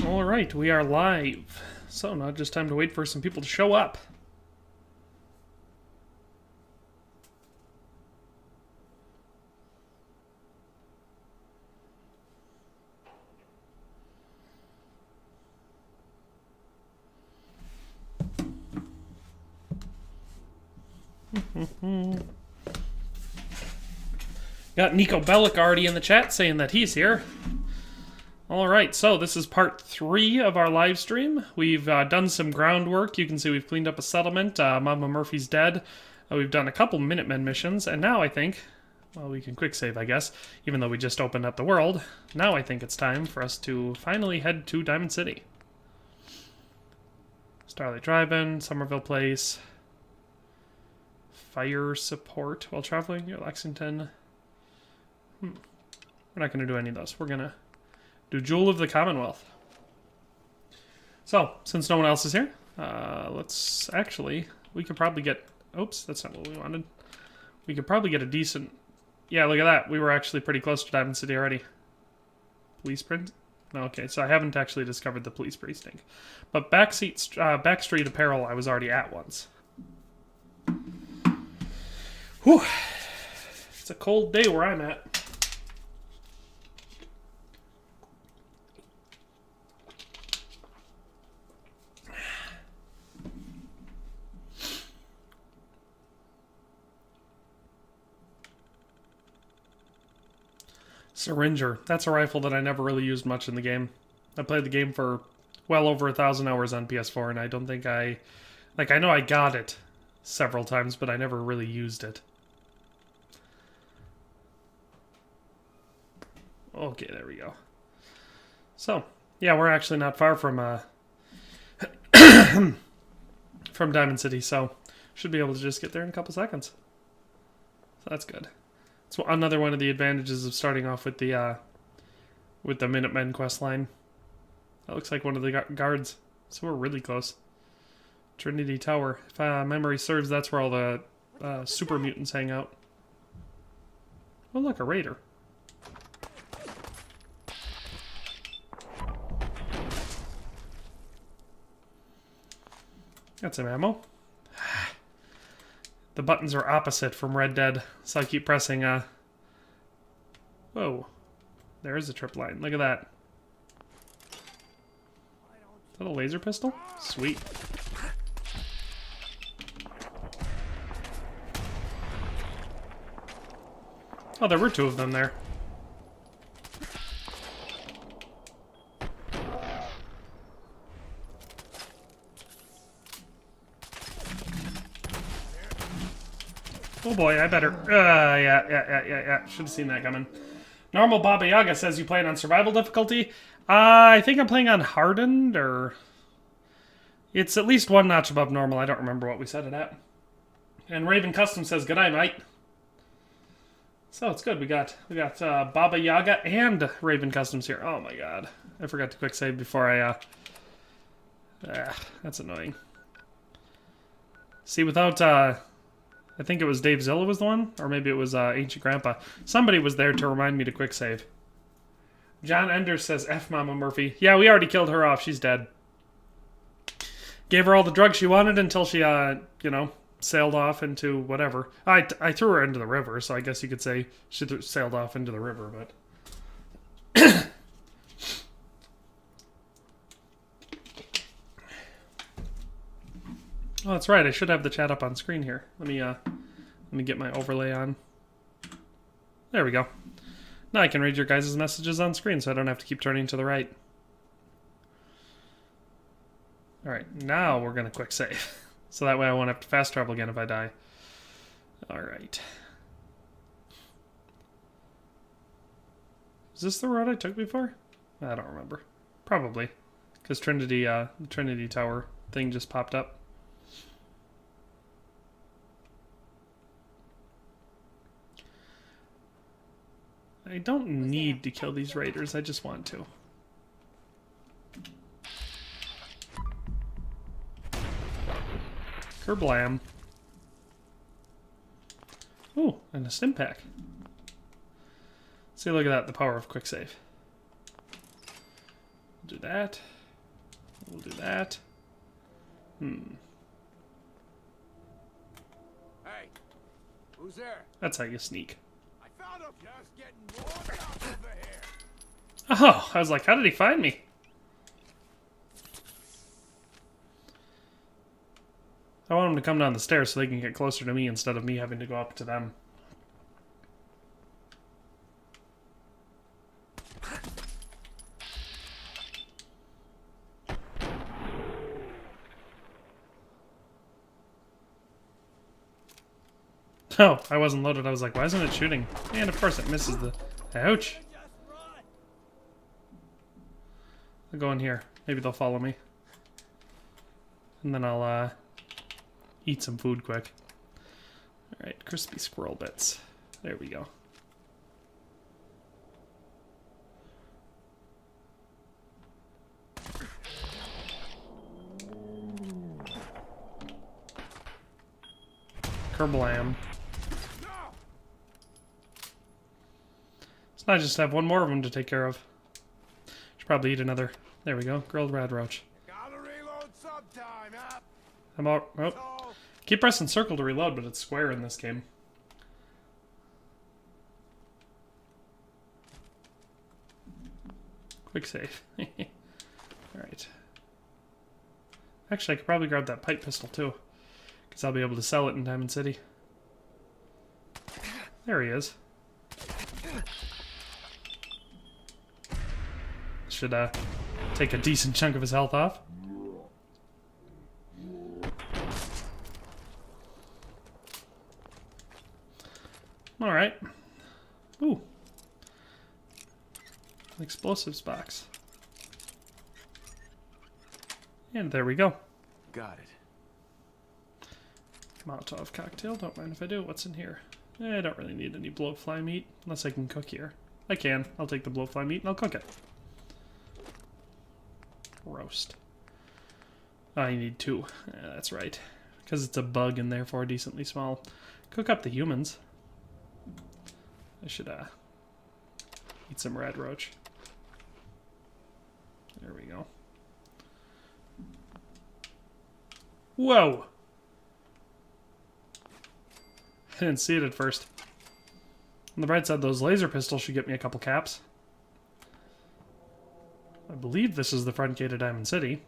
Alright, we are live. So now just time to wait for some people to show up. Got Nico Bellic already in the chat saying that he's here. Alright, so this is part 3 of our live stream. We've done some groundwork. You can see we've cleaned up a settlement. Mama Murphy's dead. We've done a couple Minutemen missions. And now I think, well, we can quick save, I guess, even though we just opened up the world. Now I think it's time for us to finally head to Diamond City. Starlight Drive-In, Somerville Place. Fire support while traveling near Lexington. We're not going to do any of those. We're going to do Jewel of the Commonwealth. So, since no one else is here, let's actually, we could probably get, oops, that's not what we wanted. We could probably get a decent, yeah, look at that. We were actually pretty close to Diamond City already. Police print? No, okay, so I haven't actually discovered the police precinct. But Backstreet Apparel I was already at once. Whew. It's a cold day where I'm at. Syringer. That's a rifle that I never really used much in the game. I played the game for well over 1,000 hours on PS4, and I don't think I know I got it several times, but I never really used it. Okay, there we go. So, yeah, we're actually not far from from Diamond City, so should be able to just get there in a couple seconds. So that's good. It's another one of the advantages of starting off with the Minutemen quest line. That looks like one of the guards, so we're really close. Trinity Tower. If memory serves, that's where all the super mutants hang out. Oh, look, a raider. Got some ammo. The buttons are opposite from Red Dead, so I keep pressing, Whoa. There is a trip line. Look at that. Is that a laser pistol? Sweet. Oh, there were 2 of them there. Oh boy, I better... yeah. Should have seen that coming. Normal Baba Yaga says you playing on survival difficulty. I think I'm playing on hardened, or... It's at least 1 notch above normal. I don't remember what we set it at. And Raven Custom says, good night, mate. So it's good. We got Baba Yaga and Raven Customs here. Oh my god. I forgot to quick save before I... that's annoying. See, without... I think it was Dave Zilla was the one, or maybe it was Ancient Grandpa. Somebody was there to remind me to quick save. John Enders says, F Mama Murphy. Yeah, we already killed her off. She's dead. Gave her all the drugs she wanted until she, you know, sailed off into whatever. I threw her into the river, so I guess you could say she sailed off into the river, but... Oh, that's right. I should have the chat up on screen here. Let me get my overlay on. There we go. Now I can read your guys' messages on screen, so I don't have to keep turning to the right. All right, now we're gonna quick save, so that way I won't have to fast travel again if I die. All right. Is this the road I took before? I don't remember. Probably, because Trinity Tower thing just popped up. I don't need to kill these raiders, I just want to. Kerblam. Ooh, and a stim pack. See, look at that, the power of quick save. do that. We'll do that. Hey, who's there? That's how you sneak. I found him. Just getting warmed up over here. Oh, I was like, how did he find me? I want them to come down the stairs so they can get closer to me instead of me having to go up to them. Oh, I wasn't loaded. I was like, why isn't it shooting? And of course it misses the... Ouch! I'll go in here. Maybe they'll follow me. And then I'll, eat some food quick. Alright, crispy squirrel bits. There we go. Kerblam. So now I just have one more of them to take care of. Should probably eat another. There we go. Grilled rad roach. Gotta reload sometime, huh? I'm out. Oh. Keep pressing circle to reload, but it's square in this game. Quick save. Alright. Actually, I could probably grab that pipe pistol too. Because I'll be able to sell it in Diamond City. There he is. Should take a decent chunk of his health off. Alright. Ooh. An explosives box. And there we go. Got it. Molotov cocktail. Don't mind if I do. What's in here? I don't really need any blowfly meat. Unless I can cook here. I can. I'll take the blowfly meat and I'll cook it. Roast. Oh, you need 2. Yeah, that's right. Because it's a bug and therefore decently small. Cook up the humans. I should eat some red roach. There we go. Whoa! I didn't see it at first. On the bright side, those laser pistols should get me a couple caps. I believe this is the front gate of Diamond City.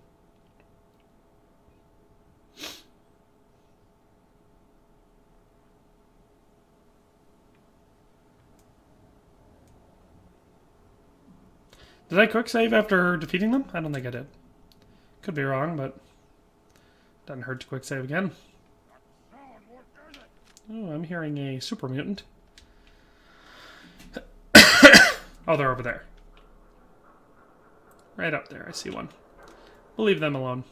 Did I quick save after defeating them? I don't think I did. Could be wrong, but doesn't hurt to quick save again. Oh, I'm hearing a super mutant. Oh, they're over there. Right up there, I see one. We'll leave them alone.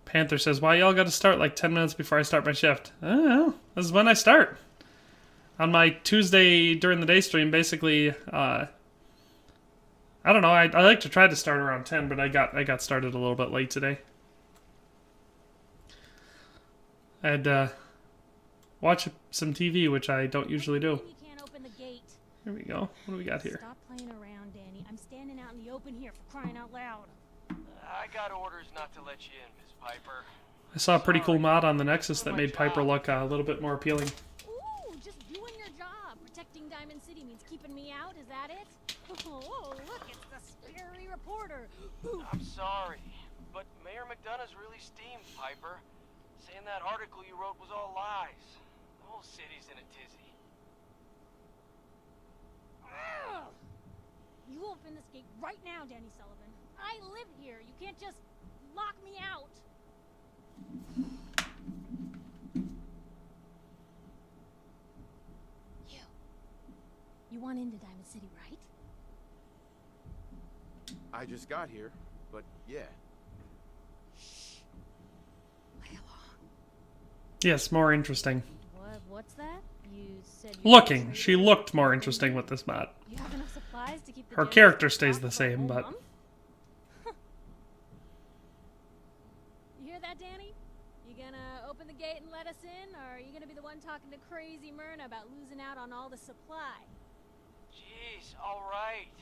Panther says, why y'all gotta start like 10 minutes before I start my shift? Oh, this is when I start. On my Tuesday during the day stream, basically, I don't know, I like to try to start around 10, but I got started a little bit late today. I had watch some TV, which I don't usually do. You can't open the gate. Here we go. What do we got here? Stop playing around, Danny. I'm standing out in the open here for crying out loud. I got orders not to let you in, Miss Piper. I saw a pretty cool mod on the Nexus that made Piper look a little bit more appealing. Ooh, just doing your job. Protecting Diamond City means keeping me out, is that it? Oh, look, it's the scary reporter. I'm sorry, but Mayor McDonough's really steamed, Piper. Saying that article you wrote was all lies. The whole city's in a tizzy. You open this gate right now, Danny Sullivan. I live here. You can't just lock me out. You want into Diamond City, right? I just got here, but yeah. Play along. Yes, more interesting. What's that? You said Looking. She looked more interesting with this mod. You have enough supplies to keep the Her Danny character City stays stocked the for a same, whole but... month? You hear that, Danny? You gonna open the gate and let us in, or are you gonna be the one talking to crazy Myrna about losing out on all the supply? Jeez, all right.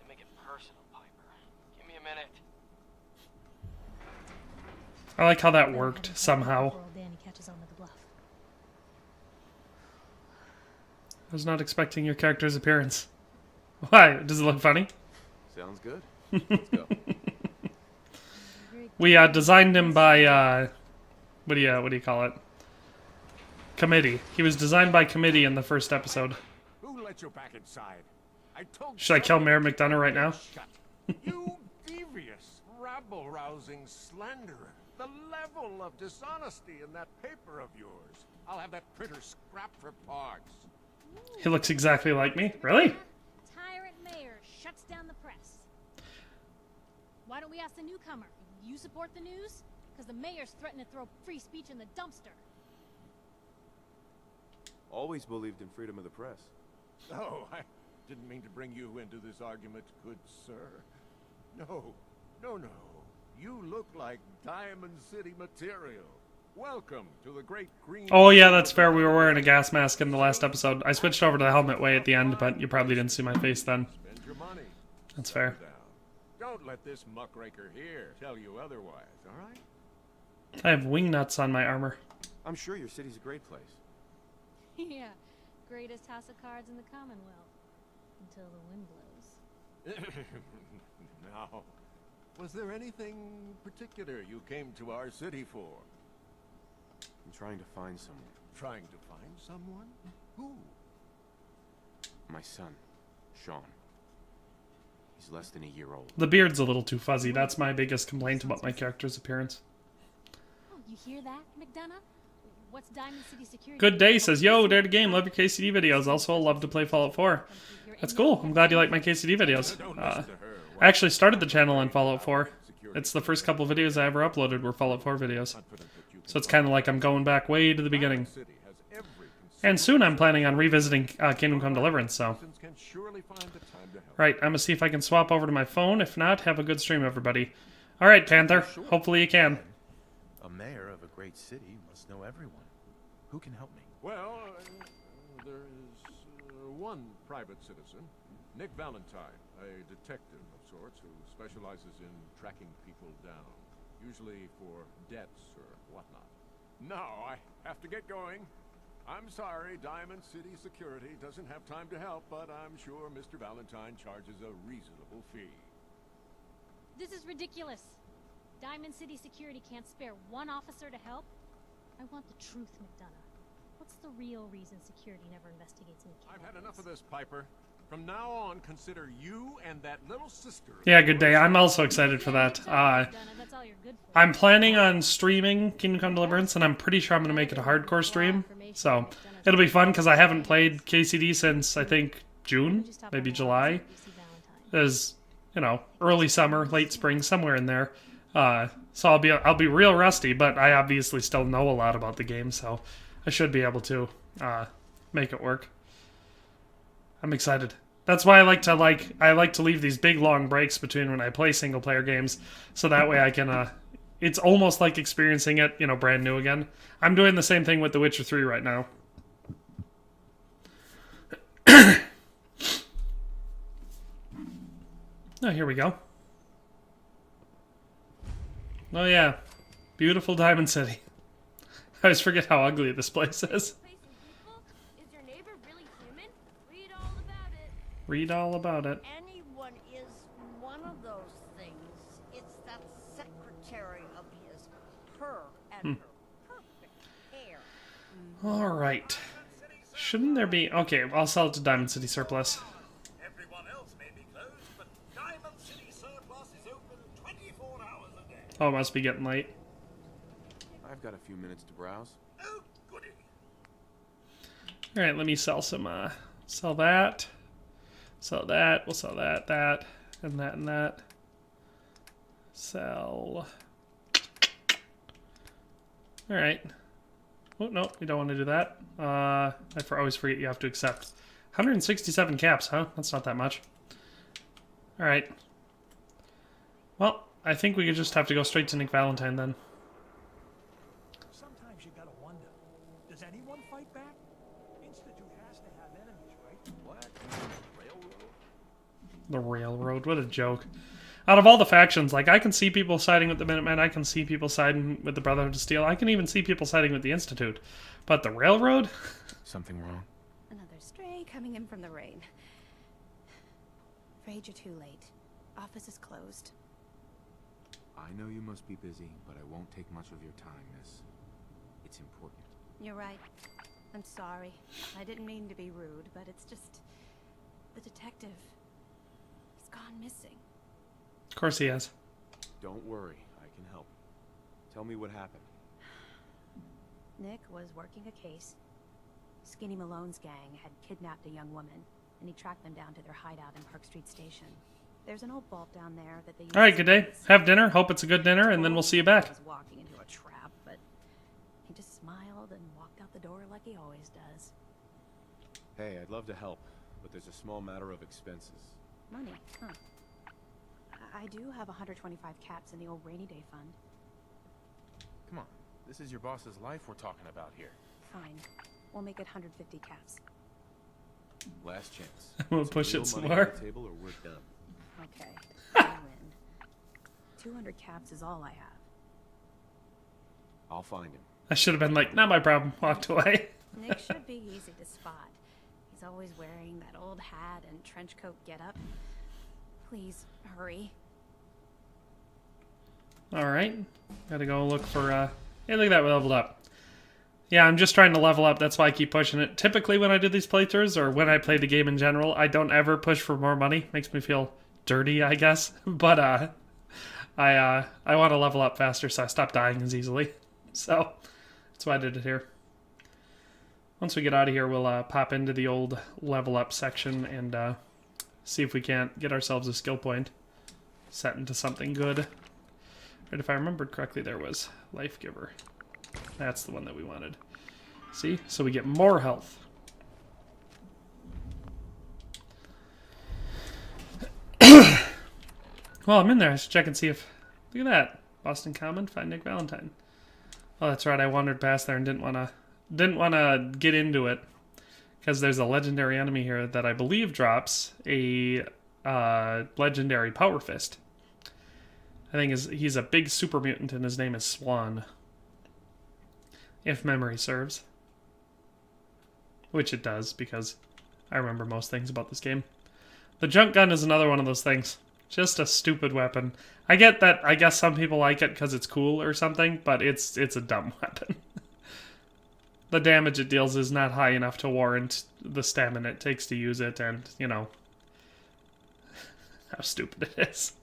To make it personal, Piper. Give me a minute. I like how that worked somehow. Before old Danny catches on with the bluff. I was not expecting your character's appearance. Why? Does it look funny? Sounds good. Let's go. We designed him by what do you call it? Committee. He was designed by committee in the first episode. Who let you back inside? I told Should I kill Mayor McDonough right now? Shut. You devious, rabble-rousing slanderer. The level of dishonesty in that paper of yours. I'll have that printer scrapped for parts. He looks exactly like me. Really? Tyrant mayor shuts down the press. Why don't we ask the newcomer? You support the news? Because the mayor's threatened to throw free speech in the dumpster. Always believed in freedom of the press. Oh, I didn't mean to bring you into this argument, good sir. No. You look like Diamond City material. Welcome to the great green... Oh yeah, that's fair. We were wearing a gas mask in the last episode. I switched over to the helmet way at the end, but you probably didn't see my face then. Spend your money. That's fair. Down. Don't let this muckraker here tell you otherwise, all right? I have wing nuts on my armor. I'm sure your city's a great place. Yeah, greatest house of cards in the Commonwealth. Until the wind blows. Now, was there anything particular you came to our city for? I'm trying to find someone. Trying to find someone? Who? My son, Sean. He's less than a year old. The beard's a little too fuzzy. That's my biggest complaint about my character's appearance. Oh, you hear that, McDonough? What's Diamond City Security? Good day says, yo, dare to game, love your KCD videos. Also, love to play Fallout 4. That's cool. I'm glad you like my KCD videos. I actually started the channel on Fallout 4. It's the first couple of videos I ever uploaded were Fallout 4 videos. So it's kind of like I'm going back way to the beginning. And soon I'm planning on revisiting Kingdom Come Deliverance, so... Right, I'm gonna see if I can swap over to my phone. If not, have a good stream, everybody. Alright, Panther. Hopefully you can. A mayor of a great city must know everyone. Who can help me? Well, there is one private citizen, Nick Valentine, a detective of sorts who specializes in tracking people down, usually for debts or whatnot. Now I have to get going. I'm sorry, Diamond City Security doesn't have time to help, but I'm sure Mr. Valentine charges a reasonable fee. This is ridiculous. Diamond City Security can't spare one officer to help. I want the truth, McDonough. What's the real reason security never investigates any kidnappings? I've had enough of this, Piper. From now on, consider you and that little sister... Yeah, good day. I'm also excited for that. That's all you're good for. I'm planning on streaming Kingdom Come Deliverance, and I'm pretty sure I'm going to make it a hardcore stream. So, it'll be fun, because I haven't played KCD since, I think, June? Maybe July? Is, you know, early summer, late spring, somewhere in there. So I'll be real rusty, but I obviously still know a lot about the game, so I should be able to make it work. I'm excited. That's why I like to leave these big long breaks between when I play single player games, so that way I can it's almost like experiencing it, you know, brand new again. I'm doing the same thing with The Witcher 3 right now. Oh, here we go. Oh yeah, beautiful Diamond City. I always forget how ugly this place is. Is your neighbor really human? Read all about it. Read all about it. Anyone is one of those things. It's that secretary of his, her and her perfect hair. All right. Shouldn't there be... Okay, I'll sell it to Diamond City Surplus. Everyone else may be closed, but Diamond City Surplus is open 24 hours a day. Oh, it must be getting late. I've got a few minutes to browse. Oh, goody. All right, let me sell some, sell that. Sell that. We'll sell that, that, and that, and that. Sell. All right. Oh, no, we don't want to do that. I always forget you have to accept. 167 caps, huh? That's not that much. All right. Well, I think we could just have to go straight to Nick Valentine then. Sometimes you gotta wonder, does anyone fight back? Institute has to have enemies, right? What? Railroad? The railroad, what a joke. Out of all the factions, like, I can see people siding with the Minutemen, I can see people siding with the Brotherhood of Steel, I can even see people siding with the Institute. But the railroad? Something wrong? Another stray coming in from the rain. Afraid you're too late. Office is closed. I know you must be busy, but I won't take much of your time, miss. It's important. You're right. I'm sorry. I didn't mean to be rude, but it's just... the detective. He's gone missing. Of course he has. Don't worry, I can help. Tell me what happened. Nick was working a case. Skinny Malone's gang had kidnapped a young woman, and he tracked them down to their hideout in Park Street Station. There's an old vault down there that they use. All right, good day. Have dinner. Hope it's a good dinner, and then we'll see you back. He was walking into a trap, but he just smiled and walked out the door like he always does. Hey, I'd love to help, but there's a small matter of expenses. Money, huh? I do have 125 caps in the old rainy day fund. Come on, this is your boss's life we're talking about here. Fine. We'll make it 150 caps. Last chance. We'll push real it some money on more. the table or we're done. Okay. I win. 200 caps is all I have. I'll find him. I should have been like, not my problem. Walked away. Nick should be easy to spot. He's always wearing that old hat and trench coat getup. Please, hurry. Alright. Gotta go look for, hey, look at that, we leveled up. Yeah, I'm just trying to level up, that's why I keep pushing it. Typically when I do these playthroughs, or when I play the game in general, I don't ever push for more money. Makes me feel dirty, I guess. But, I want to level up faster, so I stop dying as easily. So, that's why I did it here. Once we get out of here, we'll, pop into the old level up section and, see if we can't get ourselves a skill point set into something good. Right, if I remembered correctly, there was Life Giver. That's the one that we wanted. See? So we get more health. Well, I'm in there. I should check and see if... Look at that. Boston Common, find Nick Valentine. Oh, that's right. I wandered past there and didn't want to get into it. Because there's a legendary enemy here that I believe drops a legendary Power Fist. I think he's a big super mutant and his name is Swan. If memory serves. Which it does, because I remember most things about this game. The junk gun is another one of those things. Just a stupid weapon. I get that, I guess some people like it because it's cool or something, but it's a dumb weapon. The damage it deals is not high enough to warrant the stamina it takes to use it, and, you know, how stupid it is.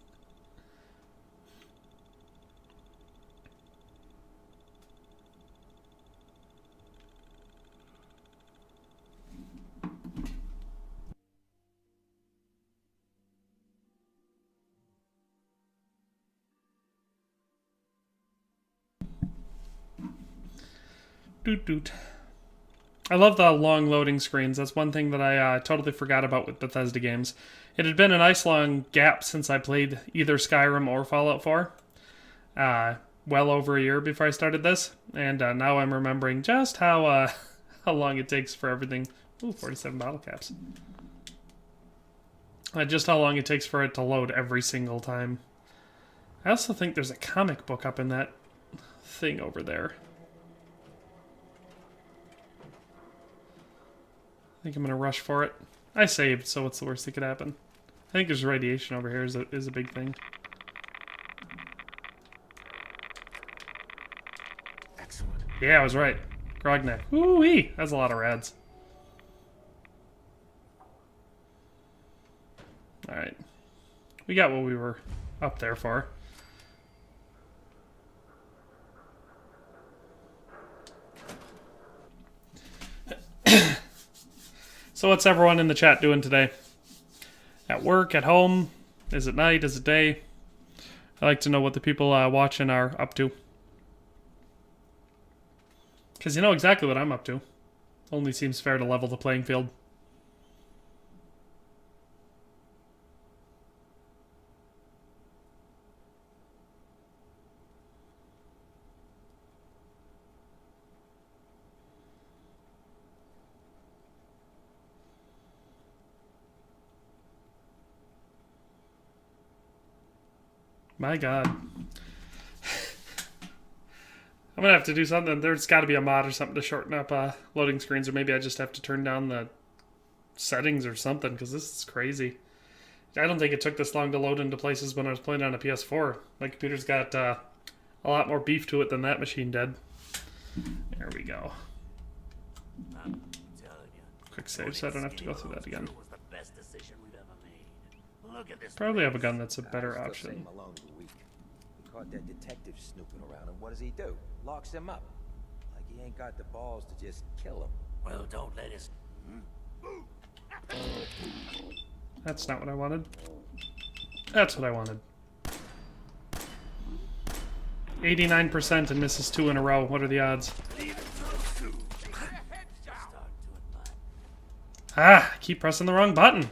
Doot doot. I love the long loading screens. That's one thing that I totally forgot about with Bethesda games. It had been a nice long gap since I played either Skyrim or Fallout 4. Well over a year before I started this. And now I'm remembering just how long it takes for everything. Ooh, 47 bottle caps. Just how long it takes for it to load every single time. I also think there's a comic book up in that thing over there. I think I'm gonna rush for it. I saved, so what's the worst that could happen? I think there's radiation over here is a big thing. Excellent. Yeah, I was right. Grogneck. Woo-wee! That's a lot of rads. Alright. We got what we were up there for. So what's everyone in the chat doing today? At work, at home? Is it night? Is it day? I like to know what the people watching are up to. Because you know exactly what I'm up to. Only seems fair to level the playing field. My God. I'm gonna have to do something. There's got to be a mod or something to shorten up loading screens, or maybe I just have to turn down the settings or something, because this is crazy. I don't think it took this long to load into places when I was playing on a PS4. My computer's got a lot more beef to it than that machine did. There we go. I'm telling you. Quick save so I don't have to go through that again. It was the best decision we've ever made. Look at this. Probably have a gun that's a I better still say option. Malone's weak. He caught that detective snooping around, and what does he do? Locks him up. Like he ain't got the balls to just kill him. Well, don't let us. That's not what I wanted. That's what I wanted. 89% and misses 2 in a row. What are the odds? Ah, I keep pressing the wrong button. I'm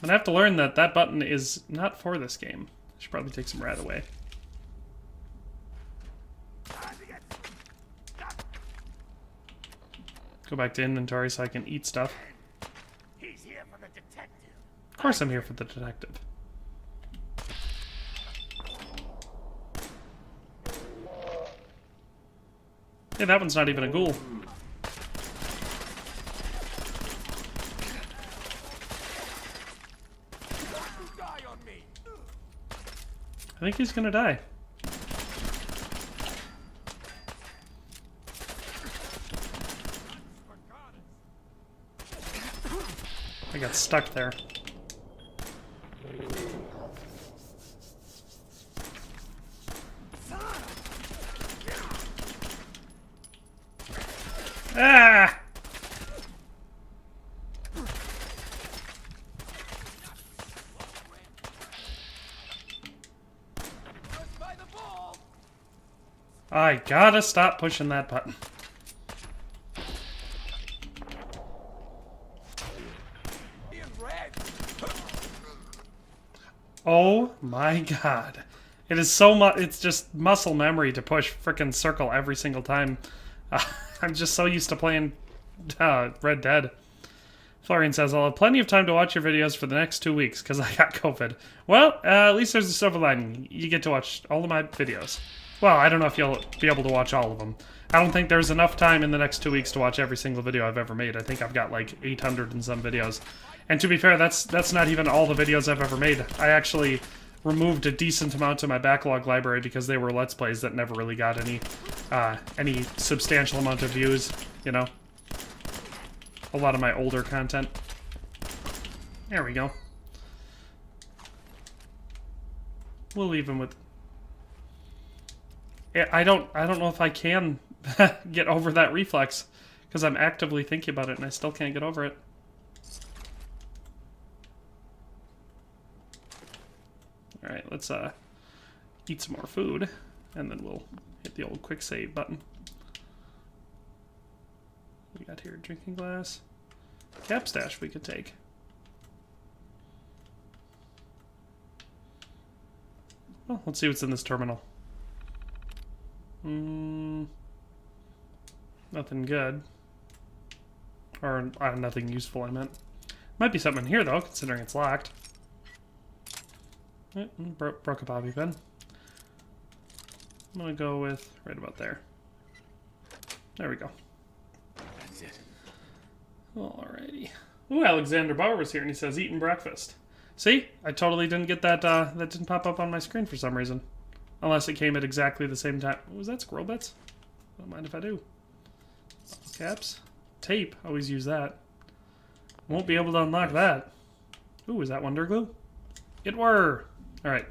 gonna have to learn that that button is not for this game. I should probably take some rat away. Go back to inventory so I can eat stuff. He's here for the detective. Of course I'm here for the detective. Hey, that one's not even a ghoul. I think he's gonna die. I got stuck there. Ah! I gotta stop pushing that button. Oh my God. It is so much, it's just muscle memory to push frickin' circle every single time. I'm just so used to playing Red Dead. Florian says, I'll have plenty of time to watch your videos for the next 2 weeks because I got COVID. Well, at least there's a silver lining. You get to watch all of my videos. Well, I don't know if you'll be able to watch all of them. I don't think there's enough time in the next 2 weeks to watch every single video I've ever made. I think I've got like 800 and some videos. And to be fair, that's not even all the videos I've ever made. I actually removed a decent amount of my backlog library because they were Let's Plays that never really got any substantial amount of views, you know? A lot of my older content. There we go. We'll leave him with... I don't know if I can get over that reflex because I'm actively thinking about it and I still can't get over it. Alright, let's eat some more food and then we'll hit the old quick save button. What we got here? Drinking glass. Cap stash we could take. Well, let's see what's in this terminal. Nothing good. Or nothing useful, I meant. Might be something in here, though, considering it's locked. Broke a bobby pin. I'm gonna go with right about there. There we go. That's it. Alrighty. Ooh, Alexander Bauer was here and he says, eating breakfast. See? I totally didn't get that, that didn't pop up on my screen for some reason. Unless it came at exactly the same time. Was that squirrel bits? Don't mind if I do. Caps. Tape. Always use that. Won't be able to unlock that. Ooh, is that Wonder Glue? It were! Alright.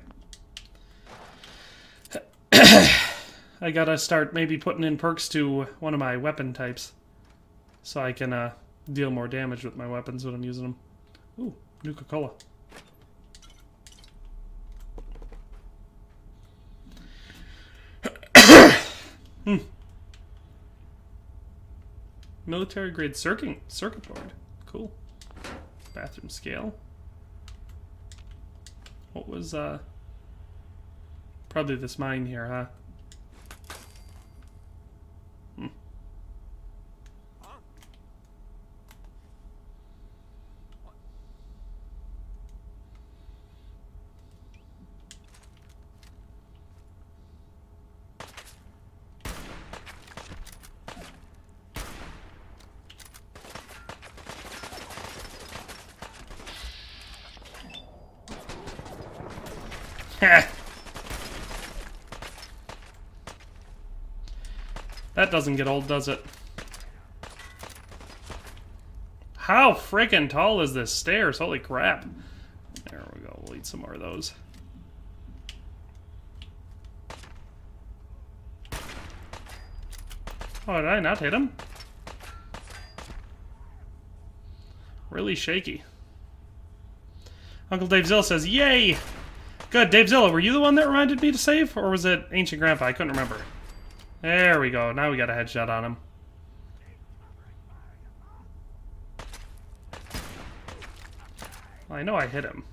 I gotta start maybe putting in perks to one of my weapon types. So I can deal more damage with my weapons when I'm using them. Ooh, Nuka-Cola. Military grade circuit board. Cool. Bathroom scale. What was probably this mine here, huh? Heh. That doesn't get old, does it? How freaking tall is this stairs? Holy crap. There we go. We'll eat some more of those. Oh, did I not hit him? Really shaky. Uncle Dave Zilla says, yay! Good, Dave Zilla, were you the one that reminded me to save? Or was it Ancient Grandpa? I couldn't remember. There we go. Now we got a headshot on him. Well, I know I hit him.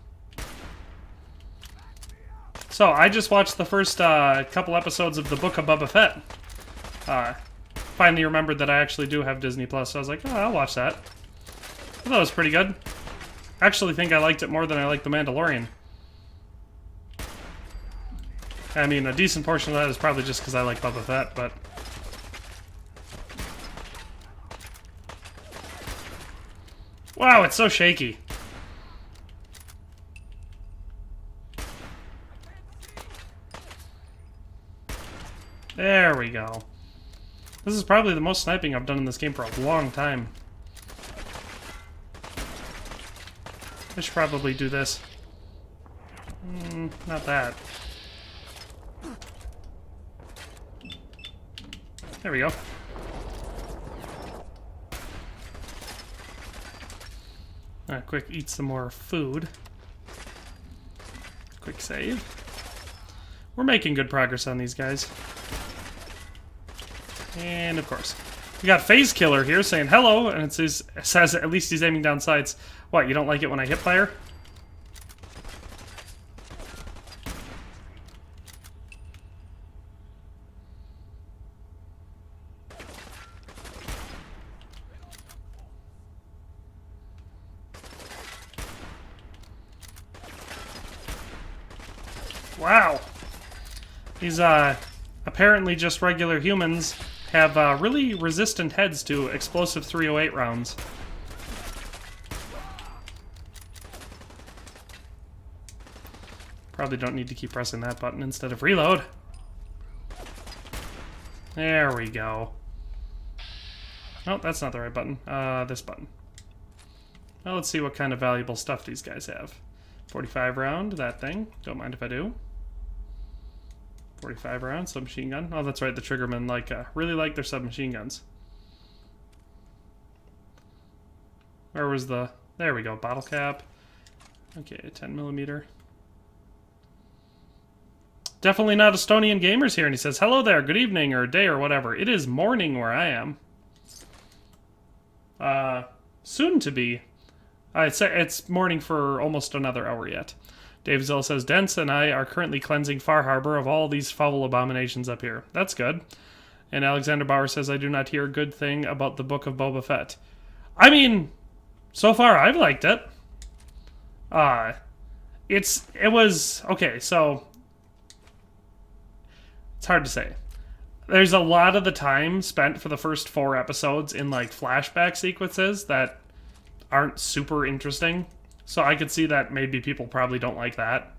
So, I just watched the first couple episodes of the Book of Boba Fett. Finally remembered that I actually do have Disney Plus, so I was like, oh, I'll watch that. I thought it was pretty good. I actually think I liked it more than I liked The Mandalorian. I mean, a decent portion of that is probably just because I like Boba Fett, but... Wow, it's so shaky. There we go. This is probably the most sniping I've done in this game for a long time. I should probably do this. Not that. There we go. Quick, eat some more food. Quick save. We're making good progress on these guys. And of course, we got Phase Killer here saying hello, and it says at least he's aiming down sights. What, you don't like it when I hip fire? Wow. These, apparently just regular humans have, really resistant heads to explosive 308 rounds. Probably don't need to keep pressing that button instead of reload. There we go. Oh, that's not the right button. This button. Well, let's see what kind of valuable stuff these guys have. 45 round, that thing. Don't mind if I do. 45 round, submachine gun. Oh, that's right, the triggermen really like their submachine guns. Where was the... There we go, bottle cap. Okay, 10mm. Definitely not Estonian Gamers here, and he says, hello there, good evening, or day, or whatever. It is morning where I am. Soon to be. I'd say it's morning for almost another hour yet. Dave Zell says, Dents and I are currently cleansing Far Harbor of all these foul abominations up here. That's good. And Alexander Bauer says, I do not hear a good thing about the Book of Boba Fett. I mean, so far I've liked it. It was, okay, so... It's hard to say. There's a lot of the time spent for the first 4 episodes in, flashback sequences that aren't super interesting. So I could see that maybe people probably don't like that.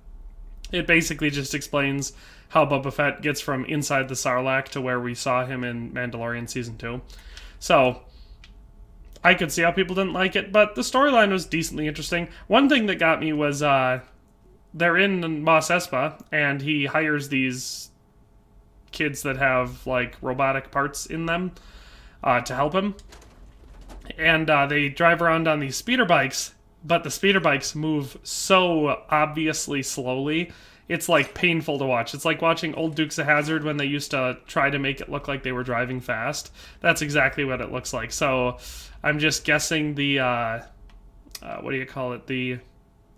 It basically just explains how Boba Fett gets from inside the Sarlacc to where we saw him in Mandalorian Season 2. So I could see how people didn't like it, but the storyline was decently interesting. One thing that got me was they're in Mos Espa, and he hires these kids that have, robotic parts in them to help him. And they drive around on these speeder bikes, but the speeder bikes move so obviously slowly, it's, painful to watch. It's like watching old Dukes of Hazzard when they used to try to make it look like they were driving fast. That's exactly what it looks like. So I'm just guessing the, the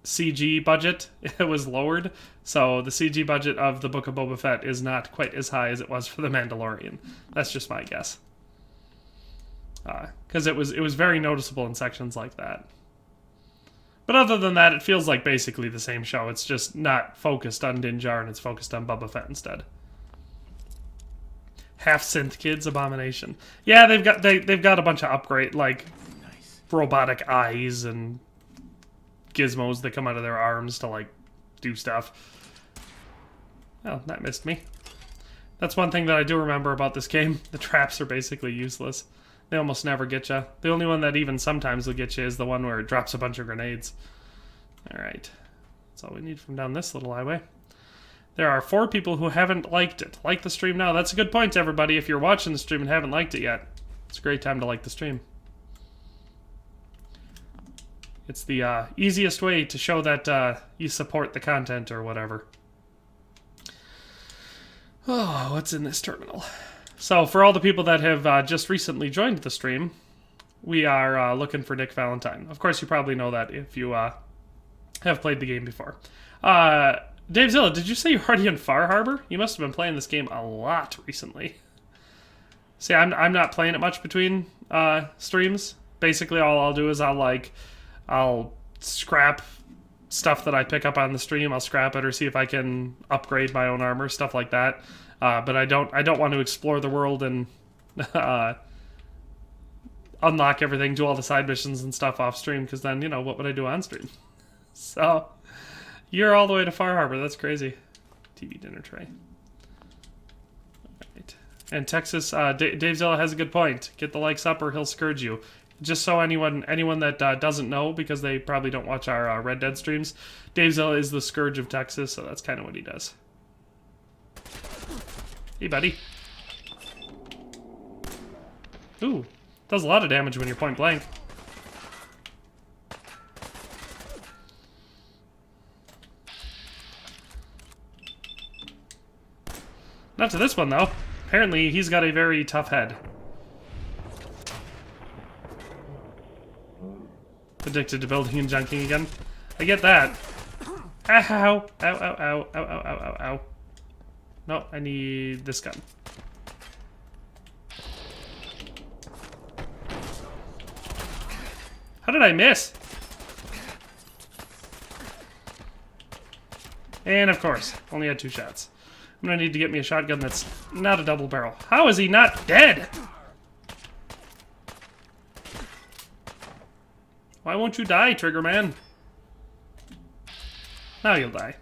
CG budget, it was lowered. So the CG budget of the Book of Boba Fett is not quite as high as it was for The Mandalorian. That's just my guess. Because it was very noticeable in sections like that. But other than that, it feels like basically the same show. It's just not focused on Din Djarin, it's focused on Boba Fett instead. Half synth kids abomination. Yeah, they've got a bunch of upgrade robotic eyes and gizmos that come out of their arms to do stuff. Well, that missed me. That's one thing that I do remember about this game. The traps are basically useless. They almost never get you. The only one that even sometimes will get you is the one where it drops a bunch of grenades. Alright. That's all we need from down this little highway. There are 4 people who haven't liked it. Like the stream now. That's a good point, everybody. If you're watching the stream and haven't liked it yet, it's a great time to like the stream. It's the easiest way to show that you support the content or whatever. Oh, what's in this terminal? So, for all the people that have just recently joined the stream, we are looking for Nick Valentine. Of course, you probably know that if you have played the game before. Dave Zilla, did you say you're already in Far Harbor? You must have been playing this game a lot recently. See, I'm not playing it much between streams. Basically, all I'll do is I'll scrap stuff that I pick up on the stream. I'll scrap it or see if I can upgrade my own armor, stuff like that. But I don't want to explore the world and unlock everything, do all the side missions and stuff off stream, because then, you know, what would I do on stream? So, you're all the way to Far Harbor. That's crazy. TV dinner tray. Alright. And Texas, Dave Zilla has a good point. Get the likes up or he'll scourge you. Just so anyone that doesn't know, because they probably don't watch our Red Dead streams, Dave Zilla is the scourge of Texas, so that's kind of what he does. Hey, buddy. Ooh, does a lot of damage when you're point blank. Not to this one, though. Apparently, he's got a very tough head. Addicted to building and junking again. I get that. Ow, ow, ow, ow, ow, ow, ow, ow, ow. No, I need this gun. How did I miss? And of course, only had 2 shots. I'm gonna need to get me a shotgun that's not a double barrel. How is he not dead? Why won't you die, Trigger Man? Now you'll die.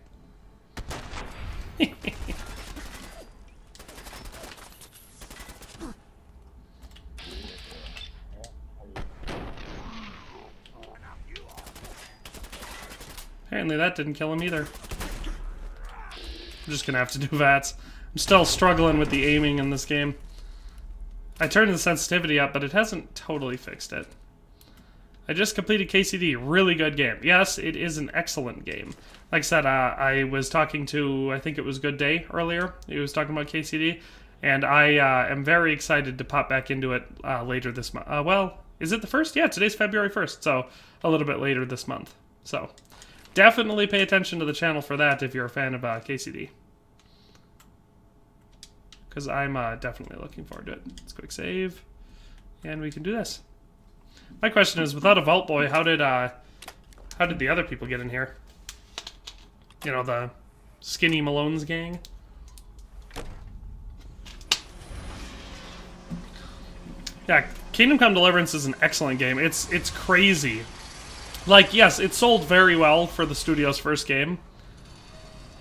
Apparently that didn't kill him either. I'm just gonna have to do VATS. I'm still struggling with the aiming in this game. I turned the sensitivity up, but it hasn't totally fixed it. I just completed KCD. Really good game. Yes, it is an excellent game. Like I said, I was talking to, I think it was Good Day earlier. He was talking about KCD. And I am very excited to pop back into it later this month. Well, is it the 1st? Yeah, today's February 1st. So, a little bit later this month. So, definitely pay attention to the channel for that if you're a fan of KCD. Because I'm definitely looking forward to it. Let's quick save. And we can do this. My question is, without a Vault Boy, how did the other people get in here? You know, the skinny Malone's gang? Yeah, Kingdom Come Deliverance is an excellent game. It's crazy. Like, yes, it sold very well for the studio's first game.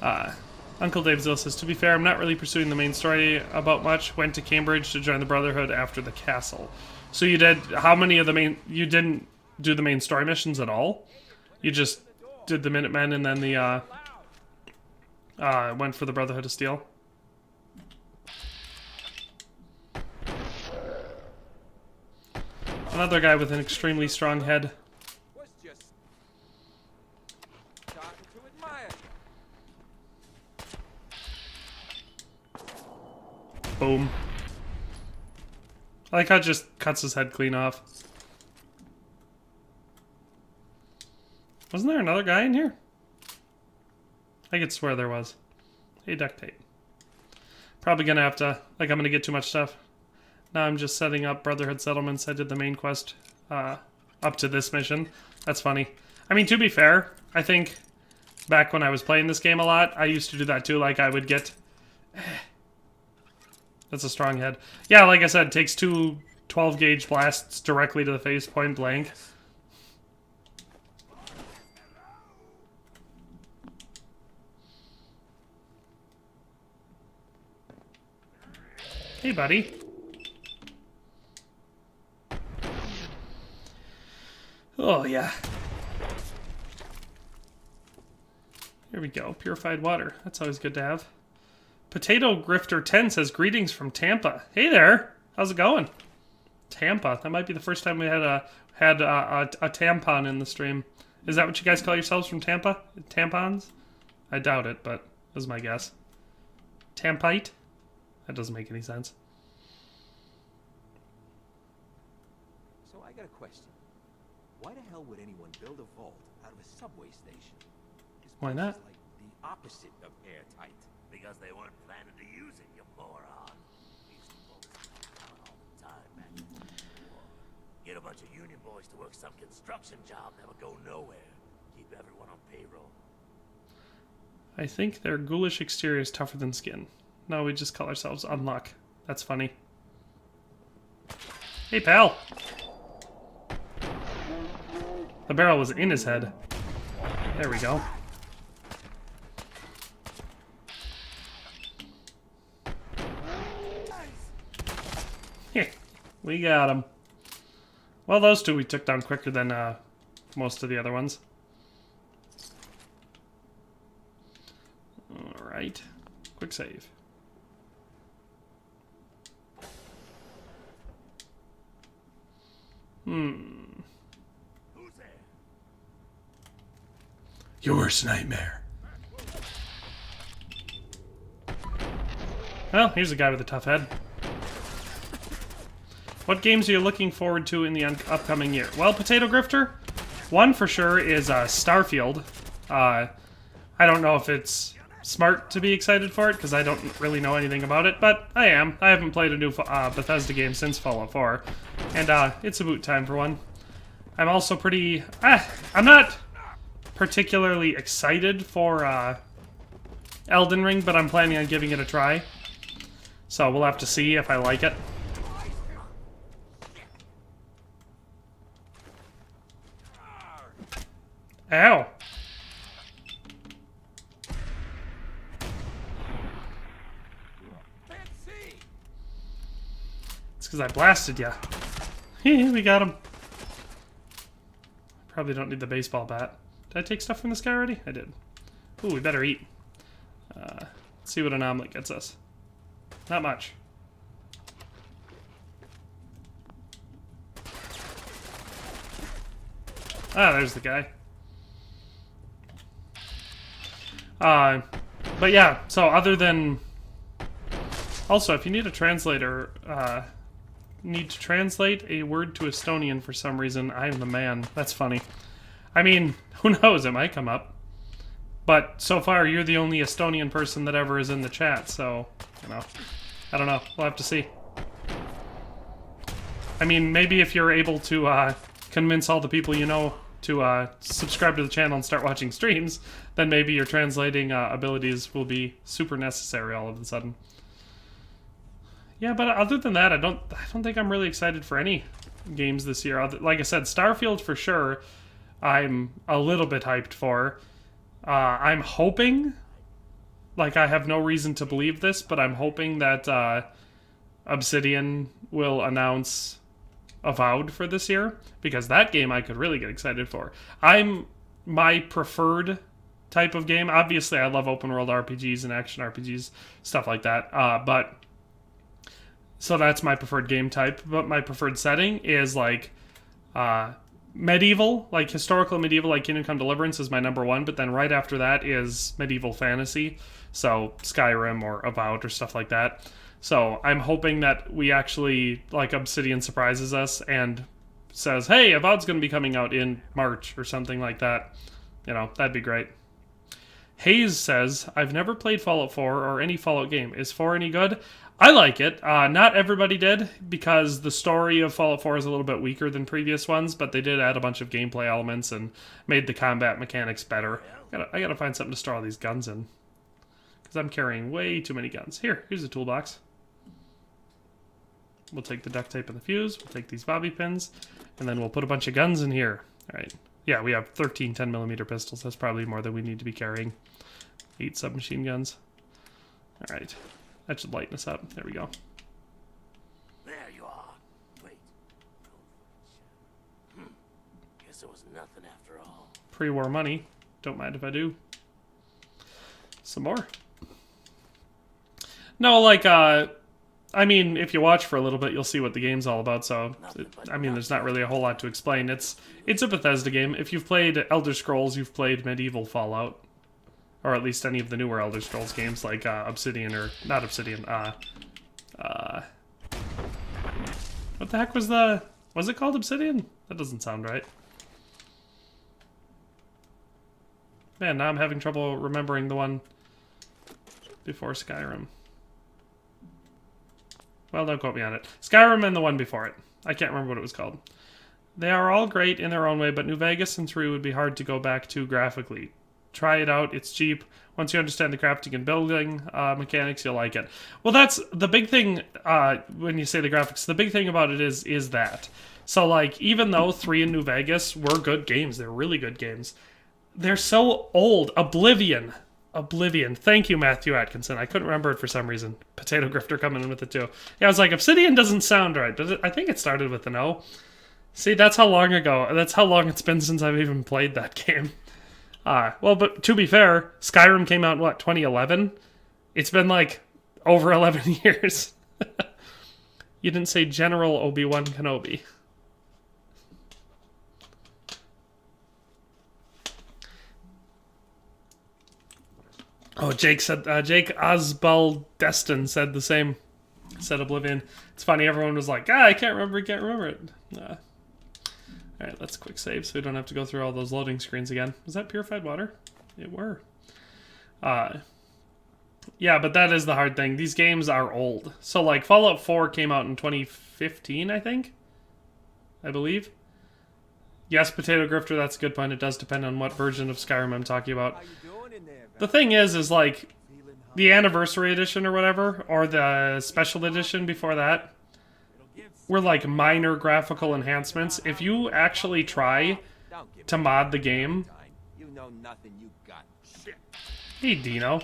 Uncle Dave Zill says, to be fair, I'm not really pursuing the main story about much. Went to Cambridge to join the Brotherhood after the castle. So you did, how many of the main, you didn't do the main story missions at all? You just did the Minutemen and then the, went for the Brotherhood of Steel? Another guy with an extremely strong head. Boom. I like how it just cuts his head clean off. Wasn't there another guy in here? I could swear there was. Hey, duct tape. Probably gonna have to, like, I'm gonna get too much stuff. Now I'm just setting up Brotherhood settlements. I did the main quest up to this mission. That's funny. I mean, to be fair, I think back when I was playing this game a lot, I used to do that too. Like, I would get... That's a strong head. Yeah, like I said, it takes 2 12-gauge blasts directly to the face, point blank. Hey, buddy. Oh, yeah. Here we go. Purified water. That's always good to have. Potato Grifter 10 says, greetings from Tampa. Hey there. How's it going? Tampa. That might be the first time we had a tampon in the stream. Is that what you guys call yourselves from Tampa? Tampons? I doubt it, but that was my guess. Tampite? That doesn't make any sense. So I got a question. Why the hell would anyone build a vault out of a subway station? This Why place not? is like the opposite of airtight. Because they weren't planning to use it, you moron. These folks all the time, man. Get a bunch of union boys to work some construction job that would go nowhere. Keep everyone on payroll. I think their ghoulish exterior is tougher than skin. No, we just call ourselves Unluck. That's funny. Hey, pal. The barrel was in his head. There we go. Yeah, we got him. Well, those two we took down quicker than most of the other ones. Alright. Quick save. Who's there? Your worst nightmare. Well, here's a guy with a tough head. What games are you looking forward to in the upcoming year? Well, Potato Grifter, one for sure is Starfield. I don't know if it's smart to be excited for it, because I don't really know anything about it, but I am. I haven't played a new Bethesda game since Fallout 4, and it's about time for one. I'm also pretty... I'm not particularly excited for Elden Ring, but I'm planning on giving it a try. So we'll have to see if I like it. Ow! It's because I blasted ya. We got him. Probably don't need the baseball bat. Did I take stuff from this guy already? I did. Ooh, we better eat. Let's see what an omelet gets us. Not much. Ah, there's the guy. But yeah, so other than... Also, if you need a translator, need to translate a word to Estonian for some reason, I am the man. That's funny. I mean, who knows, it might come up. But so far, you're the only Estonian person that ever is in the chat, so, you know. I don't know. We'll have to see. I mean, maybe if you're able to convince all the people you know to subscribe to the channel and start watching streams, then maybe your translating abilities will be super necessary all of a sudden. Yeah, but other than that, I don't think I'm really excited for any games this year. Like I said, Starfield for sure, I'm a little bit hyped for. I'm hoping, like I have no reason to believe this, but I'm hoping that Obsidian will announce Avowed for this year, because that game I could really get excited for. My preferred type of game, obviously I love open world RPGs and action RPGs, stuff like that, but so that's my preferred game type, but my preferred setting is like medieval, like historical medieval, like Kingdom Come Deliverance is my number one, but then right after that is medieval fantasy, so Skyrim or Avowed or stuff like that. So I'm hoping that we actually, like, Obsidian surprises us and says, hey, Avowed's going to be coming out in March or something like that. You know, that'd be great. Hayes says, I've never played Fallout 4 or any Fallout game. Is 4 any good? I like it. Not everybody did, because the story of Fallout 4 is a little bit weaker than previous ones, but they did add a bunch of gameplay elements and made the combat mechanics better. I gotta find something to store all these guns in, because I'm carrying way too many guns. Here's a toolbox. We'll take the duct tape and the fuse, we'll take these bobby pins, and then we'll put a bunch of guns in here. Alright. Yeah, we have 13 10mm pistols. That's probably more than we need to be carrying. 8 submachine guns. Alright. That should lighten us up. There we go. pre-war money. Don't mind if I do. Some more. No, like, I mean, if you watch for a little bit, you'll see what the game's all about, so, I mean, there's not really a whole lot to explain. It's a Bethesda game. If you've played Elder Scrolls, you've played medieval Fallout. Or at least any of the newer Elder Scrolls games, like, Obsidian, or, not Obsidian, what the heck was it called Obsidian? That doesn't sound right. Man, now I'm having trouble remembering the one before Skyrim. Well, don't quote me on it. Skyrim and the one before it. I can't remember what it was called. They are all great in their own way, but New Vegas and 3 would be hard to go back to graphically. Try it out, it's cheap. Once you understand the crafting and building mechanics, you'll like it. Well, that's the big thing when you say the graphics. The big thing about it is that. So, like, even though 3 and New Vegas were good games, they're really good games, they're so old. Oblivion. Thank you, Matthew Atkinson. I couldn't remember it for some reason. Potato Grifter coming in with it, too. Yeah, I was like, Obsidian doesn't sound right, but I think it started with an O. See, that's how long ago. That's how long it's been since I've even played that game. Well, but to be fair, Skyrim came out in, what, 2011? It's been, like, over 11 years. You didn't say General Obi-Wan Kenobi. Oh, Jake Osbaldestin said the same. Said Oblivion. It's funny, everyone was like, I can't remember it. Alright, let's quick save so we don't have to go through all those loading screens again. Was that purified water? It were. Yeah, but that is the hard thing. These games are old. So, like, Fallout 4 came out in 2015, I think? I believe. Yes, Potato Grifter, that's a good point. It does depend on what version of Skyrim I'm talking about. The thing is like, the Anniversary Edition or whatever, or the Special Edition before that, were like minor graphical enhancements. If you actually try to mod the game... Hey, Dino.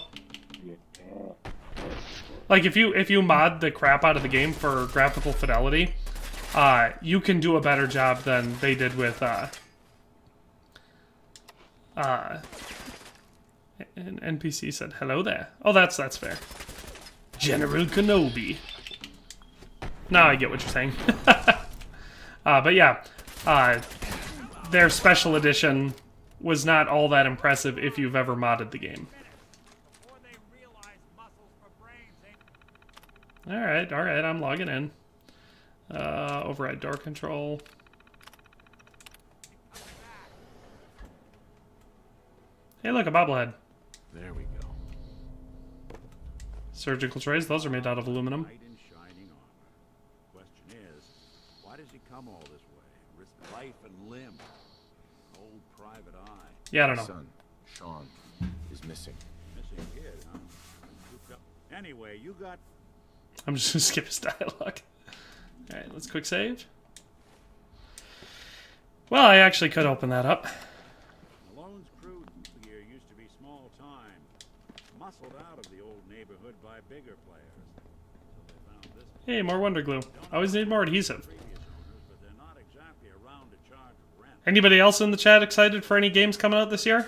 Like, if you mod the crap out of the game for graphical fidelity, you can do a better job than they did with, an NPC said, hello there. Oh, that's fair. General Kenobi. Now I get what you're saying. But yeah, their special edition was not all that impressive if you've ever modded the game. Alright, I'm logging in. Override door control. Hey, look, a bobblehead. There we go. Surgical trays, those are made out of aluminum. Knight in shining armor. Question is, why does he come all this way? Risk life and limb. Old private eye. Yeah, I don't know. Son, Sean, is missing. Missing kid, huh? Anyway, you got... I'm just gonna skip his dialogue. Alright, let's quick save. Well, I actually could open that up. Malone's crew here used to be small time, muscled out of the old neighborhood by bigger players. So they found this. Hey, more Wonder Glue. Always need more adhesive. Previous owners, but they're not exactly around to charge rent. Anybody else in the chat excited for any games coming out this year?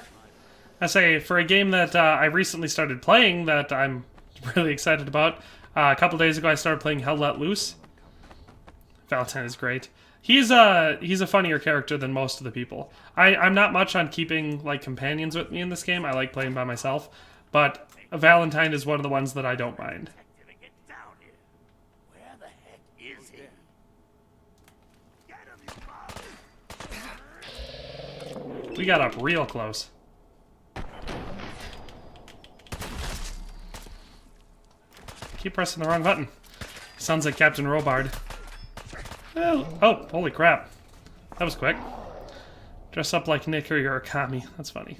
I say, for a game that I recently started playing that I'm really excited about, a couple days ago I started playing Hell Let Loose. Valentine is great. He's a funnier character than most of the people. I'm not much on keeping like companions with me in this game. I like playing by myself, but Valentine is one of the ones that I don't mind. Get down here. Where the heck is he? Get him, you bug! We got up real close. Keep pressing the wrong button. Sounds like Captain Robard. Oh, holy crap. That was quick. Dress up like Nick or you're a commie. That's funny.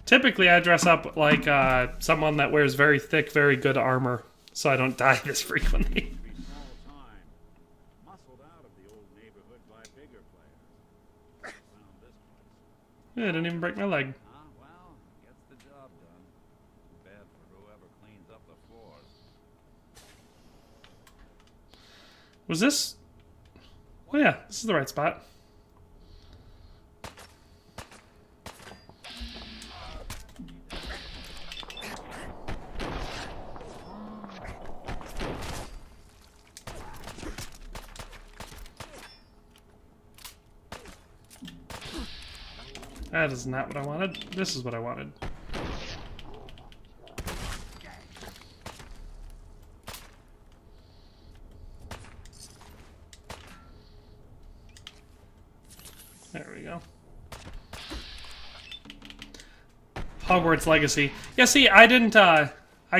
Typically, I dress up like someone that wears very thick, very good armor, so I don't die this frequently. Yeah, I didn't even break my leg. Well, gets the job done. Bad for whoever cleans up the floors. Was this... Oh yeah, this is the right spot. That is not what I wanted. This is what I wanted. There we go. Hogwarts Legacy. Yeah, see, I didn't, I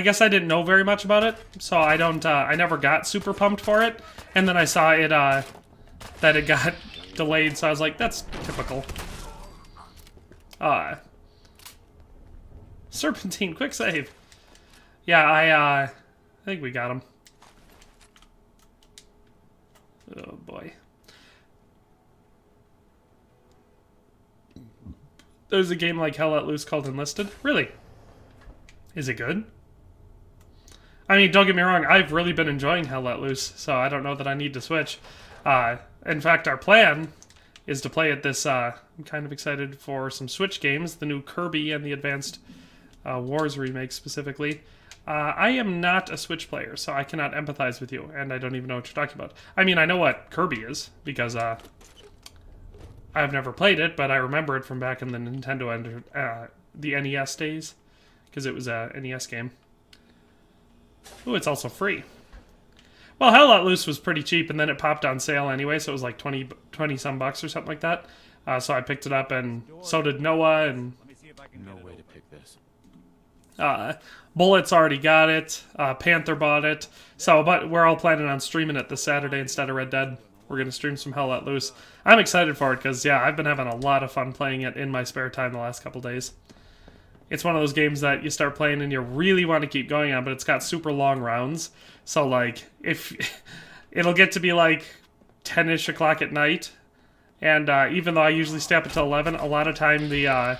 guess I didn't know very much about it, so I don't, I never got super pumped for it, and then I saw it, that it got delayed, so I was like, that's typical. Serpentine, quick save. Yeah, I think we got him. Oh, boy. There's a game like Hell Let Loose called Enlisted. Really? Is it good? I mean, don't get me wrong, I've really been enjoying Hell Let Loose, so I don't know that I need to switch. In fact, our plan is to play it this, I'm kind of excited for some Switch games, the new Kirby and the Advanced Wars remake specifically. I am not a Switch player, so I cannot empathize with you, and I don't even know what you're talking about. I mean, I know what Kirby is, because, I've never played it, but I remember it from back in the Nintendo and the NES days, because it was a NES game. Ooh, it's also free. Well, Hell Let Loose was pretty cheap, and then it popped on sale anyway, so it was like 20 some bucks or something like that. So I picked it up, and so did Noah, and No way to pick this. Bullet's already got it. Panther bought it. So, but we're all planning on streaming it this Saturday instead of Red Dead. We're going to stream some Hell Let Loose. I'm excited for it because, yeah, I've been having a lot of fun playing it in my spare time the last couple days. It's one of those games that you start playing and you really want to keep going on, but it's got super long rounds. So, like, if it'll get to be like 10-ish o'clock at night, and even though I usually stay up until 11, a lot of time the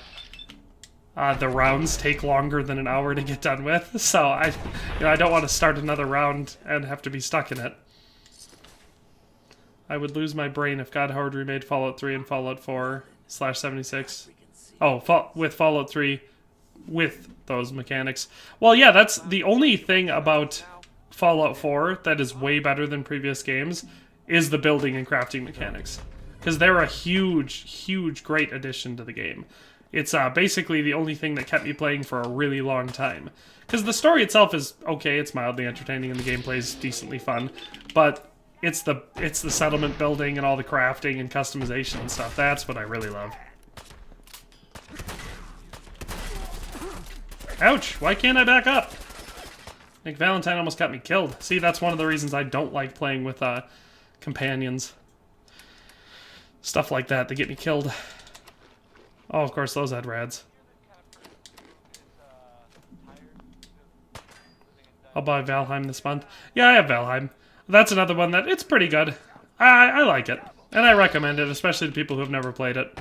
rounds take longer than an hour to get done with. So I don't want to start another round and have to be stuck in it. I would lose my brain if God Howard remade Fallout 3 and Fallout 4/76. Oh, with Fallout 3 with those mechanics. Well, yeah, that's the only thing about Fallout 4 that is way better than previous games is the building and crafting mechanics. Because they're a huge, great addition to the game. It's basically the only thing that kept me playing for a really long time. Because the story itself is okay, it's mildly entertaining, and the gameplay is decently fun, but it's the settlement building and all the crafting and customization and stuff. That's what I really love. Ouch! Why can't I back up? Nick Valentine almost got me killed. See, that's one of the reasons I don't like playing with companions. Stuff like that, they get me killed. Oh, of course, those had rads. I'll buy Valheim this month. Yeah, I have Valheim. That's another one that, it's pretty good. I like it. And I recommend it, especially to people who have never played it.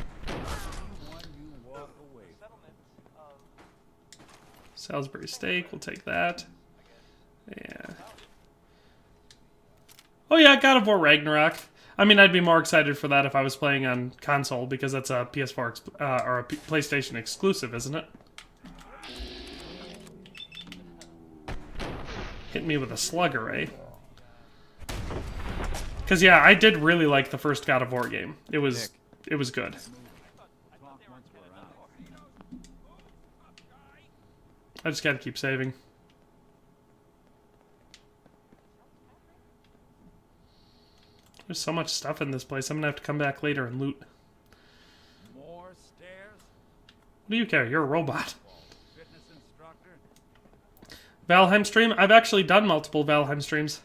Salisbury steak, we'll take that. Yeah. Oh yeah, God of War Ragnarok. I mean, I'd be more excited for that if I was playing on console, because that's a PS4 or a PlayStation exclusive, isn't it? Hit me with a slugger, eh? Because yeah, I did really like the first God of War game. It was good. I just gotta keep saving. There's so much stuff in this place. I'm gonna have to come back later and loot. More stairs? What do you care? You're a robot. Valheim stream? I've actually done multiple Valheim streams.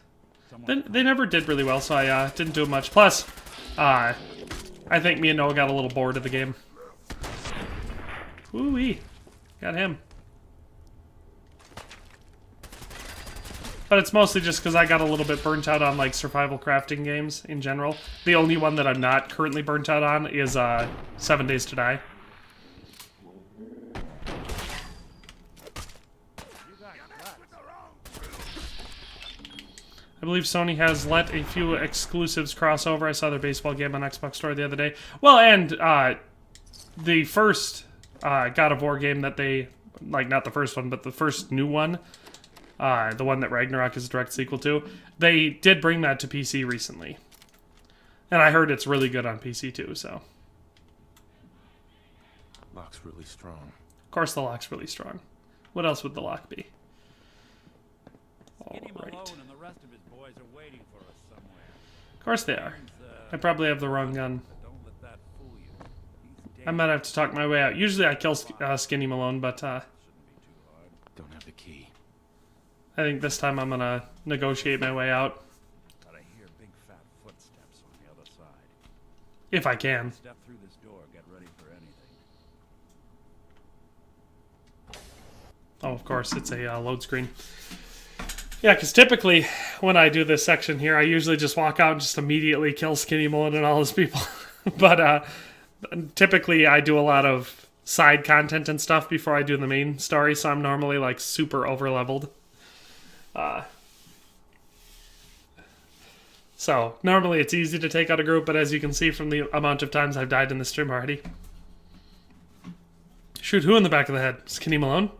They never did really well, so I didn't do much. Plus, I think me and Noah got a little bored of the game. Woo-wee. Got him. But it's mostly just because I got a little bit burnt out on like survival crafting games in general. The only one that I'm not currently burnt out on is 7 Days to Die. I believe Sony has let a few exclusives cross over. I saw their baseball game on Xbox Store the other day. Well, and the first God of War game that they, like, not the first one, but the first new one, the one that Ragnarok is a direct sequel to, they did bring that to PC recently. And I heard it's really good on PC too, so. Lock's really strong. Of course the lock's really strong. What else would the lock be? Skinny Alright. Malone and the rest of his boys are waiting for us somewhere. Of course they are. I probably have the wrong gun. Don't let that fool you. He's I might have to talk my way out. Usually I kill Skinny Malone, but shouldn't be too hard. Don't have the key. I think this time I'm gonna negotiate my way out. But I hear big fat footsteps on the other side. If I can. Step through this door, get ready for anything. Oh, of course, it's a load screen. Yeah, because typically when I do this section here, I usually just walk out and just immediately kill Skinny Malone and all his people. But typically I do a lot of side content and stuff before I do the main story, so I'm normally like super over-leveled. So normally it's easy to take out a group, but as you can see from the amount of times I've died in this stream already. Shoot who in the back of the head? Skinny Malone?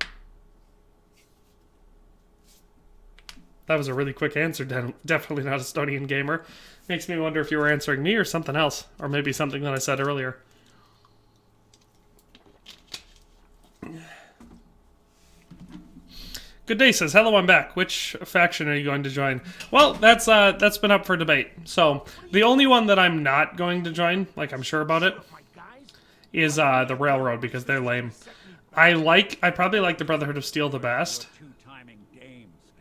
That was a really quick answer. Definitely not a Estonian gamer. Makes me wonder if you were answering me or something else. Or maybe something that I said earlier. Good day says, hello, I'm back. Which faction are you going to join? Well, that's been up for debate. So, the only one that I'm not going to join, like I'm sure about it, is the Railroad, because they're lame. I probably like the Brotherhood of Steel the best.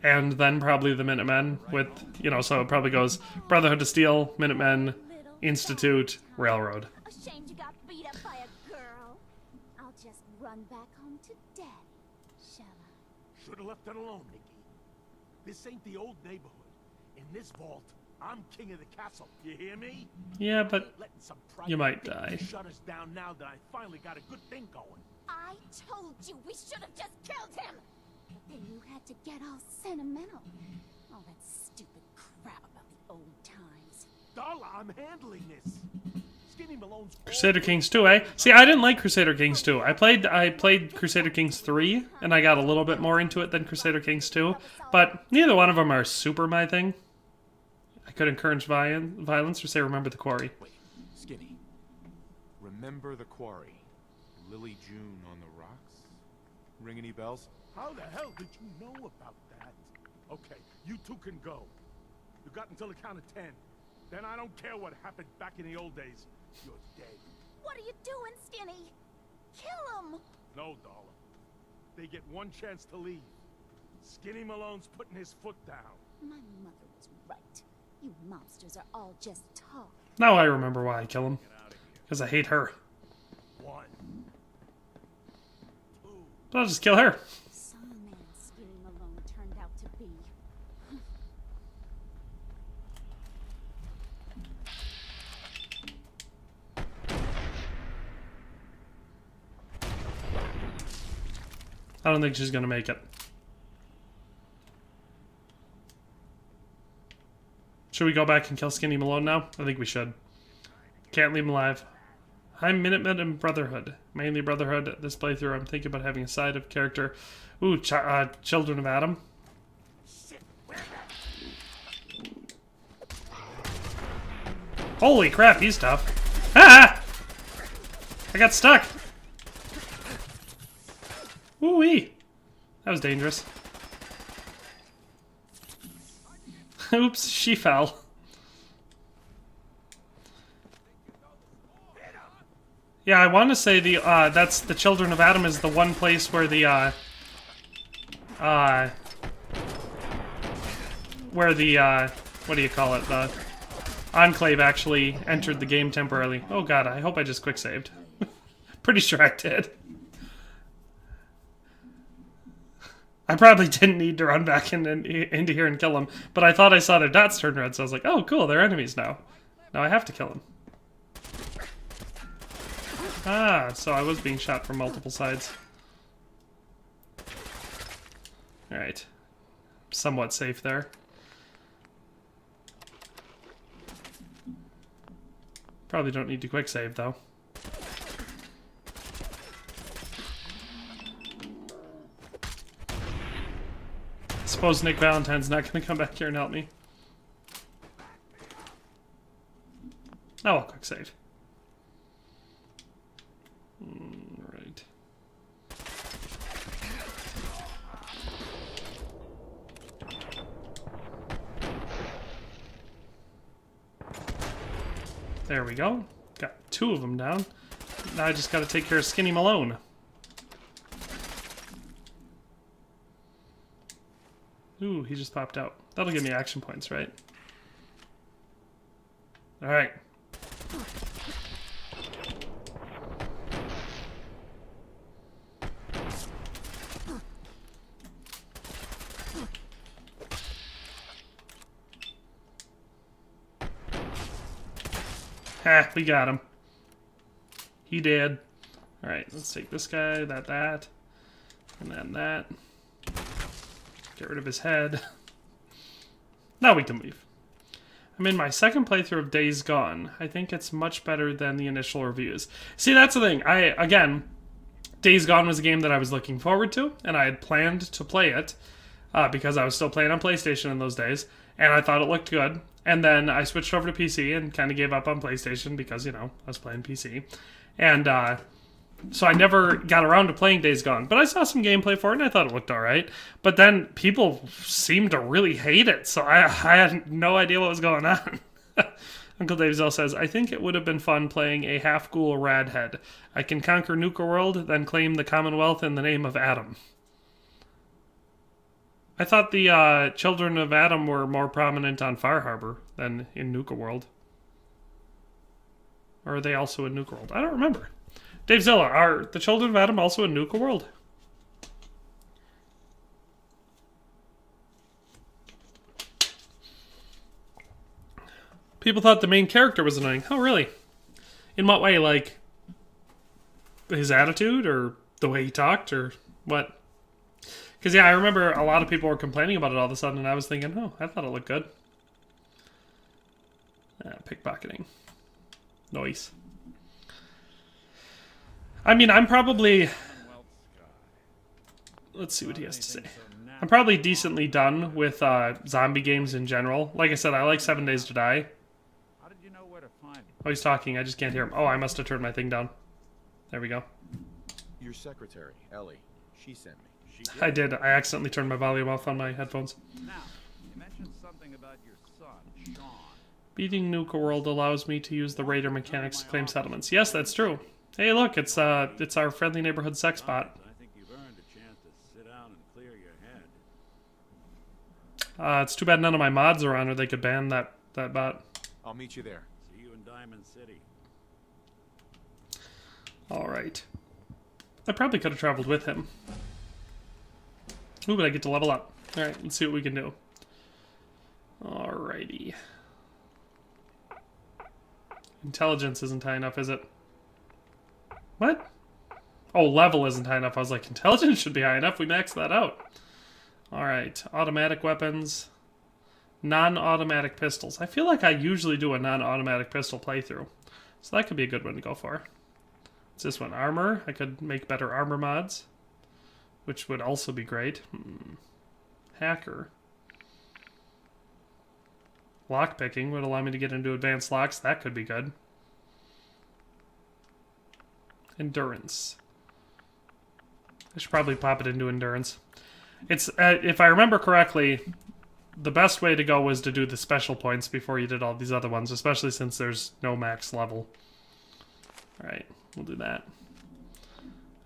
And then probably the Minutemen with, you know, so it probably goes Brotherhood of Steel, Minutemen, Institute, Railroad. Ashamed you got beat up by a girl. I'll just run back home to Daddy, shall I? Should have left it alone, Nikki. This ain't the old neighborhood. In this vault, I'm king of the castle. You hear me? Yeah, but Letting some you might private die. shut us down now that I finally got a good thing going. I told you we should have just killed him. But then you had to get all sentimental. All that stupid crap about the old times. Darla, I'm handling this. Skinny Malone's Crusader Kings 2, eh? See, I didn't like Crusader Kings 2. I played Crusader Kings 3, and I got a little bit more into it than Crusader Kings 2. But neither one of them are super my thing. I could encourage violence or say remember the quarry. Wait, Skinny. Remember the quarry. Lily June on the rocks? Ring any bells? How the hell did you know about that? Okay, you two can go. You got until the count of 10. Then I don't care what happened back in the old days. You're dead. What are you doing, Skinny? Kill him! No, Darla. They get one chance to leave. Skinny Malone's putting his foot down. My mother was right. You monsters are all just talk. Now I remember why I kill him. Because I hate her. 1, 2. But I'll just kill her. Some man Skinny Malone turned out to be. I don't think she's gonna make it. Should we go back and kill Skinny Malone now? I think we should. Can't leave him alive. I'm Minutemen and Brotherhood. Mainly Brotherhood. This playthrough, I'm thinking about having a side of character. Ooh, Children of Adam. Holy crap, he's tough. Ah! I got stuck. Woo-wee. That was dangerous. Oops, she fell. Yeah, I want to say the that's the Children of Adam is the one place where the what do you call it? The Enclave actually entered the game temporarily. Oh god, I hope I just quick saved. Pretty sure I did. I probably didn't need to run back into here and kill them, but I thought I saw their dots turn red, so I was like, oh cool, they're enemies now. Now I have to kill them. Ah, so I was being shot from multiple sides. Alright. Somewhat safe there. Probably don't need to quick save, though. I suppose Nick Valentine's not going to come back here and help me. Oh, I'll quick save. Right. There we go. Got 2 of them down. Now I just got to take care of Skinny Malone. Ooh, he just popped out. That'll give me action points, right? Alright. Ha, we got him. He did. Alright, let's take this guy, that, and then that. Get rid of his head. Now we can leave. I'm in my second playthrough of Days Gone. I think it's much better than the initial reviews. See, that's the thing. Again, Days Gone was a game that I was looking forward to, and I had planned to play it because I was still playing on PlayStation in those days, and I thought it looked good. And then I switched over to PC and kind of gave up on PlayStation because, you know, I was playing PC. And so I never got around to playing Days Gone. But I saw some gameplay for it and I thought it looked alright. But then people seemed to really hate it, so I had no idea what was going on. Uncle Dave Zell says, I think it would have been fun playing a half-ghoul radhead. I can conquer Nuka World, then claim the Commonwealth in the name of Adam. I thought the Children of Adam were more prominent on Far Harbor than in Nuka World. Or are they also in Nuka World? I don't remember. Dave Zilla, are the Children of Adam also in Nuka World? People thought the main character was annoying. Oh, really? In what way? Like, his attitude? Or the way he talked? Or what? Because, yeah, I remember a lot of people were complaining about it all of a sudden, and I was thinking, oh, I thought it looked good. Pickpocketing. Noise. I mean, I'm probably... Let's see what he has to say. I'm probably decently done with zombie games in general. Like I said, I like 7 Days to Die. How did you know where to find Oh, he's talking. I just can't hear him. Oh, I must have turned my thing down. There we go. Your secretary, Ellie, she sent me. I did. I accidentally turned my volume off on my headphones. Now, you mentioned something about your son, Sean. Beating Nuka World allows me to use the raider mechanics to claim settlements. Yes, that's true. Hey, look, it's our friendly neighborhood sex bot. I think you've earned a chance to sit down and clear your head. It's too bad none of my mods are on, or they could ban that bot. I'll meet you there. See you in Diamond City. All right. I probably could have traveled with him. Ooh, but I get to level up. All right, let's see what we can do. Alrighty. Intelligence isn't high enough, is it? What? Oh, level isn't high enough. I was like, intelligence should be high enough. We maxed that out. Alright, automatic weapons. Non-automatic pistols. I feel like I usually do a non-automatic pistol playthrough. So that could be a good one to go for. What's this one? Armor. I could make better armor mods, which would also be great. Hacker. Lockpicking would allow me to get into advanced locks. That could be good. Endurance. I should probably pop it into endurance. It's if I remember correctly, the best way to go was to do the special points before you did all these other ones, especially since there's no max level. Alright, we'll do that.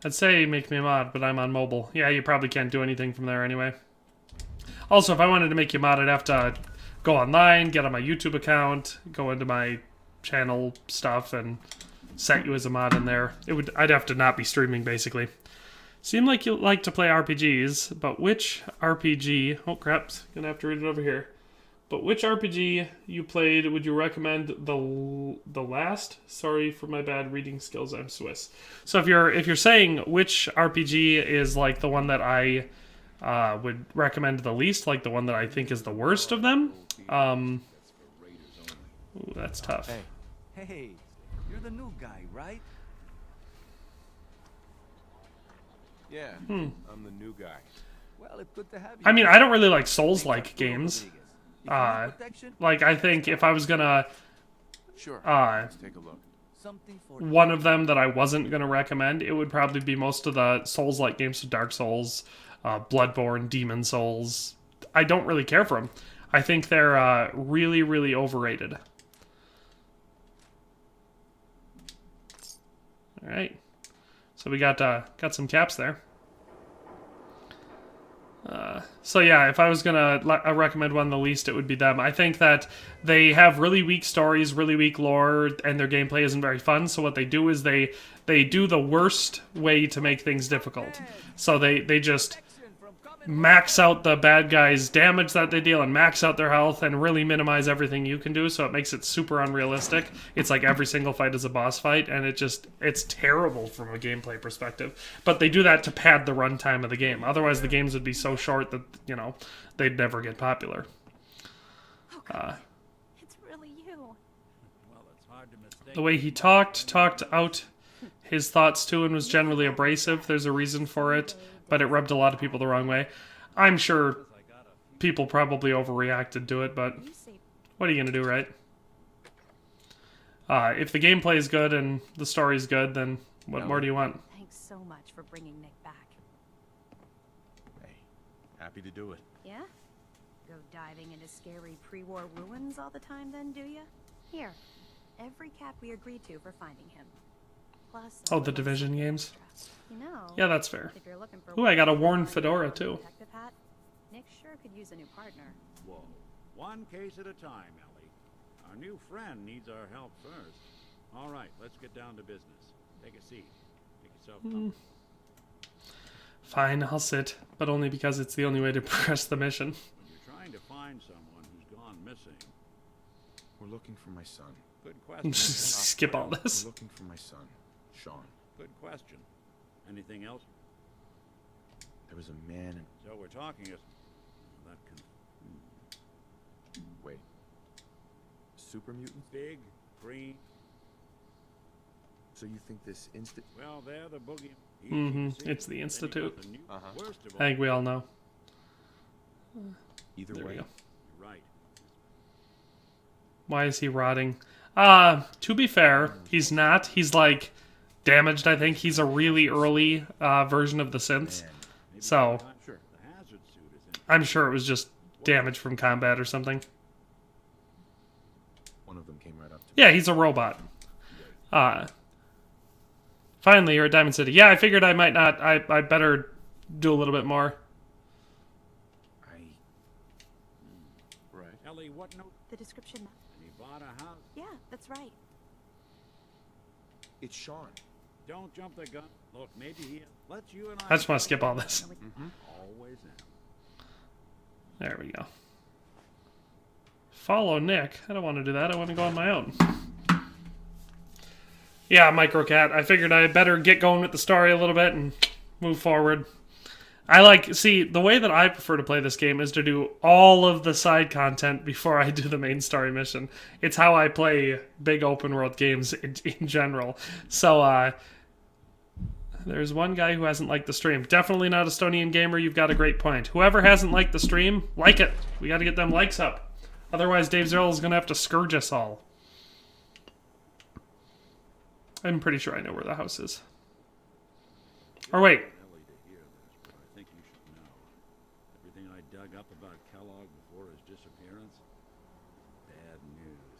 I'd say make me a mod, but I'm on mobile. Yeah, you probably can't do anything from there anyway. Also, if I wanted to make you a mod, I'd have to go online, get on my YouTube account, go into my channel stuff, and set you as a mod in there. I'd have to not be streaming, basically. Seem like you like to play RPGs, but which RPG... Oh, crap. Gonna have to read it over here. But which RPG you played would you recommend the last? Sorry for my bad reading skills. I'm Swiss. So if you're saying which RPG is like the one that I would recommend the least, like the one that I think is the worst of them, ooh, that's tough. Hey, you're the new guy, right? Yeah, I'm the new guy. Well, it's good to have you. I mean, I don't really like Souls-like games. Like, I think if I was gonna... Sure, let's take a look. One of them that I wasn't gonna recommend, it would probably be most of the Souls-like games, so Dark Souls, Bloodborne, Demon Souls. I don't really care for them. I think they're really, really overrated. All right. So we got some caps there. So yeah, if I was gonna recommend one the least, it would be them. I think that they have really weak stories, really weak lore, and their gameplay isn't very fun. So what they do is they do the worst way to make things difficult. So they just max out the bad guys' damage that they deal and max out their health and really minimize everything you can do, so it makes it super unrealistic. It's like every single fight is a boss fight, and it's terrible from a gameplay perspective. But they do that to pad the runtime of the game. Otherwise the games would be so short that, you know, they'd never get popular. It's really you. Well, it's hard to mistake. The way he talked out his thoughts too, and was generally abrasive. There's a reason for it, but it rubbed a lot of people the wrong way. I'm sure people probably overreacted to it, but what are you gonna do, right? If the gameplay is good and the story's good, then what more do you want? Thanks so much for bringing Nick back. Hey, happy to do it. Yeah? Go diving into scary pre-war ruins all the time then, do ya? Here, every cap we agreed to for finding him. Plus, Oh, the Division games? you know, Yeah, that's fair. if you're looking for Ooh, I got a worn fedora too. detective hat, Nick sure could use a new partner. Whoa. One case at a time, Ellie. Our new friend needs our help first. All right, let's get down to business. Take a seat. Make yourself comfortable. Fine, I'll sit, but only because it's the only way to progress the mission. When you're trying to find someone who's gone missing, We're looking for my son. good question. Skip all this. We're looking for my son, Sean. Good question. Anything else? There was a man in... So we're talking as... That can... Wait. Super mutant? Big, green... So you think this instant... Well, they're the boogie... It's the Institute. Worst of I think we all know. Either There we way, go. You're right. Why is he rotting? To be fair, he's not. He's like damaged, I think. He's a really early version of the synths. So Sure. The hazard suit is in... I'm sure it was just damage from combat or something. one of them came right up to me. Yeah, he's a robot. Finally, you're at Diamond City. Yeah, I figured I might not. I better do a little bit more. Right. Ellie, what note? The description. And he bought a house. Yeah, that's right. It's Sean. Don't jump the gun. Look, maybe he lets you and I just want to skip all this. Always am. There we go. Follow Nick. I don't want to do that. I want to go on my own. Yeah, Microcat. I figured I better get going with the story a little bit and move forward. See, the way that I prefer to play this game is to do all of the side content before I do the main story mission. It's how I play big open world games in general. So, there's one guy who hasn't liked the stream. Definitely not a Estonian gamer. You've got a great point. Whoever hasn't liked the stream, like it. We got to get them likes up. Otherwise, Dave Zerl is going to have to scourge us all. I'm pretty sure I know where the house is. Or wait. Ellie to hear this, but I think you should know. Everything I dug up about Kellogg before his disappearance, bad news.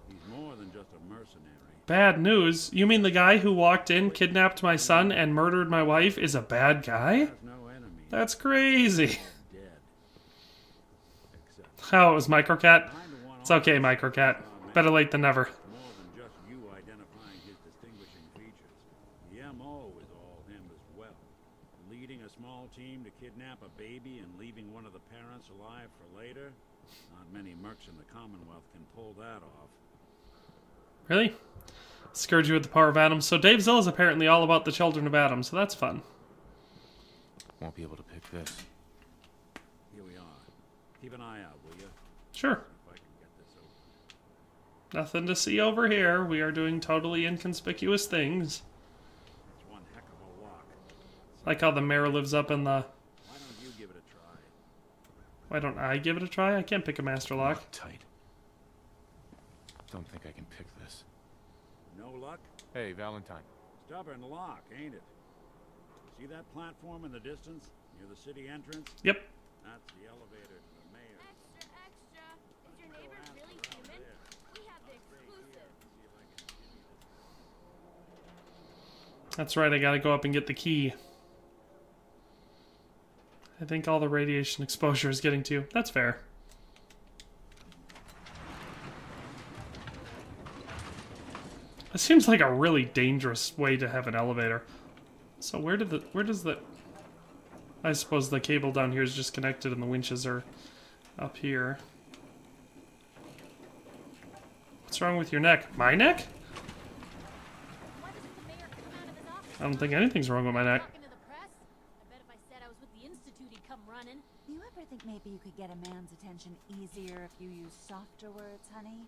He's more than just a mercenary. Bad news? You mean the guy who walked in, kidnapped my son, and murdered my wife is a bad guy? He has no enemy. That's crazy. Dead. Except Oh, it was Microcat? kind of one It's okay, Microcat. Better late than never. more than just you identifying his distinguishing features. The MO is all him as well. Leading a small team to kidnap a baby and leaving one of the parents alive for later? Not many mercs in the Commonwealth can pull that off. Really? Scourge you with the power of Adam. So Dave Zill is apparently all about the children of Adam, so that's fun. Won't be able to pick this. Here we are. Keep an eye out, will you? Sure. If I can get this open. Nothing to see over here. We are doing totally inconspicuous things. It's one heck of a lock. Like how the mayor lives up in the... Why don't you give it a try? Why don't I give it a try? I can't pick a master lock. Tight. Don't think I can pick this. No luck? Hey, Valentine. Stubborn lock, ain't it? See that platform in the distance? Near the city entrance? Yep. That's the elevator to the mayor. Extra, extra. Is your neighbor really human? We have the exclusive. That's right, I gotta go up and get the key. I think all the radiation exposure is getting to you. That's fair. It seems like a really dangerous way to have an elevator. So where does the... I suppose the cable down here is just connected and the winches are up here. What's wrong with your neck? My neck? I don't think anything's wrong with my neck. Do you ever think maybe you could get a man's attention easier if you use softer words, honey?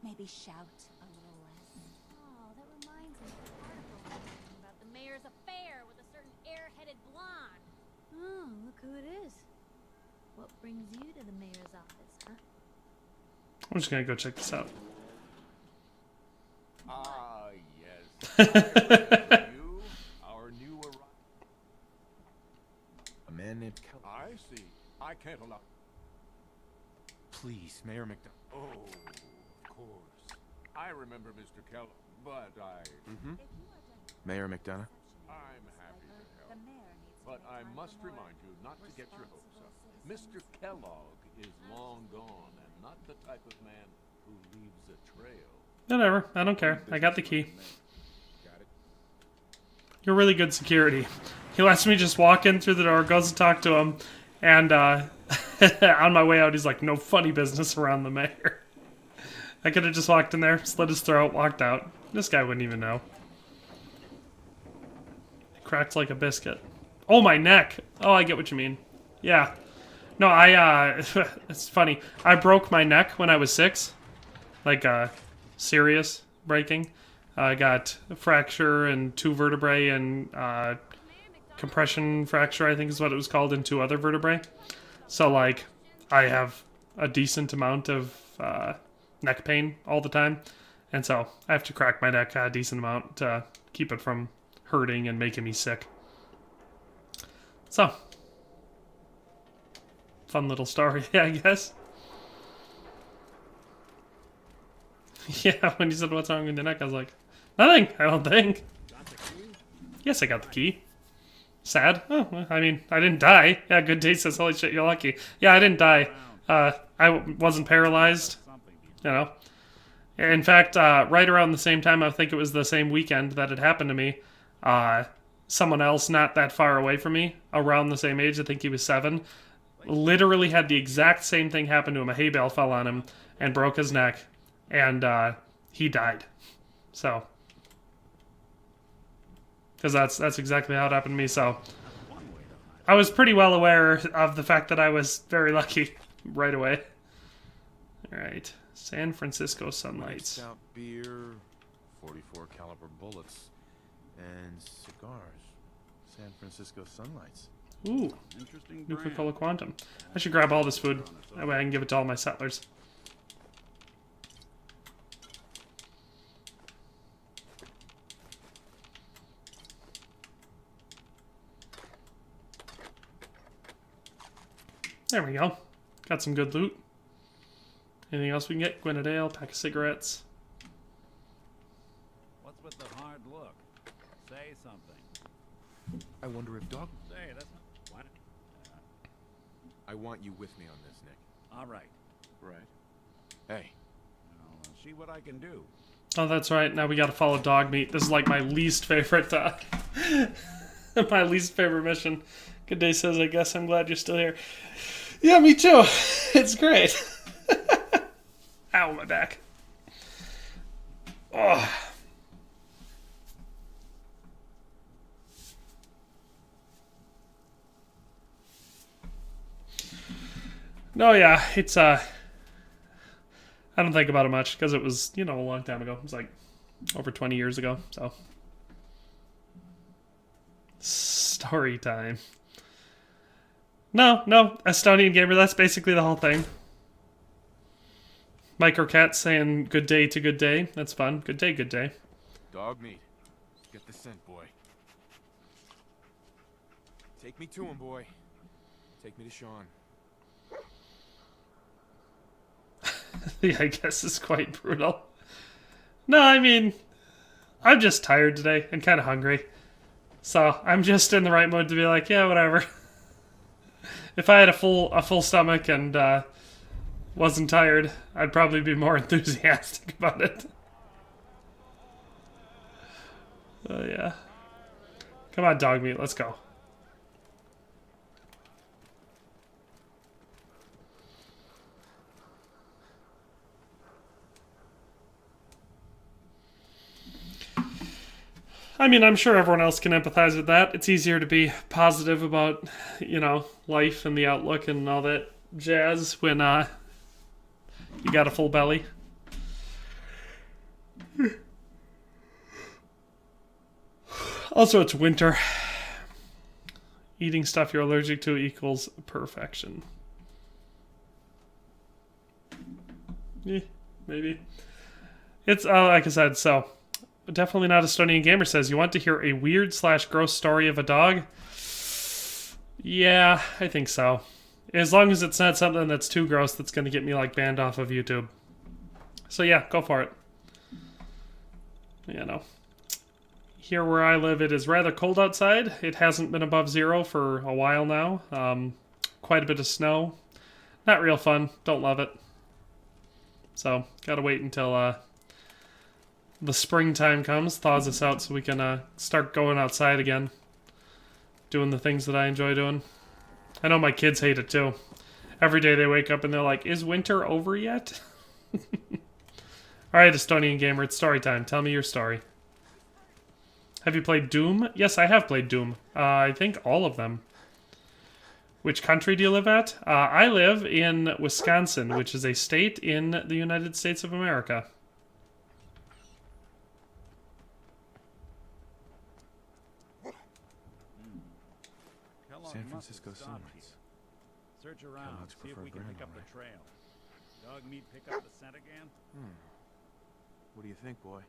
Maybe shout a little less. Oh, that reminds me of the article I read about the mayor's affair with a certain air-headed blonde. Oh, look who it is. What brings you to the mayor's office, huh? I'm just gonna go check this out. Ah, yes. You, our new arrival. A man named Kellogg. I see. I can't allow. Please, Mayor McDonough. Oh, of course. I remember Mr. Kellogg, but Mayor McDonough. I'm happy to help. But I must remind you not to get your hopes up. Mr. Kellogg is long gone and not the type of man who leaves a trail. Whatever, I don't care. I got the key. Got it? You're really good security. He lets me just walk in through the door, goes to talk to him, and on my way out he's like, no funny business around the mayor. I could have just walked in there, slit his throat, walked out. This guy wouldn't even know. Cracked like a biscuit. Oh, my neck! Oh, I get what you mean. Yeah. No, it's funny. I broke my neck when I was 6. Like, serious breaking. I got a fracture in 2 vertebrae and compression fracture, I think is what it was called, in 2 other vertebrae. So, like, I have a decent amount of neck pain all the time. And so I have to crack my neck a decent amount to keep it from hurting and making me sick. So, fun little story, I guess. Yeah, when you said what's wrong with your neck, I was like, nothing, I don't think. Yes, I got the key. Sad? Oh, well, I mean, I didn't die. Yeah, Good Day says, holy shit, you're lucky. Yeah, I didn't die. I wasn't paralyzed, you know. In fact, right around the same time, I think it was the same weekend that it happened to me, someone else not that far away from me, around the same age, I think he was 7, literally had the exact same thing happen to him. A hay bale fell on him and broke his neck, and he died. So, because that's exactly how it happened to me. So, I was pretty well aware of the fact that I was very lucky right away. All right, San Francisco sunlights. Out beer, 44 caliber bullets, and cigars. San Francisco sunlights. Ooh, Interesting Nuka-Cola Quantum. I should grab all this food. That way I can give it to all my settlers. There we go. Got some good loot. Anything else we can get? Grenadale, pack of cigarettes. What's with the hard look? Say something. I wonder if Dog... Say, that's not... What? I want you with me on this, Nick. All right. Right. Hey. I'll see what I can do. Oh, that's right. Now we gotta follow dog meat. This is like my least favorite, my least favorite mission. Good Day says, I guess I'm glad you're still here. Yeah, me too. It's great. Ow, my back. Oh. No, yeah, it's, I don't think about it much, because it was, you know, a long time ago. It was like over 20 years ago, so. Story time. No, Estonian Gamer, that's basically the whole thing. Microcat saying good day to good day. That's fun. Good day, good day. Dog meat. Get the scent, boy. Take me to him, boy. Take me to Sean. Yeah, I guess it's quite brutal. No, I mean, I'm just tired today and kind of hungry. So I'm just in the right mood to be like, yeah, whatever. If I had a full stomach and wasn't tired, I'd probably be more enthusiastic about it. Yeah. Come on, dog meat, let's go. I mean, I'm sure everyone else can empathize with that. It's easier to be positive about, you know, life and the outlook and all that jazz when you got a full belly. Also, it's winter. Eating stuff you're allergic to equals perfection. Yeah, maybe. It's, like I said, so... Definitely not a Estonian Gamer says, you want to hear a weird/gross story of a dog? Yeah, I think so. As long as it's not something that's too gross that's going to get me like banned off of YouTube. So yeah, go for it. You know. Here where I live, it is rather cold outside. It hasn't been above 0 for a while now. Quite a bit of snow. Not real fun. Don't love it. So, gotta wait until the springtime comes, thaws us out so we can start going outside again. Doing the things that I enjoy doing. I know my kids hate it too. Every day they wake up and they're like, is winter over yet? Alright, Estonian Gamer, it's story time. Tell me your story. Have you played Doom? Yes, I have played Doom. I think all of them. Which country do you live at? I live in Wisconsin, which is a state in the United States of America. San Francisco Summers. Search around, Kellogg's see if we can pick up the preferred trail. Dog meat pick up the scent again? What do you think, boy?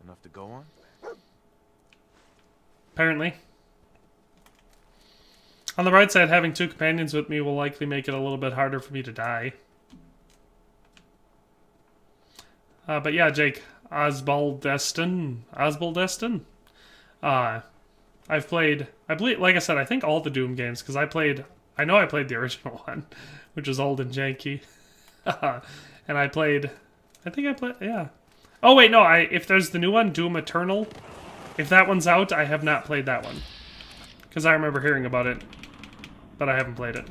Enough to go on? Apparently. On the bright side, having 2 companions with me will likely make it a little bit harder for me to die. But yeah, Jake, Osbaldeston. I've played, I believe, like I said, I think all the Doom games, because I know I played the original one, which was old and janky. And I played, yeah. Oh wait, no, if there's the new one, Doom Eternal, if that one's out, I have not played that one. Because I remember hearing about it, but I haven't played it.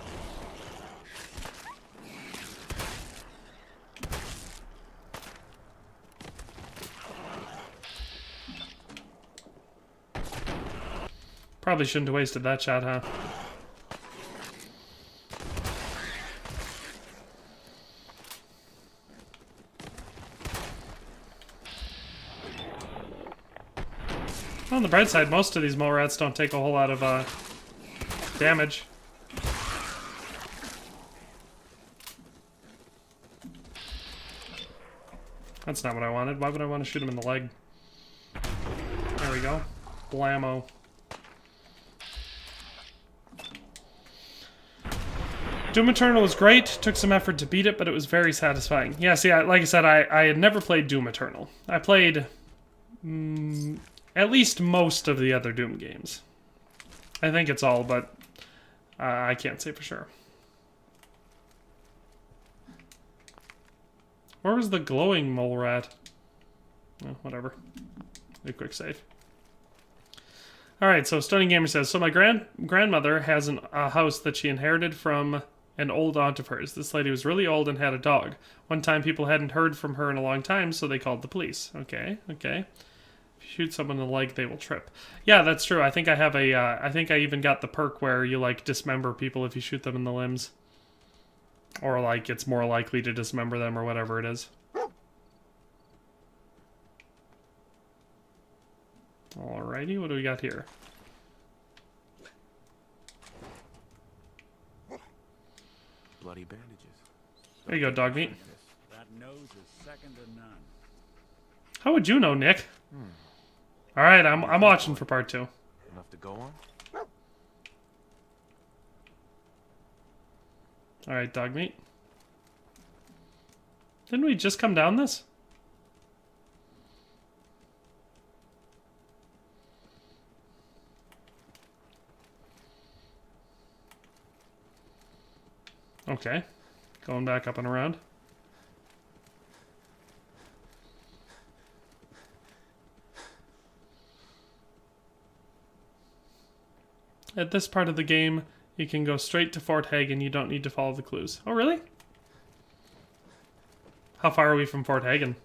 Probably shouldn't have wasted that shot, huh? On the bright side, most of these mole rats don't take a whole lot of damage. That's not what I wanted. Why would I want to shoot him in the leg? There we go. Blammo. Doom Eternal was great. Took some effort to beat it, but it was very satisfying. Yeah, see, like I said, I had never played Doom Eternal. I played at least most of the other Doom games. I think it's all, but I can't say for sure. Where was the glowing mole rat? Oh, whatever. A quick save. Alright, so Stunning Gamer says, so my grandmother has a house that she inherited from an old aunt of hers. This lady was really old and had a dog. One time people hadn't heard from her in a long time, so they called the police. Okay. If you shoot someone in the leg, they will trip. Yeah, that's true. I think I have I think I even got the perk where you, like, dismember people if you shoot them in the limbs. Or, like, it's more likely to dismember them or whatever it is. Alrighty, what do we got here? Bloody bandages. There you go, dog meat. That nose is second to none. How would you know, Nick? Alright, I'm watching for part 2. Enough to go on? Alright, dog meat. Didn't we just come down this? Okay. Going back up and around. At this part of the game, you can go straight to Fort Hagen. You don't need to follow the clues. Oh, really? How far are we from Fort Hagen?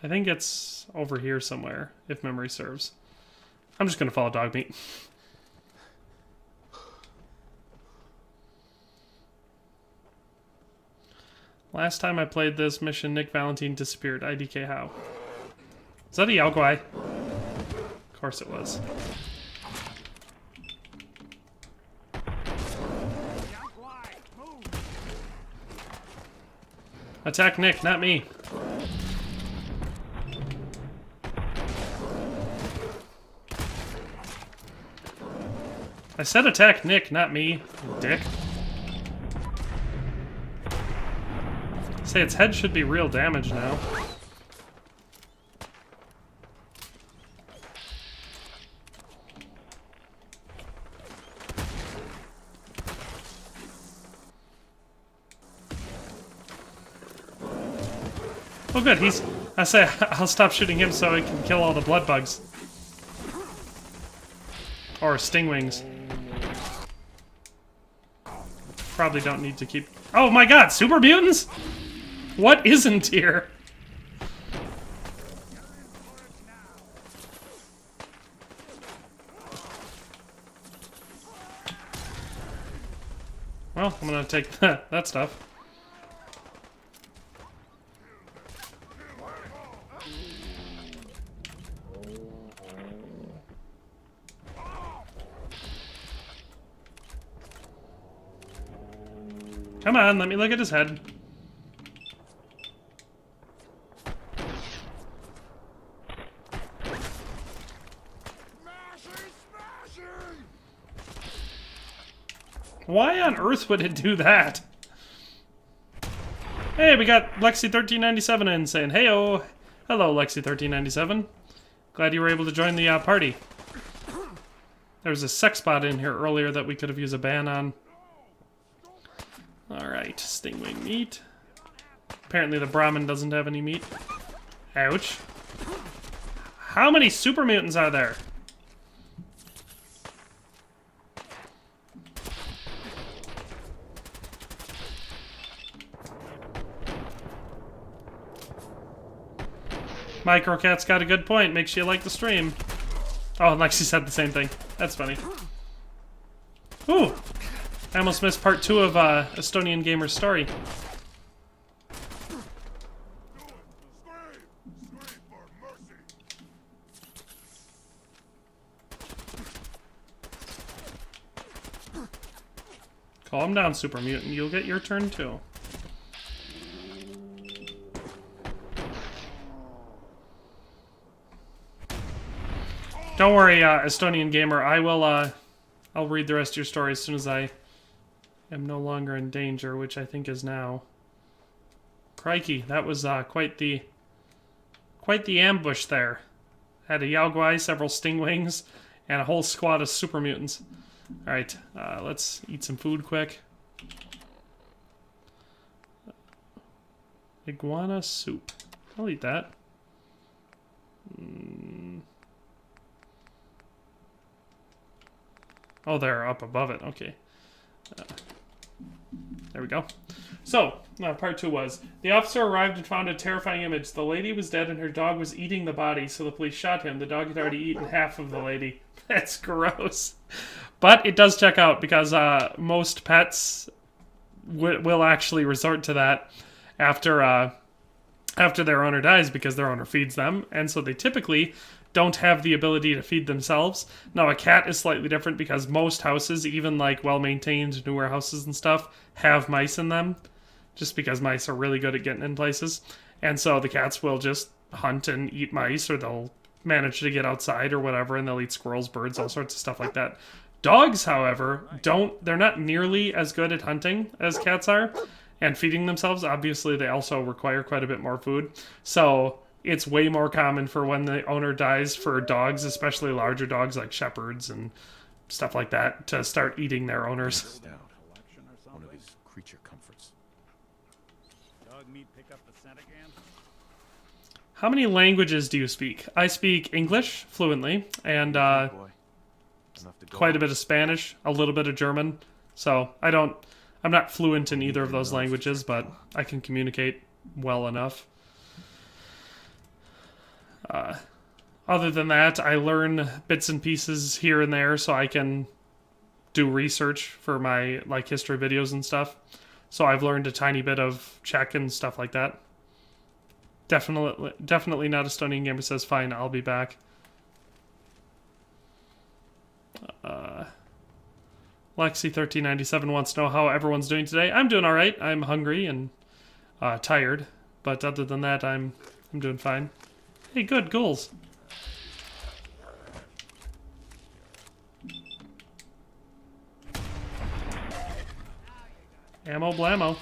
I think it's over here somewhere, if memory serves. I'm just going to follow Dogmeat. Last time I played this mission, Nick Valentine disappeared. IDK how? Is that a Yao Guai? Of course it was. Attack Nick, not me. I said attack Nick, not me, you dick. Say its head should be real damage now. Oh good, he's... I say I'll stop shooting him so I can kill all the blood bugs. Or stingwings. Probably don't need to keep... Oh my god, super mutants?! What isn't here? Well, I'm gonna take that stuff. Come on, let me look at his head. Why on earth would it do that? Hey, we got Lexi1397 in saying, "Heyo, hello Lexi1397. Glad you were able to join the party." There was a sex bot in here earlier that we could have used a ban on. Alright, stingwing meat. Apparently the Brahmin doesn't have any meat. Ouch. How many super mutants are there? Microcat's got a good point. Makes you like the stream. Oh, Lexi said the same thing. That's funny. Ooh! I almost missed part 2 of Estonian Gamer's story. Calm down, Super Mutant. You'll get your turn too. Don't worry, Estonian Gamer. I will, I'll read the rest of your story as soon as I am no longer in danger, which I think is now. Crikey, that was, quite the ambush there. Had a Yao Guai, several stingwings, and a whole squad of super mutants. Alright, let's eat some food quick. Iguana soup. I'll eat that. Oh, they're up above it. Okay. There we go. So, part 2 was, the officer arrived and found a terrifying image. The lady was dead and her dog was eating the body, so the police shot him. The dog had already eaten half of the lady. That's gross. But it does check out, because most pets will actually resort to that after their owner dies, because their owner feeds them, and so they typically don't have the ability to feed themselves. Now, a cat is slightly different because most houses, even like well-maintained newer houses and stuff, have mice in them, just because mice are really good at getting in places. And so the cats will just hunt and eat mice, or they'll manage to get outside or whatever, and they'll eat squirrels, birds, all sorts of stuff like that. Dogs, however, they're not nearly as good at hunting as cats are, and feeding themselves. Obviously, they also require quite a bit more food. So it's way more common for when the owner dies for dogs, especially larger dogs like shepherds and stuff like that, to start eating their owners. Stout. One of his creature comforts. Dog meat pick up the scent again? How many languages do you speak? I speak English fluently, and Boy. Enough to go quite a on. bit of Spanish, a little bit of German. So I'm not fluent in either of those languages, but I can communicate well enough. Other than that, I learn bits and pieces here and there so I can do research for my like history videos and stuff. So I've learned a tiny bit of Czech and stuff like that. Definitely not Estonian gamer says, fine, I'll be back. Lexi1397 wants to know how everyone's doing today. I'm doing all right. I'm hungry and tired, but other than that, I'm doing fine. Hey, good ghouls. Ammo blammo.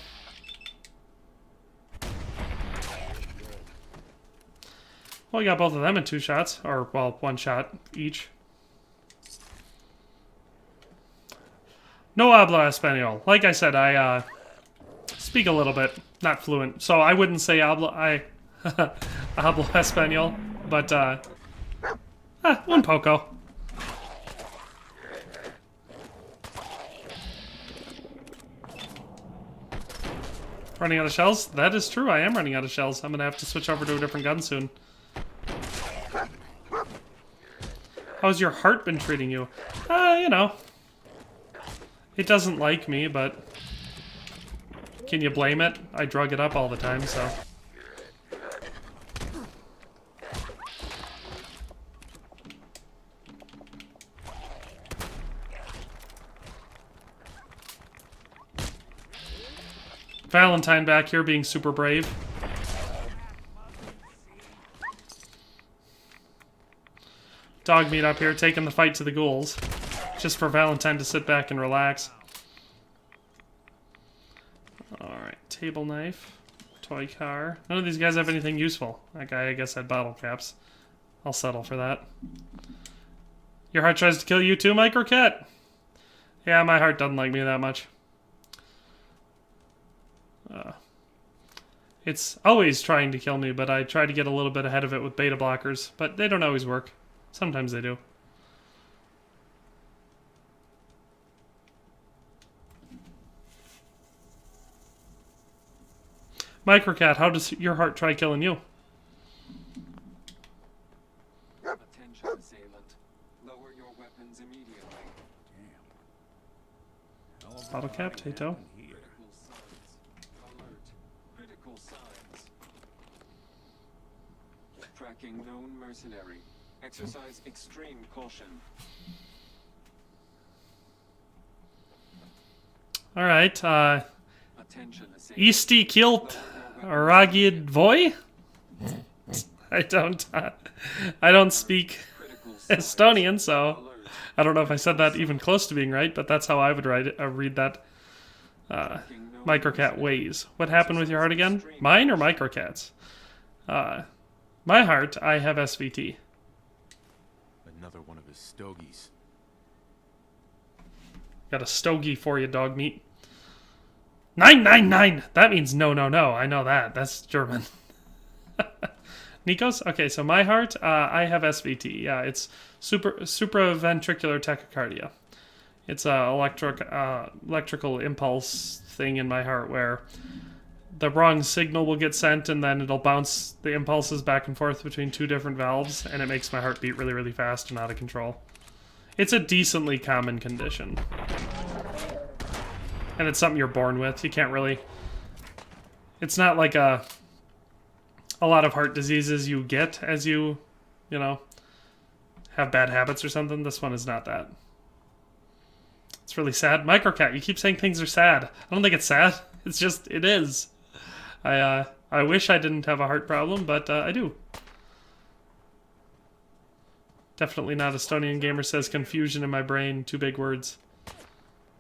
Well, we got both of them in 2 shots, or well, 1 shot each. No hablo español. Like I said, I speak a little bit, not fluent, so I wouldn't say hablo español, but un poco. Running out of shells? That is true, I am running out of shells. I'm gonna have to switch over to a different gun soon. How's your heart been treating you? You know. It doesn't like me, but can you blame it? I drug it up all the time, so. Valentine back here being super brave. Dog meat up here taking the fight to the ghouls. Just for Valentine to sit back and relax. Alright, table knife. Toy car. None of these guys have anything useful. That guy, I guess, had bottle caps. I'll settle for that. Your heart tries to kill you too, Microcat? Yeah, my heart doesn't like me that much. It's always trying to kill me, but I try to get a little bit ahead of it with beta blockers. But they don't always work. Sometimes they do. Microcat, how does your heart try killing you? Attention assailant. Lower your weapons immediately. Damn. Bottle cap, Tato. Critical signs. Alert. Critical signs. Tracking known mercenary. Exercise extreme caution. Alright, Attention assailant. Easty Kilt Ragid Voy? I don't speak Estonian, so I don't know if I said that even close to being right, but that's how I would read that. Microcat Ways. What happened with your heart again? Mine or Microcat's? My heart, I have SVT. Another one of his stogies. Got a stogie for you, dog meat. 999! That means no, no, no. I know that. That's German. Nikos? Okay, so my heart, I have SVT. Yeah, it's supraventricular tachycardia. It's a electrical impulse thing in my heart where the wrong signal will get sent and then it'll bounce the impulses back and forth between 2 different valves and it makes my heart beat really, really fast and out of control. It's a decently common condition. And it's something you're born with. You can't really... It's not like a lot of heart diseases you get as you know, have bad habits or something. This one is not that. It's really sad. Microcat, you keep saying things are sad. I don't think it's sad. It's just, it is. I wish I didn't have a heart problem, but I do. Definitely not Estonian gamer says confusion in my brain. 2 big words.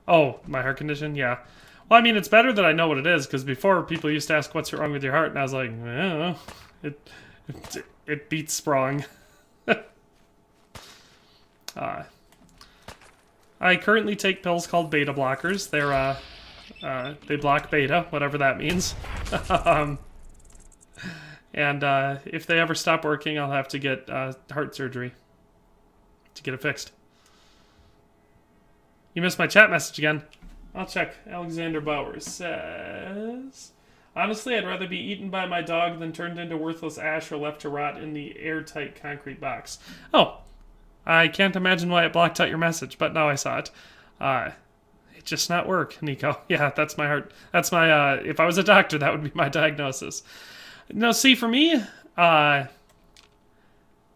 Oh, my heart condition? Yeah. Well, I mean, it's better that I know what it is, because before people used to ask, what's wrong with your heart? And I was like, I don't know. It beats Sprung. I currently take pills called beta blockers. They're, they block beta, whatever that means. And if they ever stop working, I'll have to get heart surgery to get it fixed. You missed my chat message again. I'll check. Alexander Bowers says, honestly, I'd rather be eaten by my dog than turned into worthless ash or left to rot in the airtight concrete box. Oh, I can't imagine why it blocked out your message, but now I saw it. It just not work, Nico. Yeah, that's my heart. That's my, if I was a doctor, that would be my diagnosis. No, see, for me,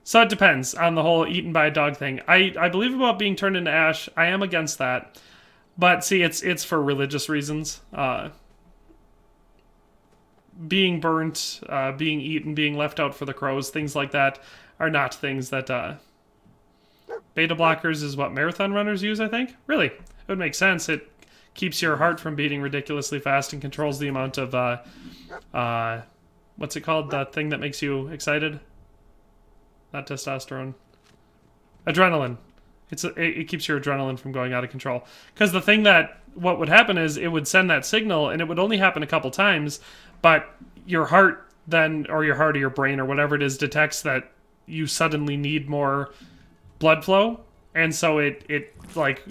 so it depends on the whole eaten by a dog thing. I believe about being turned into ash. I am against that. But see, it's for religious reasons. Being burnt, being eaten, being left out for the crows, things like that are not things that, beta blockers is what marathon runners use, I think. Really, it would make sense. It keeps your heart from beating ridiculously fast and controls the amount of, what's it called? That thing that makes you excited? Not testosterone. Adrenaline. It keeps your adrenaline from going out of control. Because the thing that, what would happen is it would send that signal, and it would only happen a couple times, but your heart then, or your heart or your brain or whatever it is, detects that you suddenly need more blood flow, and so it like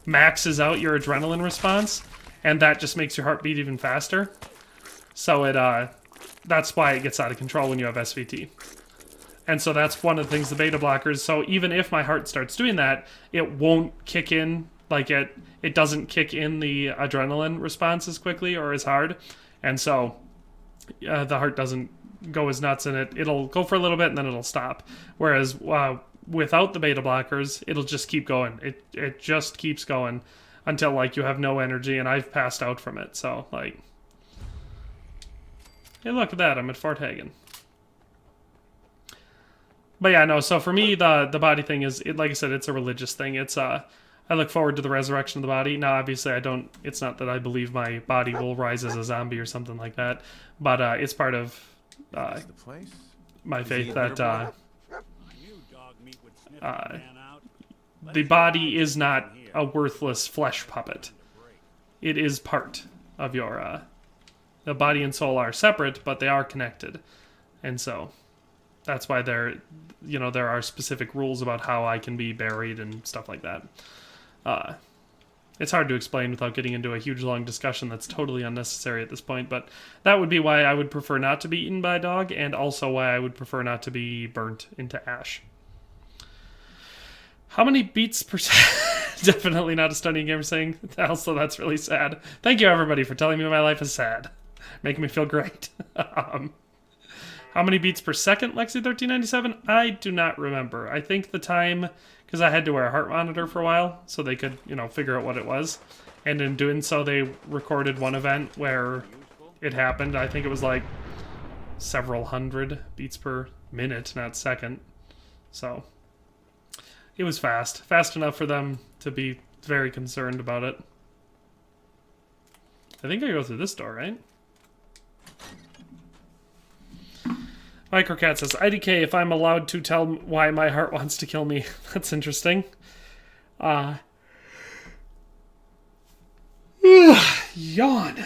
maxes out your adrenaline response, and that just makes your heart beat even faster. So that's why it gets out of control when you have SVT. And so that's one of the things, the beta blockers. So even if my heart starts doing that, it won't kick in, like it doesn't kick in the adrenaline response as quickly or as hard. And so the heart doesn't go as nuts, and it'll go for a little bit and then it'll stop. Whereas without the beta blockers, it'll just keep going. It just keeps going until like you have no energy, and I've passed out from it. So like, hey, look at that, I'm at Fort Hagen. But yeah, no, so for me, the body thing is, like I said, it's a religious thing. It's, I look forward to the resurrection of the body. Now, obviously, it's not that I believe my body will rise as a zombie or something like that, but it's part of my faith that the body is not a worthless flesh puppet. It is part of your, the body and soul are separate, but they are connected. And so that's why there are specific rules about how I can be buried and stuff like that. It's hard to explain without getting into a huge long discussion that's totally unnecessary at this point, but that would be why I would prefer not to be eaten by a dog, and also why I would prefer not to be burnt into ash. How many beats per Definitely not a stunning gamer saying, also that's really sad. Thank you everybody for telling me my life is sad. Making me feel great. How many beats per second, Lexi1397? I do not remember. I think the time, because I had to wear a heart monitor for a while, so they could, figure out what it was. And in doing so, they recorded one event where it happened. I think it was like several hundred beats per minute, not second. So it was fast. Fast enough for them to be very concerned about it. I think I go through this door, right? Microcat says, IDK, if I'm allowed to tell why my heart wants to kill me. That's interesting. Yawn.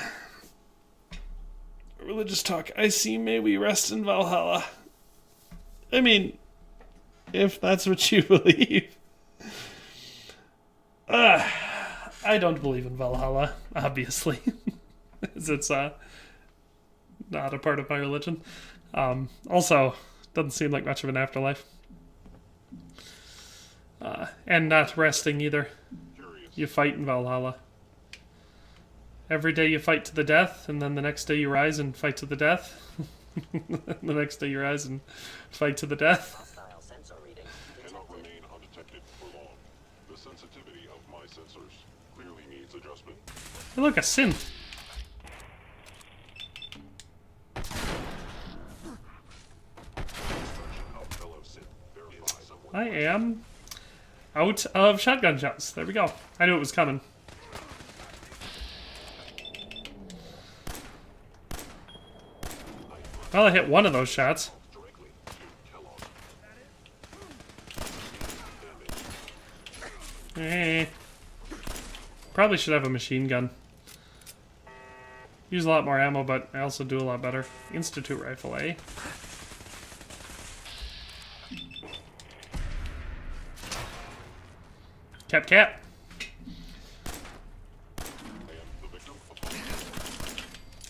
Religious talk. I see, may we rest in Valhalla. I mean, if that's what you believe. I don't believe in Valhalla, obviously. It's not a part of my religion. Also, doesn't seem like much of an afterlife. And not resting either. You fight in Valhalla. Every day you fight to the death, and then the next day you rise and fight to the death. The next day you rise and fight to the death. Cannot remain undetected for long. The sensitivity of my sensors clearly needs adjustment. Hey, look, a synth. I am out of shotgun shells. There we go. I knew it was coming. Well, I hit one of those shots. Probably should have a machine gun. Use a lot more ammo, but I also do a lot better. Institute rifle, eh? Cap.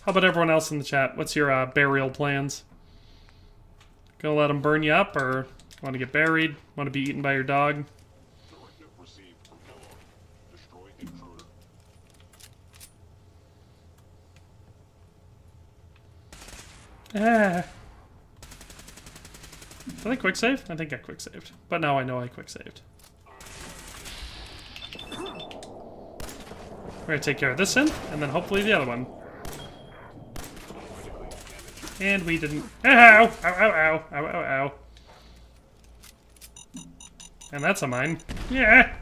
How about everyone else in the chat? What's your burial plans? Gonna let them burn you up, or want to get buried? Want to be eaten by your dog? Directive received from Kellogg. Destroy intruder. Did I quick save? I think I quick saved. But now I know I quick saved. We're gonna take care of this end, and then hopefully the other one. And we didn't. Ow! Ow, ow, ow, ow, ow, ow. And that's a mine. Yeah!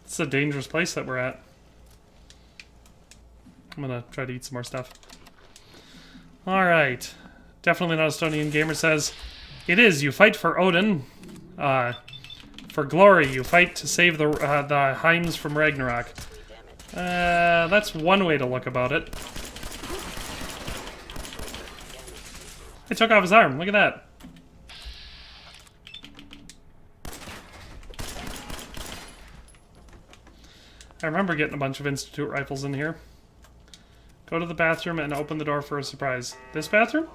It's a dangerous place that we're at. I'm gonna try to eat some more stuff. Alright. Definitely not Estonian Gamer says, it is, you fight for Odin. For glory, you fight to save the Heims from Ragnarok. That's one way to look about it. I took off his arm, look at that. I remember getting a bunch of Institute rifles in here. Go to the bathroom and open the door for a surprise. This bathroom?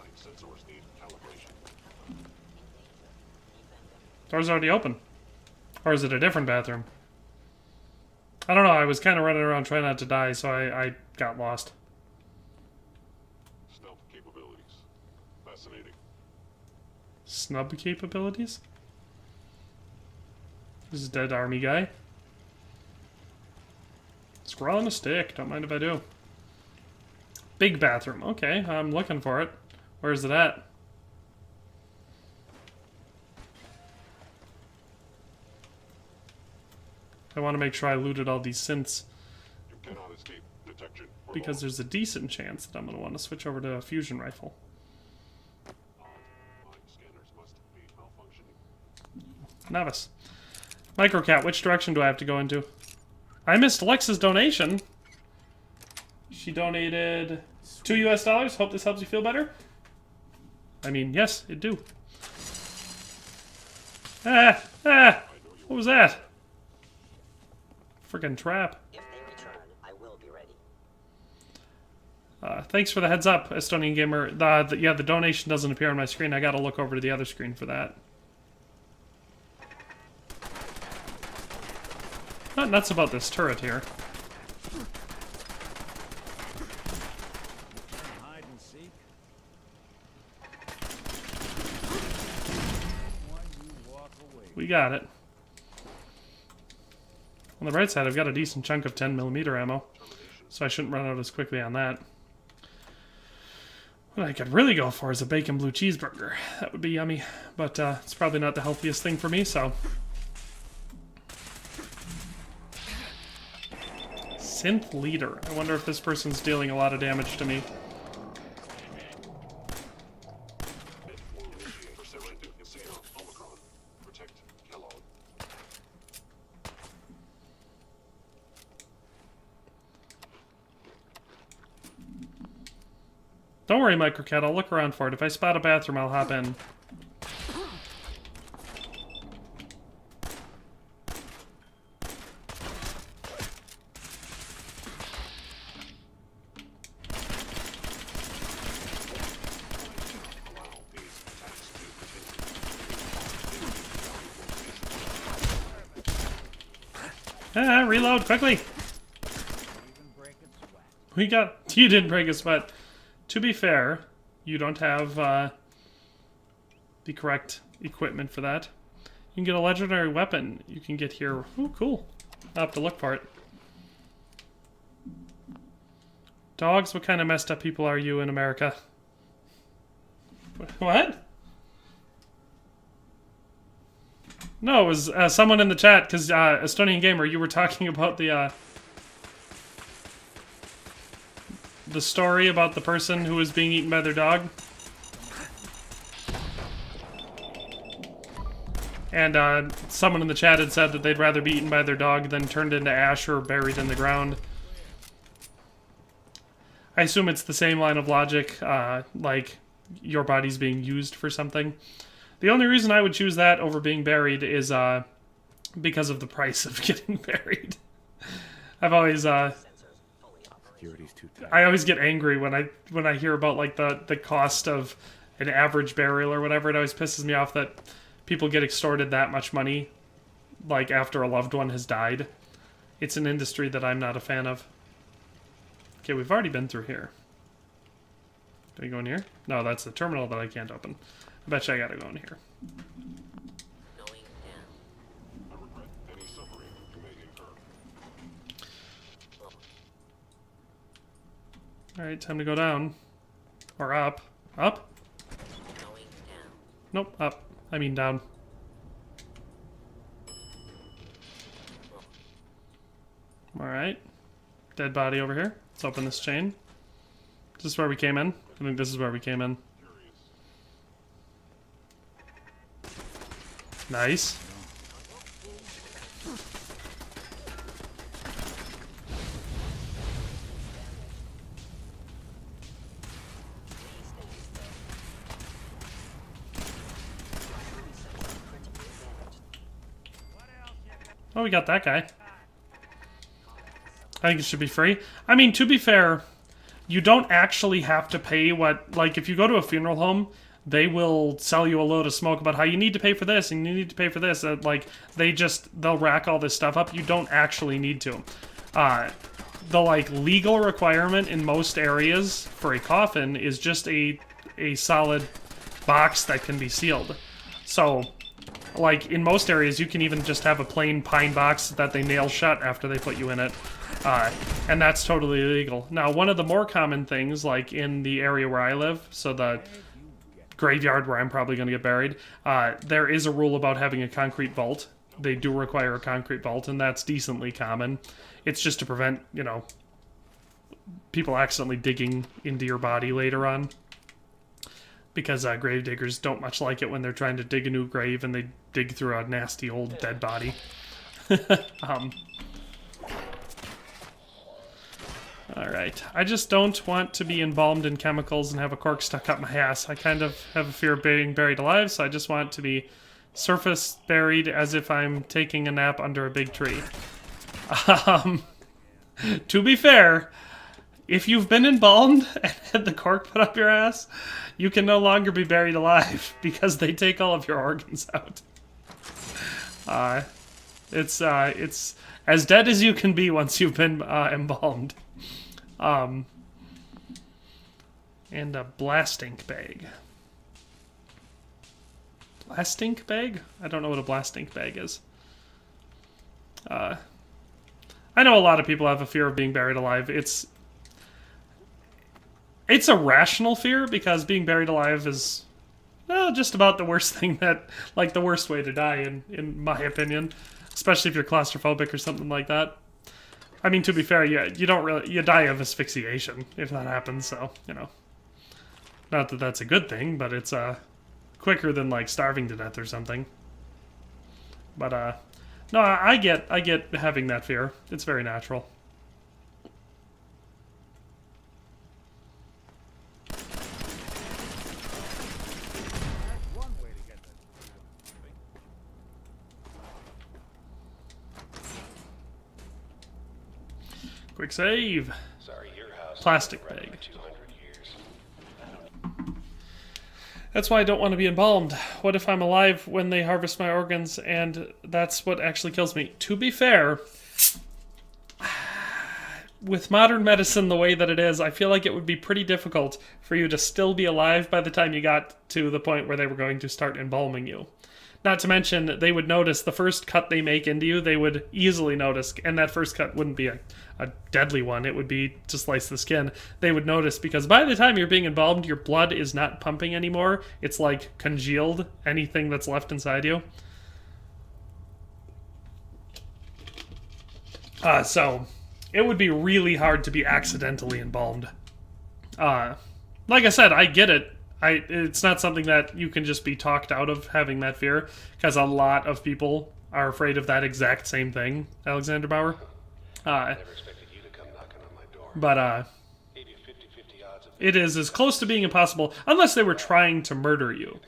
Door's already open. Or is it a different bathroom? I don't know, I was kind of running around trying not to die, so I got lost. Stealth capabilities. Fascinating. Snub capabilities? This is a dead army guy. Squirrel and a stick, don't mind if I do. Big bathroom, okay, I'm looking for it. Where is it at? I want to make sure I looted all these synths. You cannot escape detection for Because there's a decent chance that I'm going to want to switch over to a fusion rifle. Mind scanners must be malfunctioning. Novice. Microcat, which direction do I have to go into? I missed Alexa's donation. She donated $2 US. Hope this helps you feel better. I mean, yes, it do. What was that? Freaking trap. If they return, I will be ready. Thanks for the heads up, Estonian Gamer. Yeah, the donation doesn't appear on my screen. I gotta look over to the other screen for that. Not nuts about this turret here. Hide and seek. We got it. On the right side, I've got a decent chunk of 10mm ammo, so I shouldn't run out as quickly on that. What I could really go for is a bacon blue cheeseburger. That would be yummy, but it's probably not the healthiest thing for me, so... Synth leader. I wonder if this person's dealing a lot of damage to me. Protect Kellogg. Don't worry, Microcat, I'll look around for it. If I spot a bathroom, I'll hop in. Reload, quickly! We got... You didn't break a sweat. To be fair, you don't have the correct equipment for that. You can get a legendary weapon. You can get here... Oh, cool. I'll have to look for it. Dogs, what kind of messed up people are you in America? What? No, it was someone in the chat, because Estonian Gamer, you were talking about the story about the person who was being eaten by their dog. And someone in the chat had said that they'd rather be eaten by their dog than turned into ash or buried in the ground. I assume it's the same line of logic, like your body's being used for something. The only reason I would choose that over being buried is because of the price of getting buried. I've always Security's too tight. I always get angry when I hear about like the cost of an average burial or whatever. It always pisses me off that people get extorted that much money, like after a loved one has died. It's an industry that I'm not a fan of. Okay, we've already been through here. Do we go in here? No, that's the terminal that I can't open. I bet you I gotta go in here. Alright, time to go down. Or up. Up? Nope, up. I mean down. Alright. Dead body over here. Let's open this chain. Is this where we came in? I think this is where we came in. Nice. Oh, we got that guy. I think it should be free. I mean, to be fair, you don't actually have to pay what... Like, if you go to a funeral home, they will sell you a load of smoke about how you need to pay for this and you need to pay for this. Like, they'll rack all this stuff up. You don't actually need to. The, like, legal requirement in most areas for a coffin is just a solid box that can be sealed. So... Like, in most areas, you can even just have a plain pine box that they nail shut after they put you in it. And that's totally illegal. Now, one of the more common things, like in the area where I live, so the graveyard where I'm probably going to get buried, there is a rule about having a concrete vault. They do require a concrete vault, and that's decently common. It's just to prevent, you know, people accidentally digging into your body later on. Because grave diggers don't much like it when they're trying to dig a new grave and they dig through a nasty old dead body. Alright. I just don't want to be embalmed in chemicals and have a cork stuck up my ass. I kind of have a fear of being buried alive, so I just want to be surface buried as if I'm taking a nap under a big tree. To be fair, if you've been embalmed and had the cork put up your ass, you can no longer be buried alive because they take all of your organs out. It's as dead as you can be once you've been embalmed. And a blastink bag. Blastink bag? I don't know what a blastink bag is. I know a lot of people have a fear of being buried alive. It's a rational fear because being buried alive is just about the worst thing that, like, the worst way to die in my opinion, especially if you're claustrophobic or something like that. I mean, to be fair, you don't really, you die of asphyxiation if that happens, so, you know. Not that that's a good thing, but it's quicker than, like, starving to death or something. But no, I get having that fear. It's very natural. Quick save. Sorry, your house Plastic bag. That's why I don't want to be embalmed. What if I'm alive when they harvest my organs and that's what actually kills me? To be fair, with modern medicine the way that it is, I feel like it would be pretty difficult for you to still be alive by the time you got to the point where they were going to start embalming you. Not to mention, they would notice the first cut they make into you, they would easily notice, and that first cut wouldn't be a deadly one, it would be to slice the skin. They would notice, because by the time you're being embalmed, your blood is not pumping anymore. It's like congealed, anything that's left inside you. So, it would be really hard to be accidentally embalmed. Like I said, I get it. It's not something that you can just be talked out of having that fear, because a lot of people are afraid of that exact same thing, Alexander Bauer. Never expected you to come knocking on my door. But Maybe 50-50 odds of it is as close to being impossible, unless they were trying to murder you.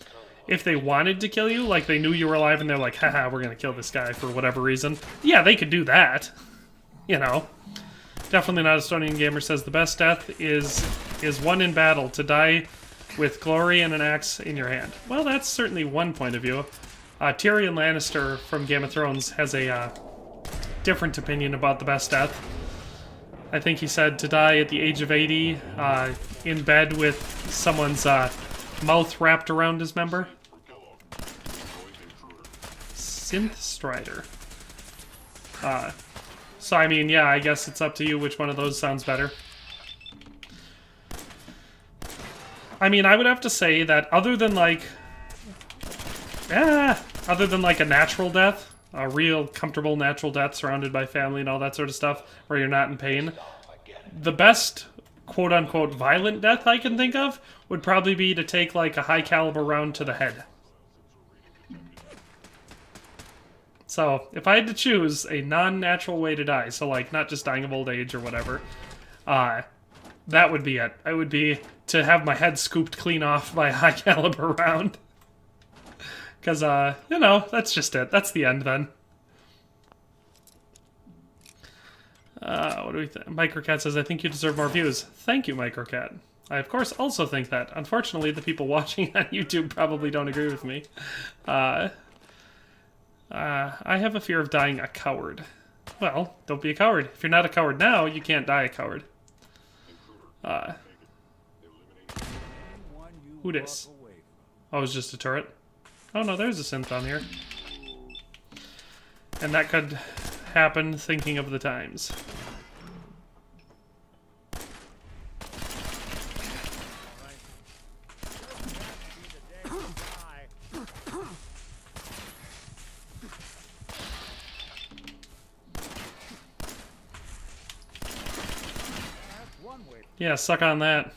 If they wanted to kill you, like they knew you were alive and they're like, haha, we're gonna kill this guy for whatever reason. Yeah, they could do that. You know. Definitely not. Estonian Gamer says the best death is won in battle, to die with glory and an axe in your hand. Well, that's certainly one point of view. Tyrion Lannister from Game of Thrones has a different opinion about the best death. I think he said to die at the age of 80, in bed with someone's mouth wrapped around his member. Synth Strider. So, I mean, yeah, I guess it's up to you which one of those sounds better. I mean, I would have to say that other than, like... other than, like, a natural death, a real comfortable natural death surrounded by family and all that sort of stuff, where you're not in pain, the best quote-unquote violent death I can think of would probably be to take, like, a high-caliber round to the head. So, if I had to choose a non-natural way to die, so, like, not just dying of old age or whatever, that would be it. It would be to have my head scooped clean off by a high-caliber round. Because, you know, that's just it. That's the end, then. What do we think? Microcat says, I think you deserve more views. Thank you, Microcat. I, of course, also think that. Unfortunately, the people watching on YouTube probably don't agree with me. I have a fear of dying a coward. Well, don't be a coward. If you're not a coward now, you can't die a coward. Who dis? Oh, it's just a turret? Oh no, there's a synth on here. And that could happen thinking of the times. Yeah, suck on that.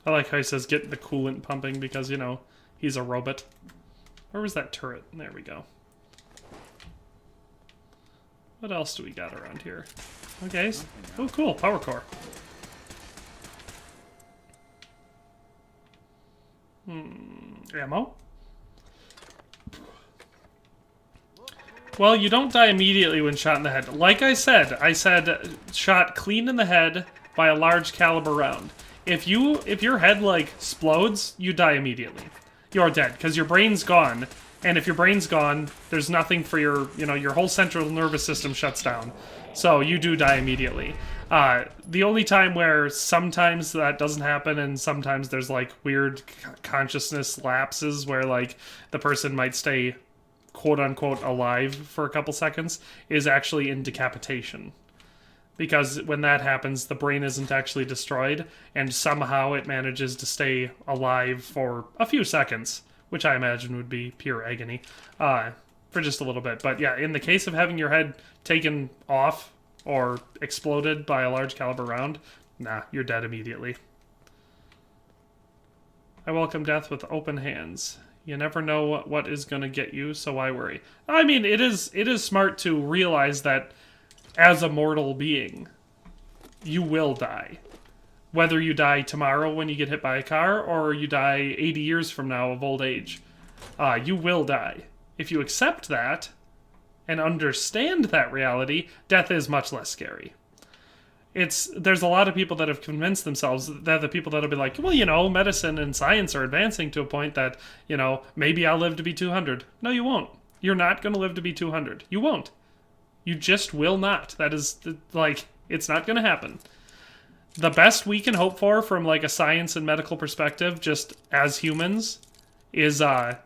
I like how he says get the coolant pumping because, you know, he's a robot. Where was that turret? There we go. What else do we got around here? Okay. Oh, cool. Power core. Ammo? Well, you don't die immediately when shot in the head. Like I said shot clean in the head by a large caliber round. If your head, like, explodes, you die immediately. You're dead, because your brain's gone. And if your brain's gone, there's nothing for your, you know, your whole central nervous system shuts down. So you do die immediately. The only time where sometimes that doesn't happen and sometimes there's, like, weird consciousness lapses where, like, the person might stay quote-unquote alive for a couple seconds is actually in decapitation. Because when that happens, the brain isn't actually destroyed, and somehow it manages to stay alive for a few seconds, which I imagine would be pure agony, for just a little bit. But yeah, in the case of having your head taken off or exploded by a large caliber round, nah, you're dead immediately. I welcome death with open hands. You never know what is going to get you, so why worry? I mean, it is smart to realize that as a mortal being, you will die. Whether you die tomorrow when you get hit by a car, or you die 80 years from now of old age, you will die. If you accept that, and understand that reality, death is much less scary. There's a lot of people that have convinced themselves that the people that'll be like, well, you know, medicine and science are advancing to a point that, you know, maybe I'll live to be 200. No, you won't. You're not going to live to be 200. You won't. You just will not. That is, like, it's not going to happen. The best we can hope for from, like, a science and medical perspective, just as humans, is to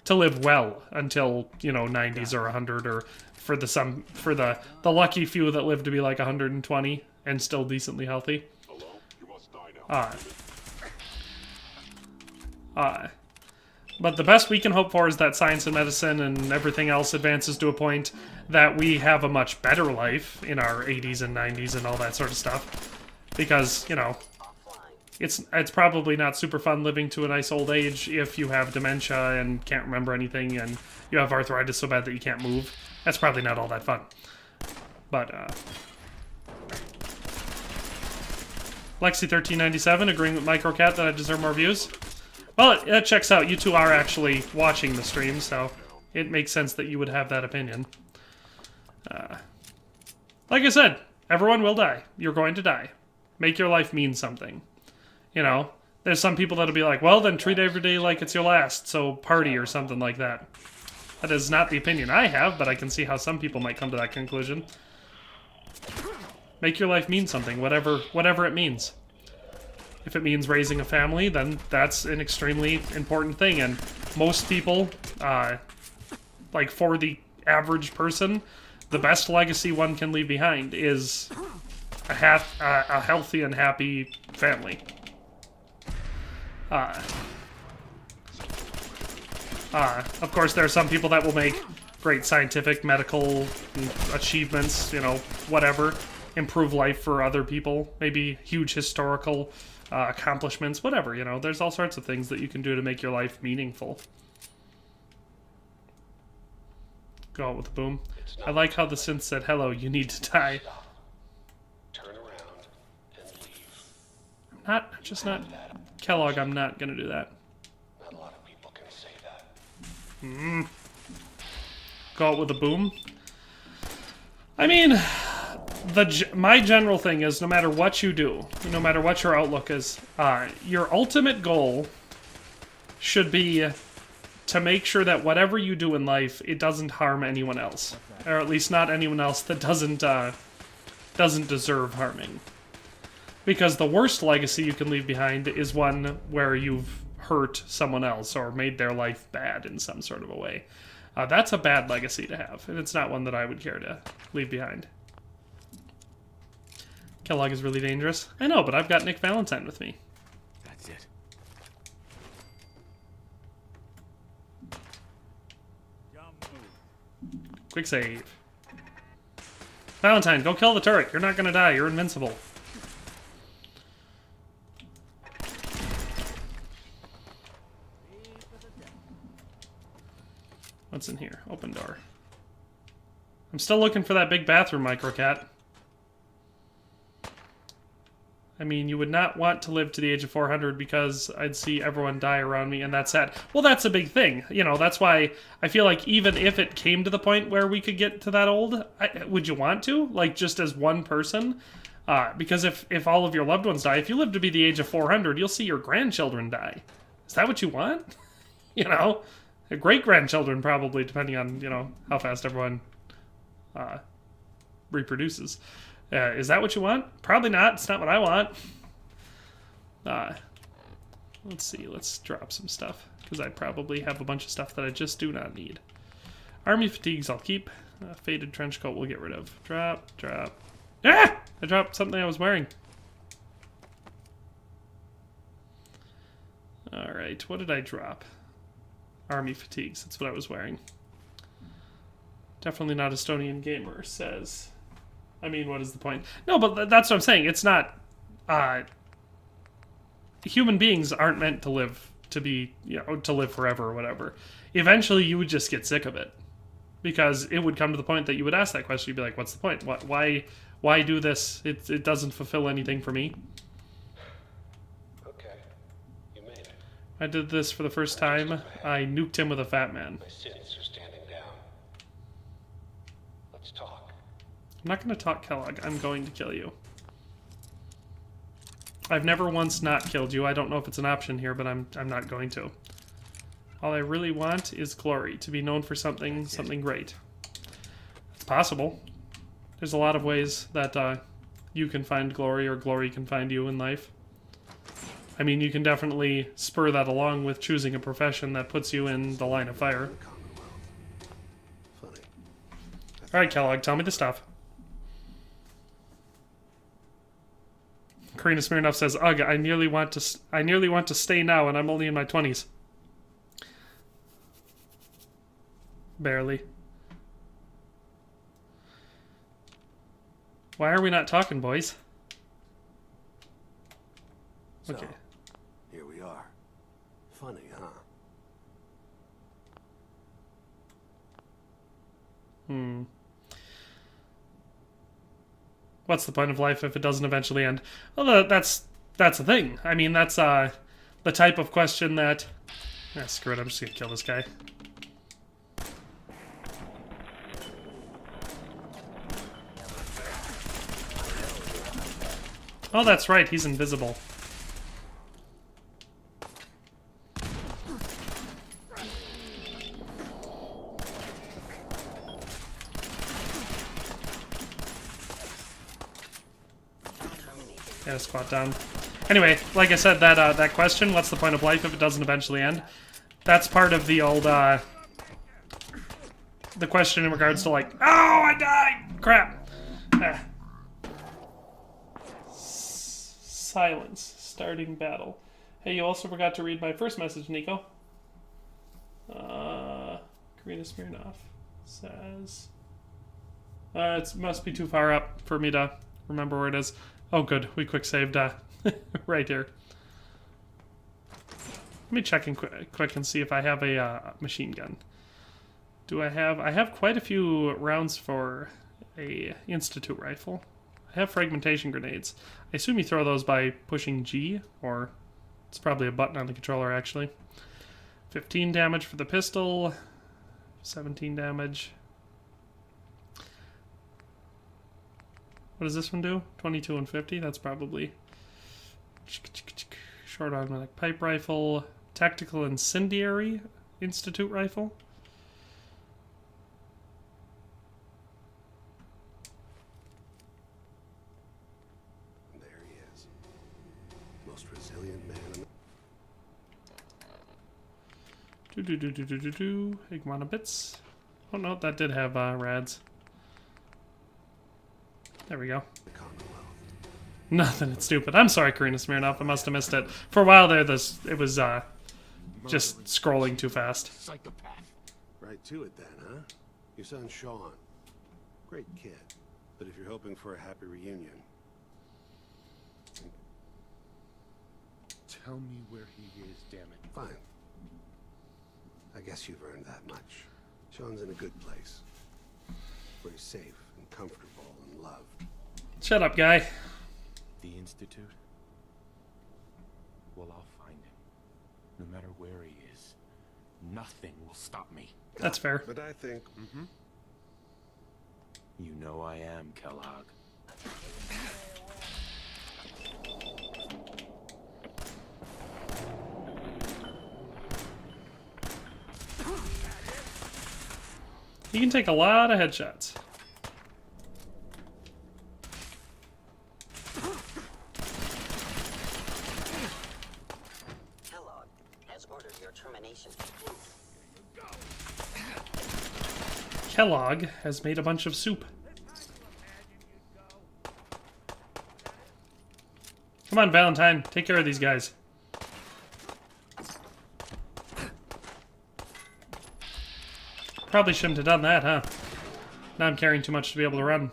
live well until, you know, 90s or 100, or for the lucky few that live to be, like, 120 and still decently healthy. But the best we can hope for is that science and medicine and everything else advances to a point that we have a much better life in our 80s and 90s and all that sort of stuff. Because, you know, it's probably not super fun living to a nice old age if you have dementia and can't remember anything and you have arthritis so bad that you can't move. That's probably not all that fun. But, Lexi1397 agreeing with Microcat that I deserve more views. Well, it checks out. You two are actually watching the stream, so it makes sense that you would have that opinion. Like I said, everyone will die. You're going to die. Make your life mean something. You know, there's some people that'll be like, well, then treat every day like it's your last, so party or something like that. That is not the opinion I have, but I can see how some people might come to that conclusion. Make your life mean something, whatever it means. If it means raising a family, then that's an extremely important thing, and most people, like for the average person, the best legacy one can leave behind is a healthy and happy family. Of course, there are some people that will make great scientific, medical achievements, you know, whatever, improve life for other people, maybe huge historical accomplishments, whatever, you know, there's all sorts of things that you can do to make your life meaningful. Go out with a boom. I like how the synth said, hello, you need to die. Turn around and leave. Kellogg, I'm not gonna do that. Not a lot of people can say that. Go out with a boom. I mean, my general thing is, no matter what you do, no matter what your outlook is, your ultimate goal should be to make sure that whatever you do in life, it doesn't harm anyone else, or at least not anyone else that doesn't deserve harming. Because the worst legacy you can leave behind is one where you've hurt someone else or made their life bad in some sort of a way. That's a bad legacy to have, and it's not one that I would care to leave behind. Kellogg is really dangerous. I know, but I've got Nick Valentine with me. That's it. Quick save. Valentine, go kill the turret. You're not gonna die. You're invincible. What's in here? Open door. I'm still looking for that big bathroom, Microcat. I mean, you would not want to live to the age of 400 because I'd see everyone die around me, and that's sad. Well, that's a big thing. You know, that's why I feel like even if it came to the point where we could get to that old, would you want to? Like, just as one person? Because if all of your loved ones die, if you live to be the age of 400, you'll see your grandchildren die. Is that what you want? You know? Great-grandchildren, probably, depending on, you know, how fast everyone reproduces. Is that what you want? Probably not. It's not what I want. Let's see. Let's drop some stuff, because I probably have a bunch of stuff that I just do not need. Army fatigues I'll keep. Faded trench coat we'll get rid of. Drop. Ah! I dropped something I was wearing. Alright, what did I drop? Army fatigues, that's what I was wearing. Definitely not Estonian gamer, says. I mean, what is the point? No, but that's what I'm saying. It's not... human beings aren't meant to live to be, you know, to live forever or whatever. Eventually, you would just get sick of it. Because it would come to the point that you would ask that question. You'd be like, what's the point? Why do this? It doesn't fulfill anything for me. Okay. You made it. I did this for the first time. I nuked him with a fat man. My sins are standing down. Let's talk. I'm not going to talk, Kellogg. I'm going to kill you. I've never once not killed you. I don't know if it's an option here, but I'm not going to. All I really want is glory, to be known for something great. It's possible. There's a lot of ways that you can find glory or glory can find you in life. I mean, you can definitely spur that along with choosing a profession that puts you in the line of fire. Alright, Kellogg, tell me the stuff. Karina Smirnoff says, "Ugh, I nearly want to stay now, and I'm only in my 20s." Barely. Why are we not talking, boys? Okay. So, here we are. Funny, huh? What's the point of life if it doesn't eventually end? Well, that's the thing. I mean, that's the type of question that... screw it, I'm just gonna kill this guy. Oh, that's right, he's invisible. Yeah, squat down. Anyway, like I said, that question, what's the point of life if it doesn't eventually end? That's part of the old, the question in regards to like, oh, I died! Crap! Silence. Starting battle. Hey, you also forgot to read my first message, Nico. Karina Smirnoff says... it must be too far up for me to remember where it is. Oh, good. We quick saved right here. Let me check in quick and see if I have a machine gun. Do I have... I have quite a few rounds for a Institute rifle. I have fragmentation grenades. I assume you throw those by pushing G, or it's probably a button on the controller, actually. 15 damage for the pistol. 17 damage. What does this one do? 22 and 50? That's probably... Short automatic pipe rifle. Tactical incendiary Institute rifle. There he is. Most resilient man in the... Iguana bits. Oh no, that did have rads. There we go. Nothing, it's stupid. I'm sorry, Karina Smirnoff. I must have missed it. For a while there, it was just scrolling too fast. Psychopath. Right to it then, huh? Your son Sean. Great kid. But if you're hoping for a happy reunion... Tell me where he is, damn it. Fine. I guess you've earned that much. Sean's in a good place. Where he's safe and comfortable and loved. Shut up, guy. The Institute? Well, I'll find him. No matter where he is. Nothing will stop me. That's fair. But I think... You know I am, Kellogg. He can take a lot of headshots. Kellogg has ordered your termination. Kellogg has made a bunch of soup. Come on, Valentine. Take care of these guys. Probably shouldn't have done that, huh? Now I'm carrying too much to be able to run.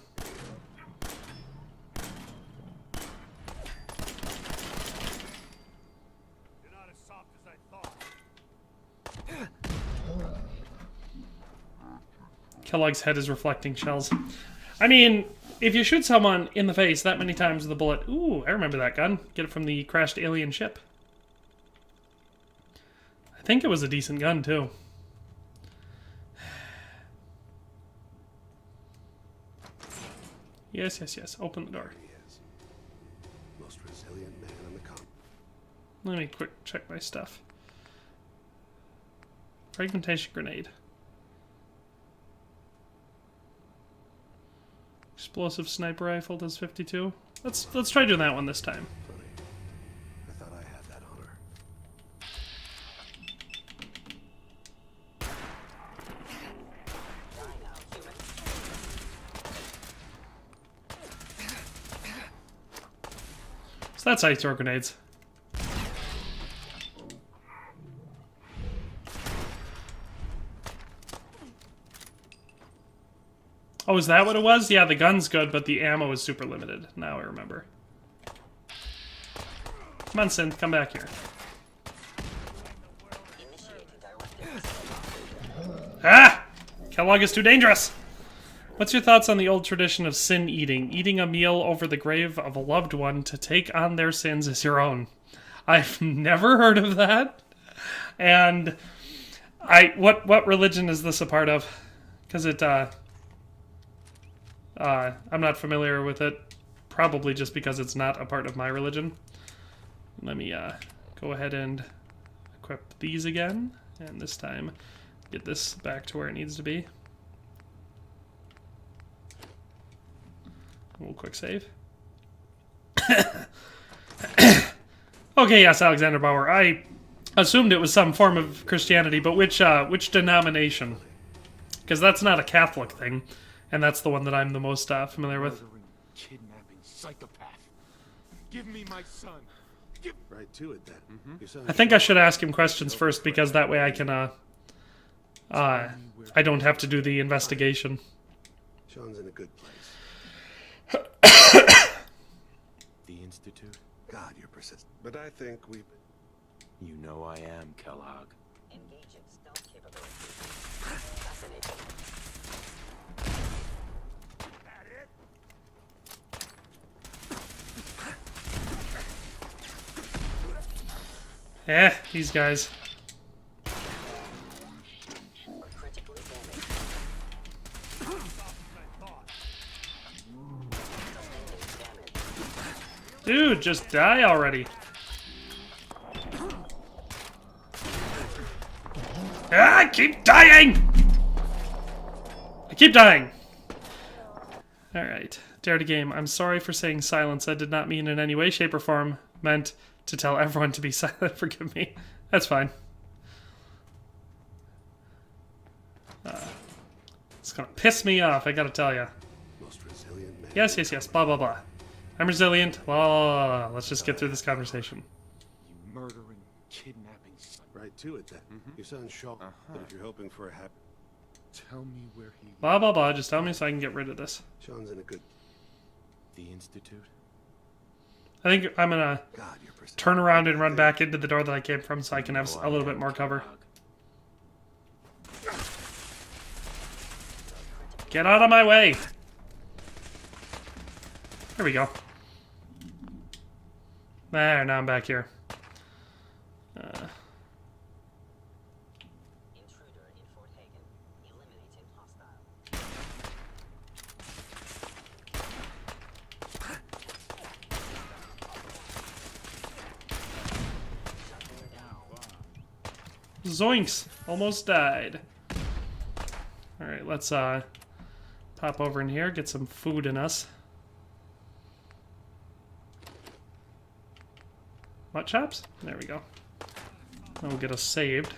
You're not as soft as I thought. Kellogg's head is reflecting shells. I mean, if you shoot someone in the face that many times with a bullet... Ooh, I remember that gun. Get it from the crashed alien ship. I think it was a decent gun, too. Yes, yes, yes. Open the door. He is. Most resilient man in the Commonwealth. Let me quick check my stuff. Fragmentation grenade. Explosive sniper rifle does 52. Let's try doing that one this time. Funny. I thought I had that honor. So that's how you throw grenades. Oh, is that what it was? Yeah, the gun's good, but the ammo is super limited. Now I remember. Come on, Synth, come back here. Ah! Kellogg is too dangerous! What's your thoughts on the old tradition of sin eating? Eating a meal over the grave of a loved one to take on their sins as your own. I've never heard of that. And what religion is this a part of? Because I'm not familiar with it. Probably just because it's not a part of my religion. Let me go ahead and equip these again. And this time get this back to where it needs to be. A little quick save. Okay, yes, Alexander Bauer. I assumed it was some form of Christianity, but which denomination? Because that's not a Catholic thing, and that's the one that I'm the most familiar with. Kidnapping psychopath. Give me my son. Right to it then. Your son I think I should ask him questions first, because that way I can I don't have to do the investigation. Sean's in a good place. The Institute? God, you're persistent. But I think we've... You know I am, Kellogg. Engaging stealth capabilities. Fascinating. These guys. Critically damaged. Dude, just die already. I keep dying! I keep dying! Alright. Dare to game. I'm sorry for saying silence. I did not mean in any way, shape, or form. Meant to tell everyone to be silent. Forgive me. That's fine. It's gonna piss me off, I gotta tell you. Most resilient man. Yes, yes, yes. Blah, blah, blah. I'm resilient. Blah, blah, blah, blah. Let's just get through this conversation. You murdering, kidnapping. Right to it then. Your son's Sean. But if you're hoping for a happy... Tell me where he... Blah, blah, blah. Just tell me so I can get rid of this. Sean's in a good... The Institute? I think I'm gonna God, you're persistent. turn around and run back into the door that I came from so I can have a little bit more cover. Get out of my way! There we go. There, now I'm back here. Intruder in Fort Hagen. Eliminating hostile. Zoinks! Almost died. Alright, let's pop over in here, get some food in us. What chops? There we go. That'll get us saved.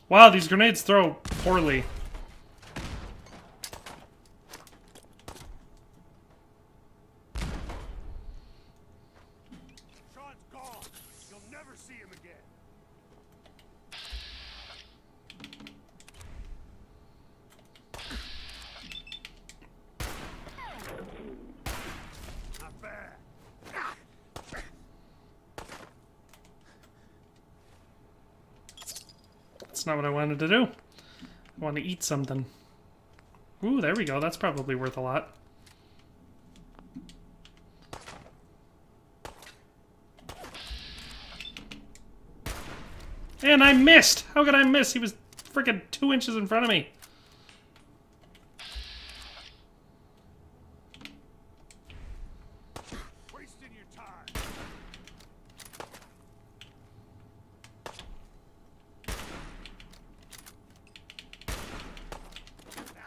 Wow, these grenades throw poorly. Sean's gone. You'll never see him again. Not bad. That's not what I wanted to do. I want to eat something. Ooh, there we go. That's probably worth a lot. And I missed! How could I miss? He was freaking 2 inches in front of me. Wasting your time.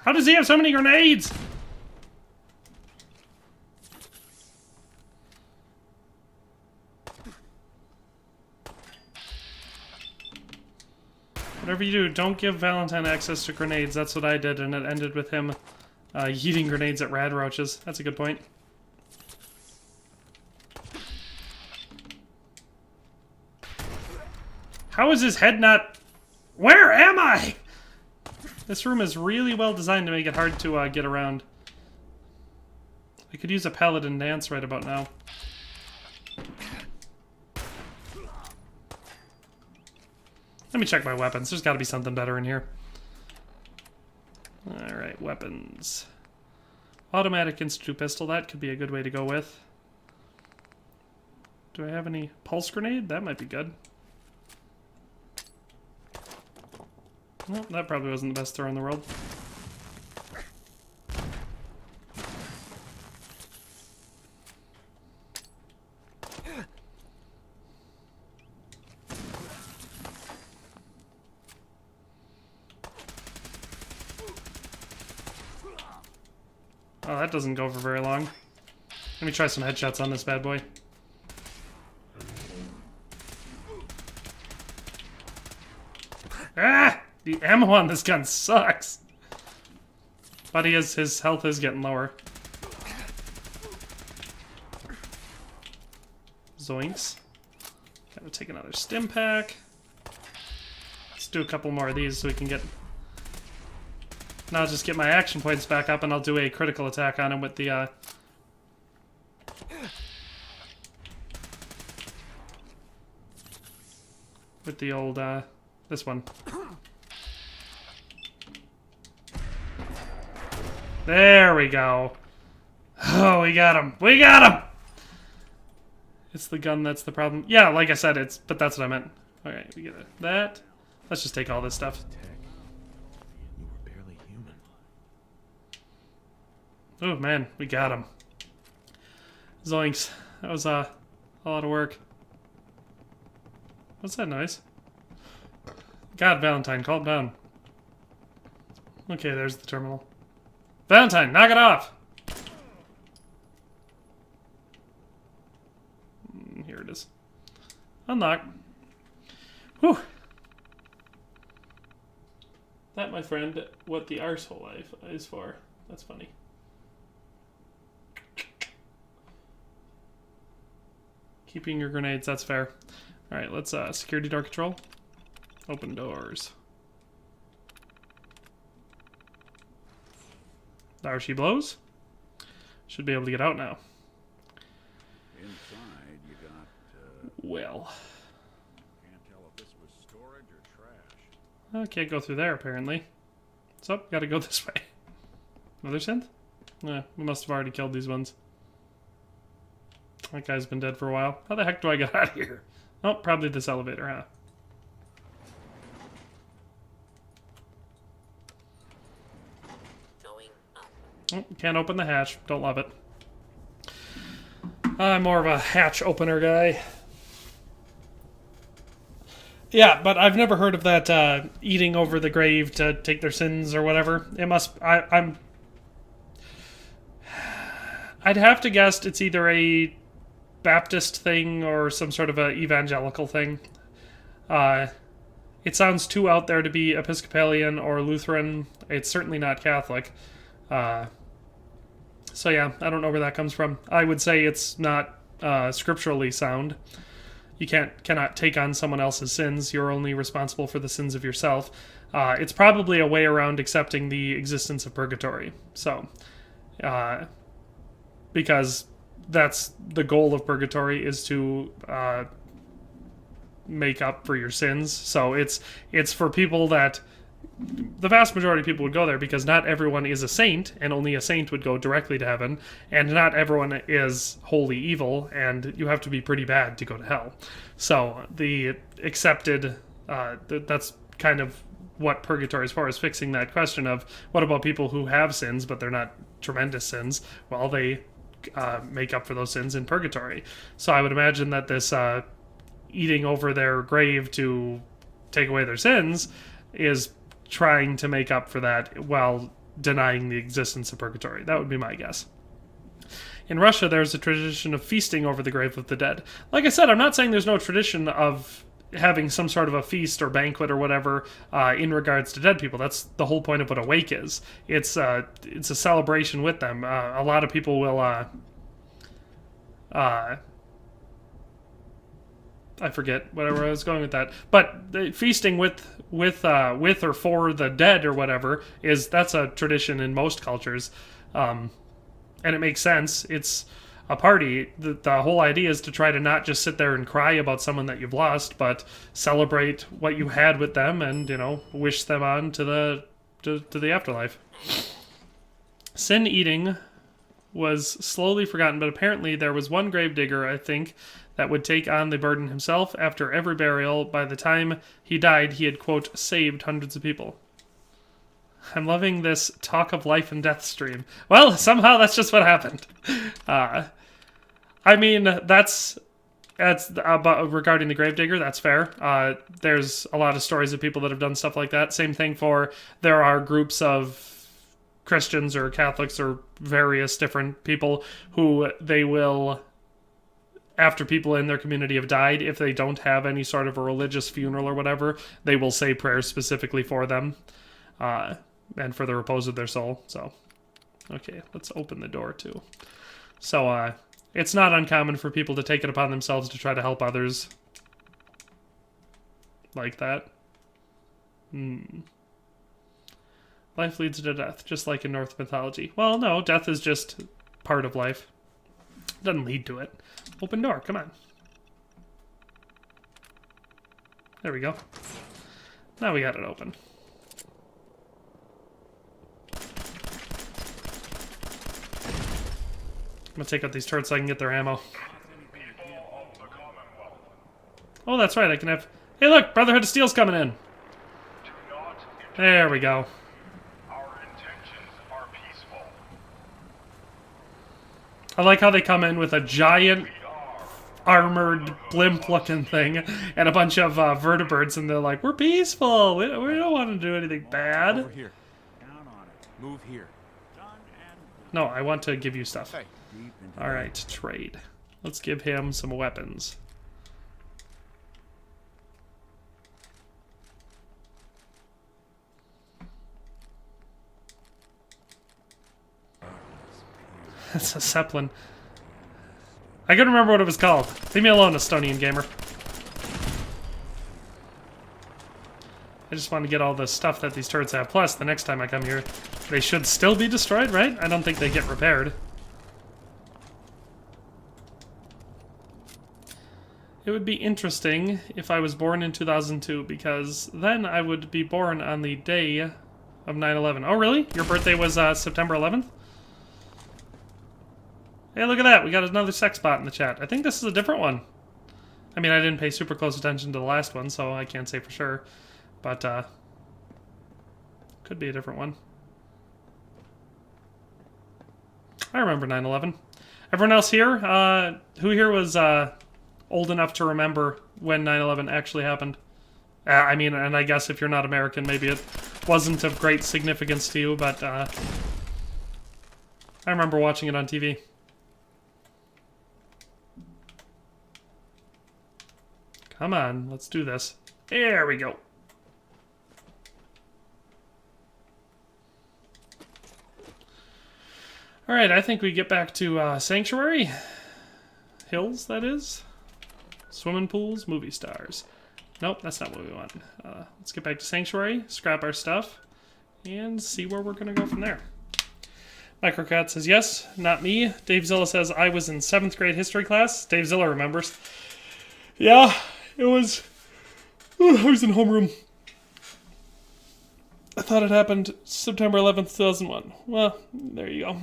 How does he have so many grenades? Whatever you do, don't give Valentine access to grenades. That's what I did, and it ended with him yeeting grenades at rad roaches. That's a good point. How is his head not... Where am I? This room is really well designed to make it hard to get around. I could use a paladin dance right about now. Let me check my weapons. There's got to be something better in here. Alright, weapons. Automatic Institute pistol. That could be a good way to go with. Do I have any pulse grenade? That might be good. Well, that probably wasn't the best throw in the world. Oh, that doesn't go for very long. Let me try some headshots on this bad boy. Ah! The ammo on this gun sucks. But his health is getting lower. Zoinks. Gotta take another stim pack. Let's do a couple more of these so we can get... Now I'll just get my action points back up and I'll do a critical attack on him with the, with the old, this one. There we go. Oh, we got him. We got him! It's the gun that's the problem. Yeah, like I said, but that's what I meant. Alright, we get that. Let's just take all this stuff. You were barely human. Oh man, we got him. Zoinks. That was a lot of work. What's that noise? God, Valentine, calm down. Okay, there's the terminal. Valentine, knock it off! Here it is. Unlock. Whew. That, my friend, what the arsehole life is for. That's funny. Keeping your grenades, that's fair. Alright, let's security door control. Open doors. There she blows. Should be able to get out now. Inside, you got, well. Can't tell if this was storage or trash. I can't go through there, apparently. So, gotta go this way. Another synth? Yeah, we must have already killed these ones. That guy's been dead for a while. How the heck do I get out of here? Oh, probably this elevator, huh? Oh, can't open the hatch. Don't love it. I'm more of a hatch opener guy. Yeah, but I've never heard of that eating over the grave to take their sins or whatever. It must... I'd have to guess it's either a Baptist thing or some sort of a evangelical thing. It sounds too out there to be Episcopalian or Lutheran. It's certainly not Catholic. So yeah, I don't know where that comes from. I would say it's not scripturally sound. You cannot take on someone else's sins. You're only responsible for the sins of yourself. It's probably a way around accepting the existence of purgatory. So, because that's the goal of purgatory, is to make up for your sins. So it's for people that... The vast majority of people would go there because not everyone is a saint, and only a saint would go directly to heaven, and not everyone is wholly evil, and you have to be pretty bad to go to hell. So the accepted, that's kind of what purgatory is for, is fixing that question of what about people who have sins but they're not tremendous sins? Well, they make up for those sins in purgatory. So I would imagine that this eating over their grave to take away their sins is trying to make up for that while denying the existence of purgatory. That would be my guess. In Russia, there's a tradition of feasting over the grave of the dead. Like I said, I'm not saying there's no tradition of having some sort of a feast or banquet or whatever in regards to dead people. That's the whole point of what a wake is. It's a celebration with them. A lot of people will I forget whatever I was going with that, but the feasting with or for the dead or whatever that's a tradition in most cultures, and it makes sense. It's a party. The whole idea is to try to not just sit there and cry about someone that you've lost, but celebrate what you had with them and, wish them on to the afterlife. Sin eating was slowly forgotten, but apparently there was one gravedigger, I think, that would take on the burden himself after every burial. By the time he died, he had, quote, saved hundreds of people. I'm loving this talk of life and death stream. Well, somehow that's just what happened. I mean, that's about regarding the gravedigger. That's fair. There's a lot of stories of people that have done stuff like that. Same thing there are groups of Christians or Catholics or various different people who they will, after people in their community have died, if they don't have any sort of a religious funeral or whatever, they will say prayers specifically for them and for the repose of their soul. So, okay, let's open the door too. So, it's not uncommon for people to take it upon themselves to try to help others like that. Life leads to death, just like in Norse mythology. Well, no, death is just part of life. It doesn't lead to it. Open door, come on. There we go. Now we got it open. I'm gonna take out these turrets so I can get their ammo. Oh, that's right, I can have... Hey look, Brotherhood of Steel's coming in. There we go. I like how they come in with a giant armored blimp-looking thing and a bunch of vertebrates, and they're like, "We're peaceful. We don't want to do anything bad." Over here. Move here. No, I want to give you stuff. All right, trade. Let's give him some weapons. That's a Zeppelin. I couldn't remember what it was called. Leave me alone, Estonian gamer. I just want to get all the stuff that these turrets have. Plus, the next time I come here, they should still be destroyed, right? I don't think they get repaired. It would be interesting if I was born in 2002, because then I would be born on the day of 9/11. Oh, really? Your birthday was September 11th? Hey, look at that. We got another sex bot in the chat. I think this is a different one. I mean, I didn't pay super close attention to the last one, so I can't say for sure. But, could be a different one. I remember 9/11. Everyone else here? Who here was old enough to remember when 9/11 actually happened? I mean, and I guess if you're not American, maybe it wasn't of great significance to you, but I remember watching it on TV. Come on, let's do this. There we go. Alright, I think we get back to Sanctuary. Hills, that is. Swimming pools, movie stars. Nope, that's not what we want. Let's get back to Sanctuary, scrap our stuff, and see where we're going to go from there. Microcat says yes, not me. Dave Zilla says I was in 7th grade history class. Dave Zilla remembers. Yeah, it was... I was in homeroom. I thought it happened September 11th, 2001. Well, there you go.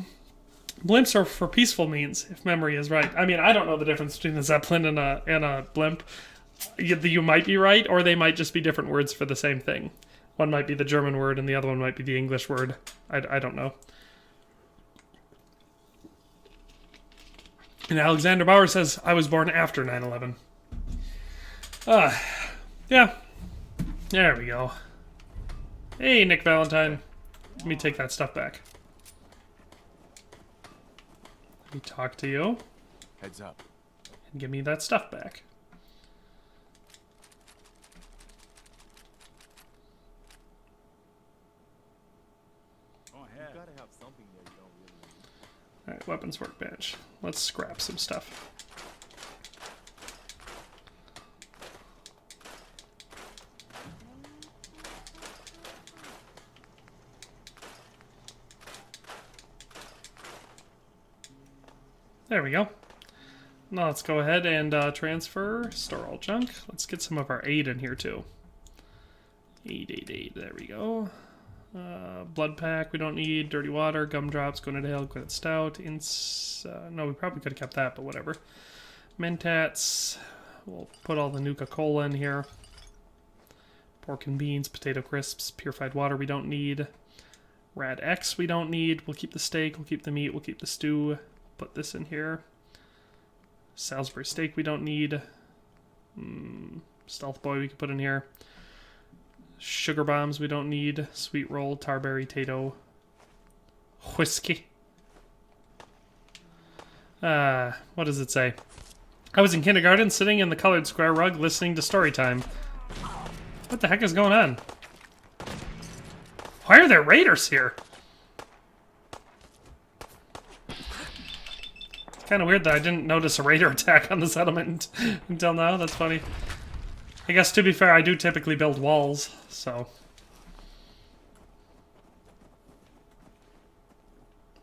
Blimps are for peaceful means, if memory is right. I mean, I don't know the difference between a Zeppelin and a blimp. You might be right, or they might just be different words for the same thing. One might be the German word, and the other one might be the English word. I don't know. And Alexander Bauer says, I was born after 9/11. Yeah. There we go. Hey, Nick Valentine. Let me take that stuff back. Let me talk to you. Heads up. And give me that stuff back. gotta have something there you don't really need. Alright, weapons workbench. Let's scrap some stuff. There we go. Now let's go ahead and transfer, store all junk. Let's get some of our aid in here too. Aid. There we go. Blood pack we don't need. Dirty water, gumdrops, granite ale, granite stout. No, we probably could have kept that, but whatever. Mentats. We'll put all the Nuka-Cola in here. Pork and beans, potato crisps, purified water we don't need. Rad X we don't need. We'll keep the steak, we'll keep the meat, we'll keep the stew. Put this in here. Salisbury steak we don't need. Stealth boy we could put in here. Sugar bombs we don't need. Sweet roll, tarberry, tato. Whiskey. What does it say? I was in kindergarten sitting in the colored square rug listening to story time. What the heck is going on? Why are there raiders here? It's kind of weird that I didn't notice a raider attack on the settlement until now. That's funny. I guess to be fair, I do typically build walls, so.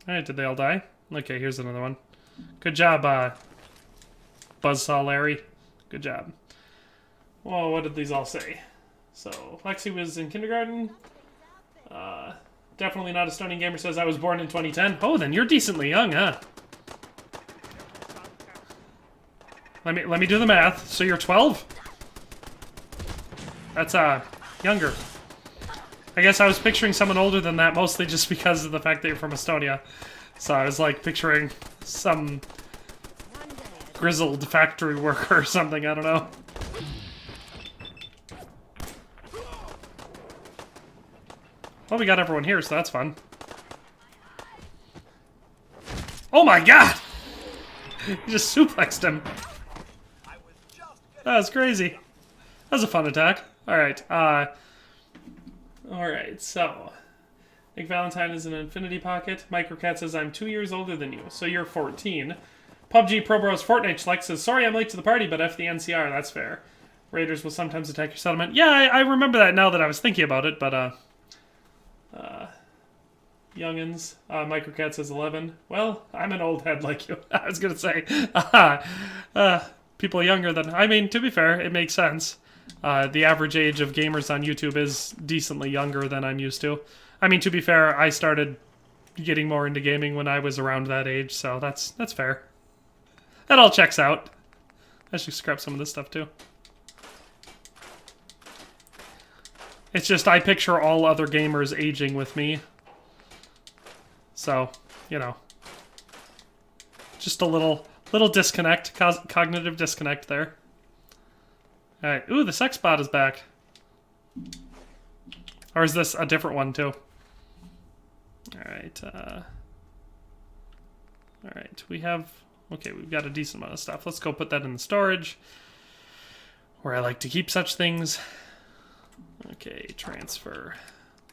Alright, did they all die? Okay, here's another one. Good job, Buzzsaw Larry. Good job. Whoa, what did these all say? So, Lexi was in kindergarten. Definitely not a stunning gamer says I was born in 2010. Oh, then you're decently young, huh? Let me do the math. So you're 12? That's younger. I guess I was picturing someone older than that, mostly just because of the fact that you're from Estonia. So I was like picturing some grizzled factory worker or something, I don't know. Well, we got everyone here, so that's fun. Oh my god! You just suplexed him. That was crazy. That was a fun attack. Alright, alright, so. Nick Valentine is an Infinity Pocket. Microcat says, I'm 2 years older than you, so you're 14. PUBG Pro Bros Fortnite Select says, sorry I'm late to the party, but F the NCR, that's fair. Raiders will sometimes attack your settlement. Yeah, I remember that now that I was thinking about it, but, youngins. Microcat says 11. Well, I'm an old head like you. I was gonna say. People younger than... I mean, to be fair, it makes sense. The average age of gamers on YouTube is decently younger than I'm used to. I mean, to be fair, I started getting more into gaming when I was around that age, so that's fair. That all checks out. I should scrap some of this stuff, too. It's just I picture all other gamers aging with me. So, you know. Just a little disconnect, cognitive disconnect there. Alright, ooh, the sex bot is back. Or is this a different one, too? Alright, alright, we have... Okay, we've got a decent amount of stuff. Let's go put that in the storage, where I like to keep such things. Okay, transfer.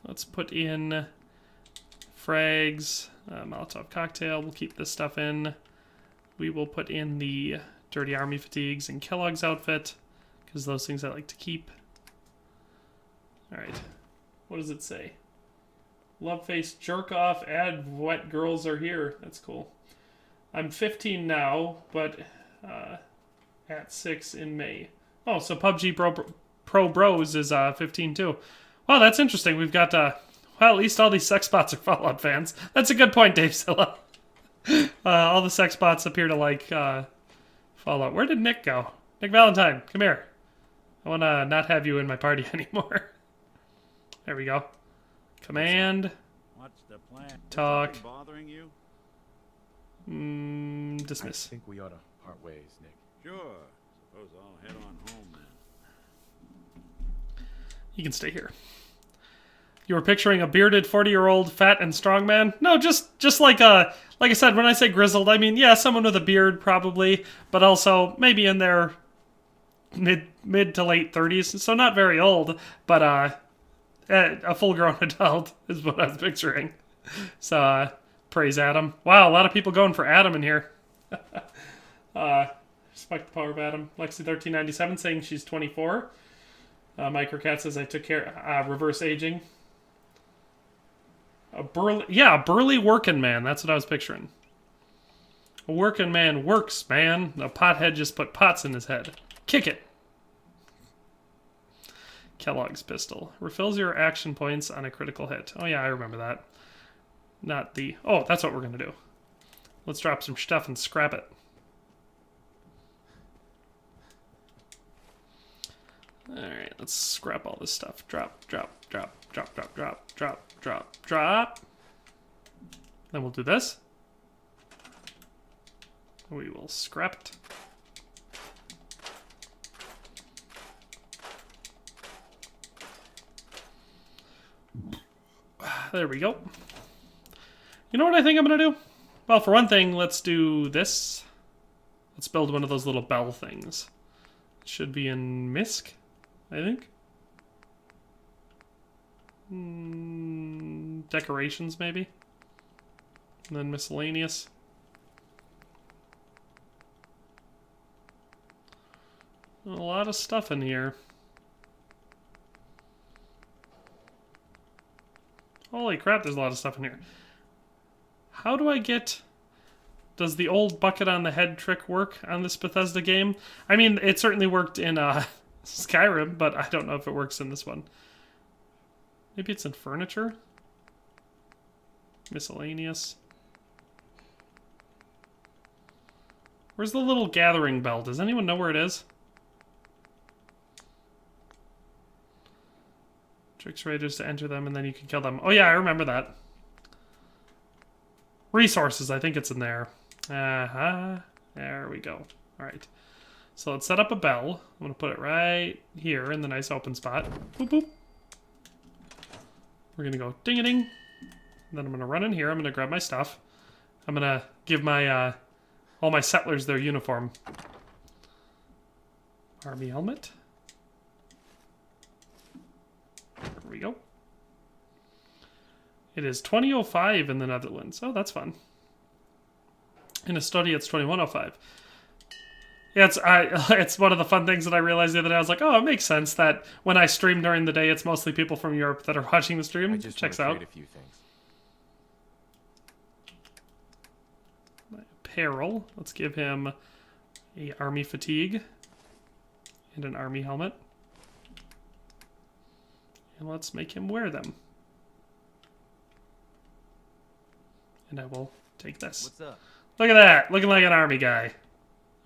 Let's put in frags, Molotov cocktail. We'll keep this stuff in. We will put in the Dirty Army fatigues and Kellogg's outfit, because those things I like to keep. Alright, what does it say? Love face jerk off, add wet girls are here. That's cool. I'm 15 now, but at 6 in May. Oh, so PUBG Pro Bros is 15 too. Wow, that's interesting. We've got, well, at least all these sex bots are Fallout fans. That's a good point, Dave Silla. All the sex bots appear to like Fallout. Where did Nick go? Nick Valentine, come here. I want to not have you in my party anymore. There we go. Command. What's the plan? Talk. Something bothering you? Dismiss. I think we ought to part ways, Nick. Sure. Suppose I'll head on home then. You can stay here. You were picturing a bearded 40-year-old fat and strong man? No, just like I said, when I say grizzled, I mean, yeah, someone with a beard probably, but also maybe in their mid to late 30s, so not very old, but a full-grown adult is what I was picturing. So, praise Adam. Wow, a lot of people going for Adam in here. Respect the power of Adam. Lexi1397 saying she's 24. Microcat says I took care. Reverse aging. A burly working man. That's what I was picturing. A working man works, man. A pothead just put pots in his head. Kick it. Kellogg's pistol. Refills your action points on a critical hit. Oh yeah, I remember that. Not the... Oh, that's what we're going to do. Let's drop some stuff and scrap it. Alright, let's scrap all this stuff. Drop, drop, drop, drop, drop, drop, drop, drop, drop. Then we'll do this. We will scrap it. There we go. You know what I think I'm going to do? Well, for one thing, let's do this. Let's build one of those little bell things. It should be in Misk, I think. Decorations, maybe. And then miscellaneous. A lot of stuff in here. Holy crap, there's a lot of stuff in here. How do I get... Does the old bucket on the head trick work on this Bethesda game? I mean, it certainly worked in Skyrim, but I don't know if it works in this one. Maybe it's in furniture? Miscellaneous. Where's the little gathering bell? Does anyone know where it is? Tricks raiders to enter them and then you can kill them. Oh yeah, I remember that. Resources, I think it's in there. There we go. Alright. So let's set up a bell. I'm going to put it right here in the nice open spot. Boop, boop. We're going to go ding-a-ding. Then I'm going to run in here. I'm going to grab my stuff. I'm going to give my all my settlers their uniform. Army helmet. There we go. It is 20:05 in the Netherlands. Oh, that's fun. In Estonia, it's 21:05. Yeah, it's one of the fun things that I realized the other day. I was like, oh, it makes sense that when I stream during the day, it's mostly people from Europe that are watching the stream. I just Checks want to out. trade a few things. Apparel. Let's give him a army fatigue and an army helmet. And let's make him wear them. And I will take this. What's up? Look at that. Looking like an army guy.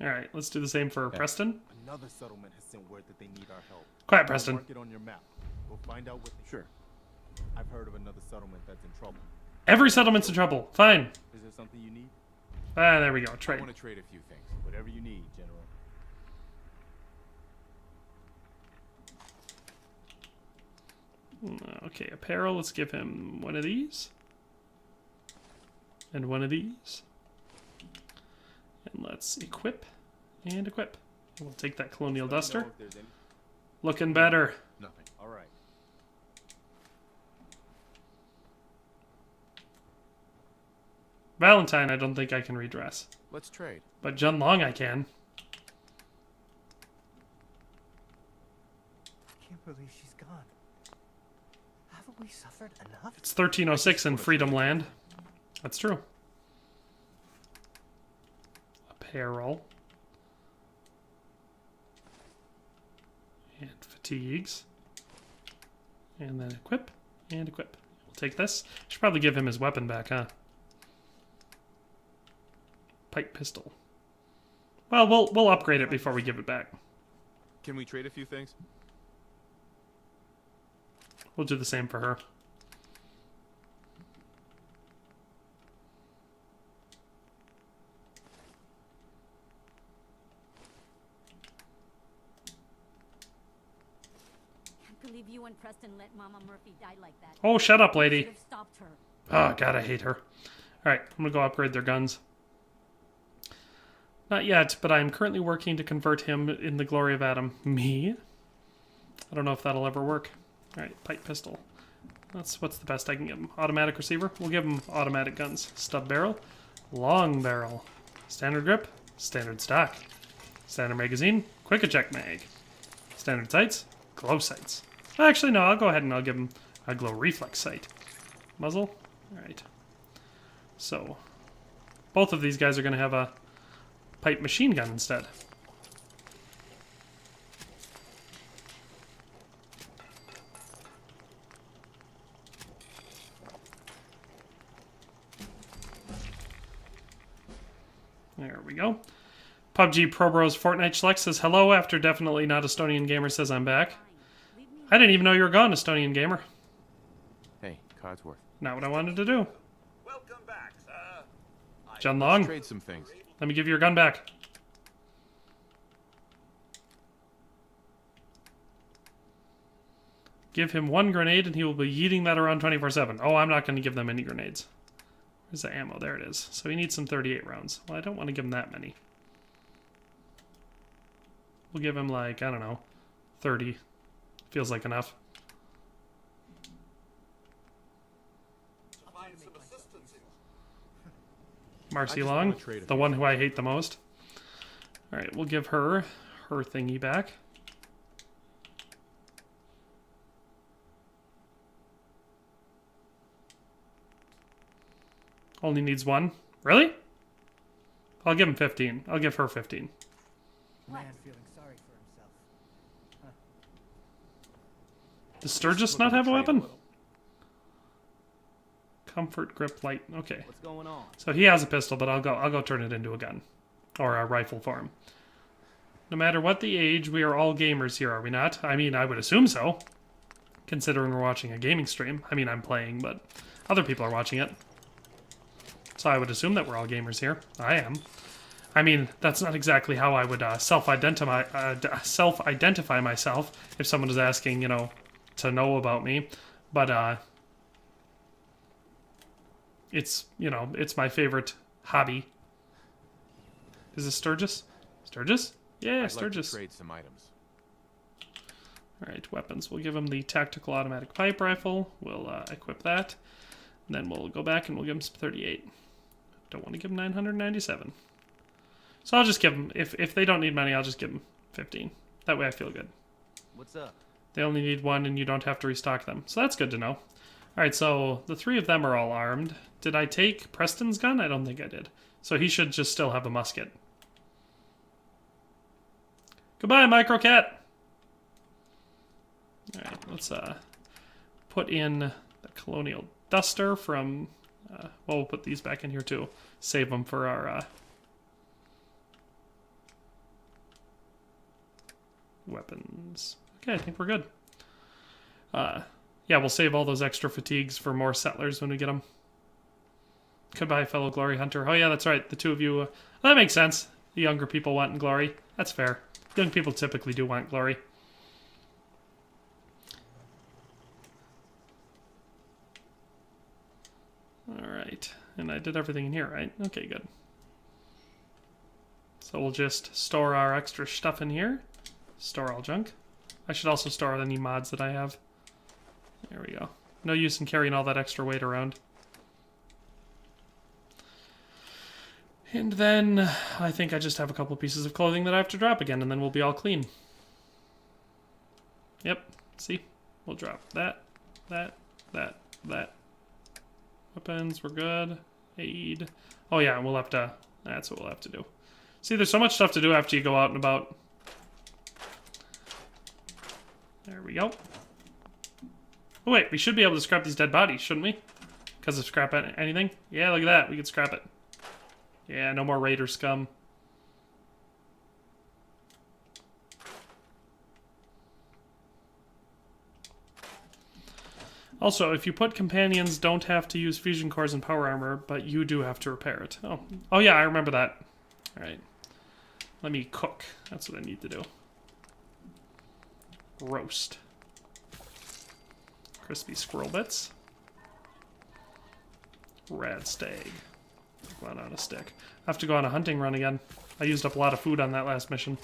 Alright, let's do the same for Preston. Another settlement has sent word that they need our help. Quiet, Preston. Mark it on your map. We'll find out what. Sure. I've heard of another settlement that's in trouble. Every settlement's in trouble. Fine. Is there something you need? There we go. Trade. I want to trade a few things. Whatever you need, General. Okay, apparel. Let's give him one of these. And one of these. And let's equip and equip. We'll take that colonial duster. Looking better. Nothing. All right. Valentine, I don't think I can redress. Let's trade. But Jun Long, I can. I can't believe she's gone. Haven't we suffered enough? It's 1306 in Freedom Land. That's true. Apparel. And fatigues. And then equip. And equip. We'll take this. Should probably give him his weapon back, huh? Pipe pistol. Well, we'll upgrade it before we give it back. Can we trade a few things? We'll do the same for her. Can't believe you and Preston let Mama Murphy die like that. Oh, shut up, lady. Should have stopped her. Oh, God, I hate her. Alright, I'm gonna go upgrade their guns. Not yet, but I am currently working to convert him in the glory of Adam. Me? I don't know if that'll ever work. Alright, pipe pistol. what's the best I can give him? Automatic receiver? We'll give him automatic guns. Stub barrel. Long barrel. Standard grip. Standard stock. Standard magazine. Quick eject mag. Standard sights. Glow sights. Actually, no, I'll go ahead and I'll give him a glow reflex sight. Muzzle. Alright. So, both of these guys are going to have a pipe machine gun instead. There we go. PUBG Pro Bros Fortnite Select says hello after definitely not Estonian Gamer says I'm back. I didn't even know you were gone, Estonian Gamer. Hey, Codsworth. Not what I wanted to do. Welcome back, sir. John Long, Trade some things. let me give you your gun back. Give him 1 grenade and he will be yeeting that around 24/7. Oh, I'm not going to give them any grenades. Where's the ammo? There it is. So he needs some 38 rounds. Well, I don't want to give him that many. We'll give him like, I don't know, 30. Feels like enough. Marcy Long, the one who I hate the most. Alright, we'll give her thingy back. Only needs 1. Really? I'll give him 15. I'll give her 15. Man feeling sorry for himself. Huh. Does Sturgis not have a weapon? Comfort grip light. Okay. What's going on? So he has a pistol, but I'll go turn it into a gun. Or a rifle for him. No matter what the age, we are all gamers here, are we not? I mean, I would assume so. Considering we're watching a gaming stream. I mean, I'm playing, but other people are watching it. So I would assume that we're all gamers here. I am. I mean, that's not exactly how I would self-identify myself if someone was asking, you know, to know about me. But, it's, you know, it's my favorite hobby. Is this Sturgis? Sturgis? Yeah, Sturgis. I'd like to trade some items. Alright, weapons. We'll give him the tactical automatic pipe rifle. We'll equip that. And then we'll go back and we'll give him some 38. Don't want to give him 997. So I'll just give them, if they don't need money, I'll just give them 15. That way I feel good. What's up? They only need 1 and you don't have to restock them. So that's good to know. Alright, so the 3 of them are all armed. Did I take Preston's gun? I don't think I did. So he should just still have a musket. Goodbye, Microcat! Alright, let's put in the Colonial Duster from... well, we'll put these back in here too. Save them for our... weapons. Okay, I think we're good. Yeah, we'll save all those extra fatigues for more settlers when we get them. Goodbye, fellow glory hunter. Oh yeah, that's right. The 2 of you... that makes sense. The younger people wanting glory. That's fair. Young people typically do want glory. Alright. And I did everything in here, right? Okay, good. So we'll just store our extra stuff in here. Store all junk. I should also store any mods that I have. There we go. No use in carrying all that extra weight around. And then I think I just have a couple pieces of clothing that I have to drop again, and then we'll be all clean. Yep. See? We'll drop that. Weapons, we're good. Aid. Oh yeah, we'll have to... that's what we'll have to do. See, there's so much stuff to do after you go out and about. There we go. Oh wait, we should be able to scrap these dead bodies, shouldn't we? Because of scrap anything? Yeah, look at that. We could scrap it. Yeah, no more raider scum. Also, if you put companions, don't have to use fusion cores and power armor, but you do have to repair it. Oh yeah, I remember that. Alright. Let me cook. That's what I need to do. Roast. Crispy squirrel bits. Rad stag. One on a stick. I have to go on a hunting run again. I used up a lot of food on that last mission.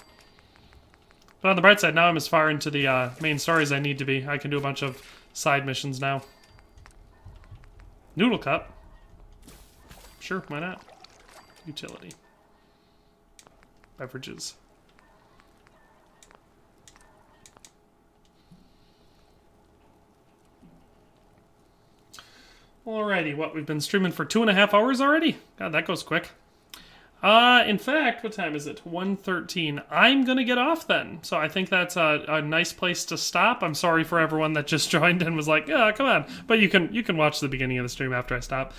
But on the bright side, now I'm as far into the main story as I need to be. I can do a bunch of side missions now. Noodle cup. Sure, why not? Utility. Beverages. Alrighty, what, we've been streaming for 2.5 hours already? God, that goes quick. In fact, what time is it? 1:13. I'm gonna get off then. So I think that's a nice place to stop. I'm sorry for everyone that just joined and was like, yeah, come on. But you can watch the beginning of the stream after I stop.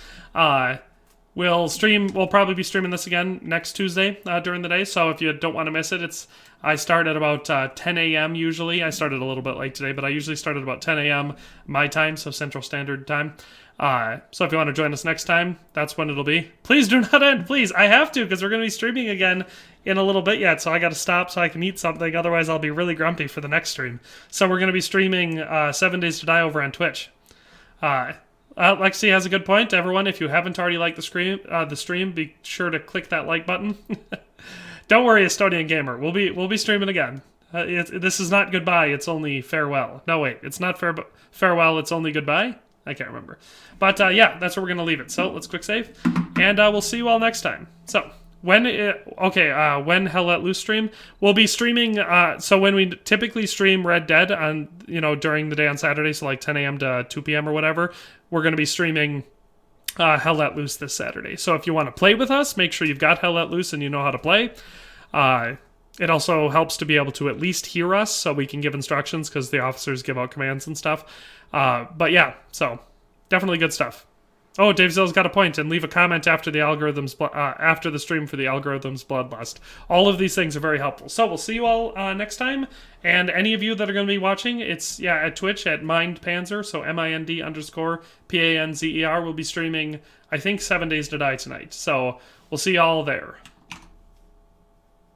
We'll probably be streaming this again next Tuesday during the day. So if you don't want to miss it, I start at about 10 a.m. usually. I started a little bit late today, but I usually start at about 10 a.m. my time, so Central Standard Time. So if you want to join us next time, that's when it'll be. Please do not end, please. I have to, because we're going to be streaming again in a little bit yet, so I got to stop so I can eat something. Otherwise, I'll be really grumpy for the next stream. So we're going to be streaming 7 Days to Die over on Twitch. Lexi has a good point. Everyone, if you haven't already liked the stream, be sure to click that like button. Don't worry, Estonian Gamer. We'll be streaming again. This is not goodbye. It's only farewell. No, wait. It's not farewell. It's only goodbye. I can't remember. But yeah, that's where we're going to leave it. So let's quick save. And we'll see you all next time. So when Hell Let Loose stream, we'll be streaming. So when we typically stream Red Dead on, during the day on Saturday, so like 10 a.m. to 2 p.m. or whatever, we're going to be streaming Hell Let Loose this Saturday. So if you want to play with us, make sure you've got Hell Let Loose and you know how to play. It also helps to be able to at least hear us so we can give instructions because the officers give out commands and stuff. But yeah, so definitely good stuff. Oh, Dave Zill's got a point, and leave a comment after the after the stream for the algorithm's bloodlust. All of these things are very helpful. So we'll see you all next time. And any of you that are going to be watching, it's at Twitch at MindPanzer, so MIND_PANZER. We'll be streaming, I think, 7 Days to Die tonight. So we'll see you all there.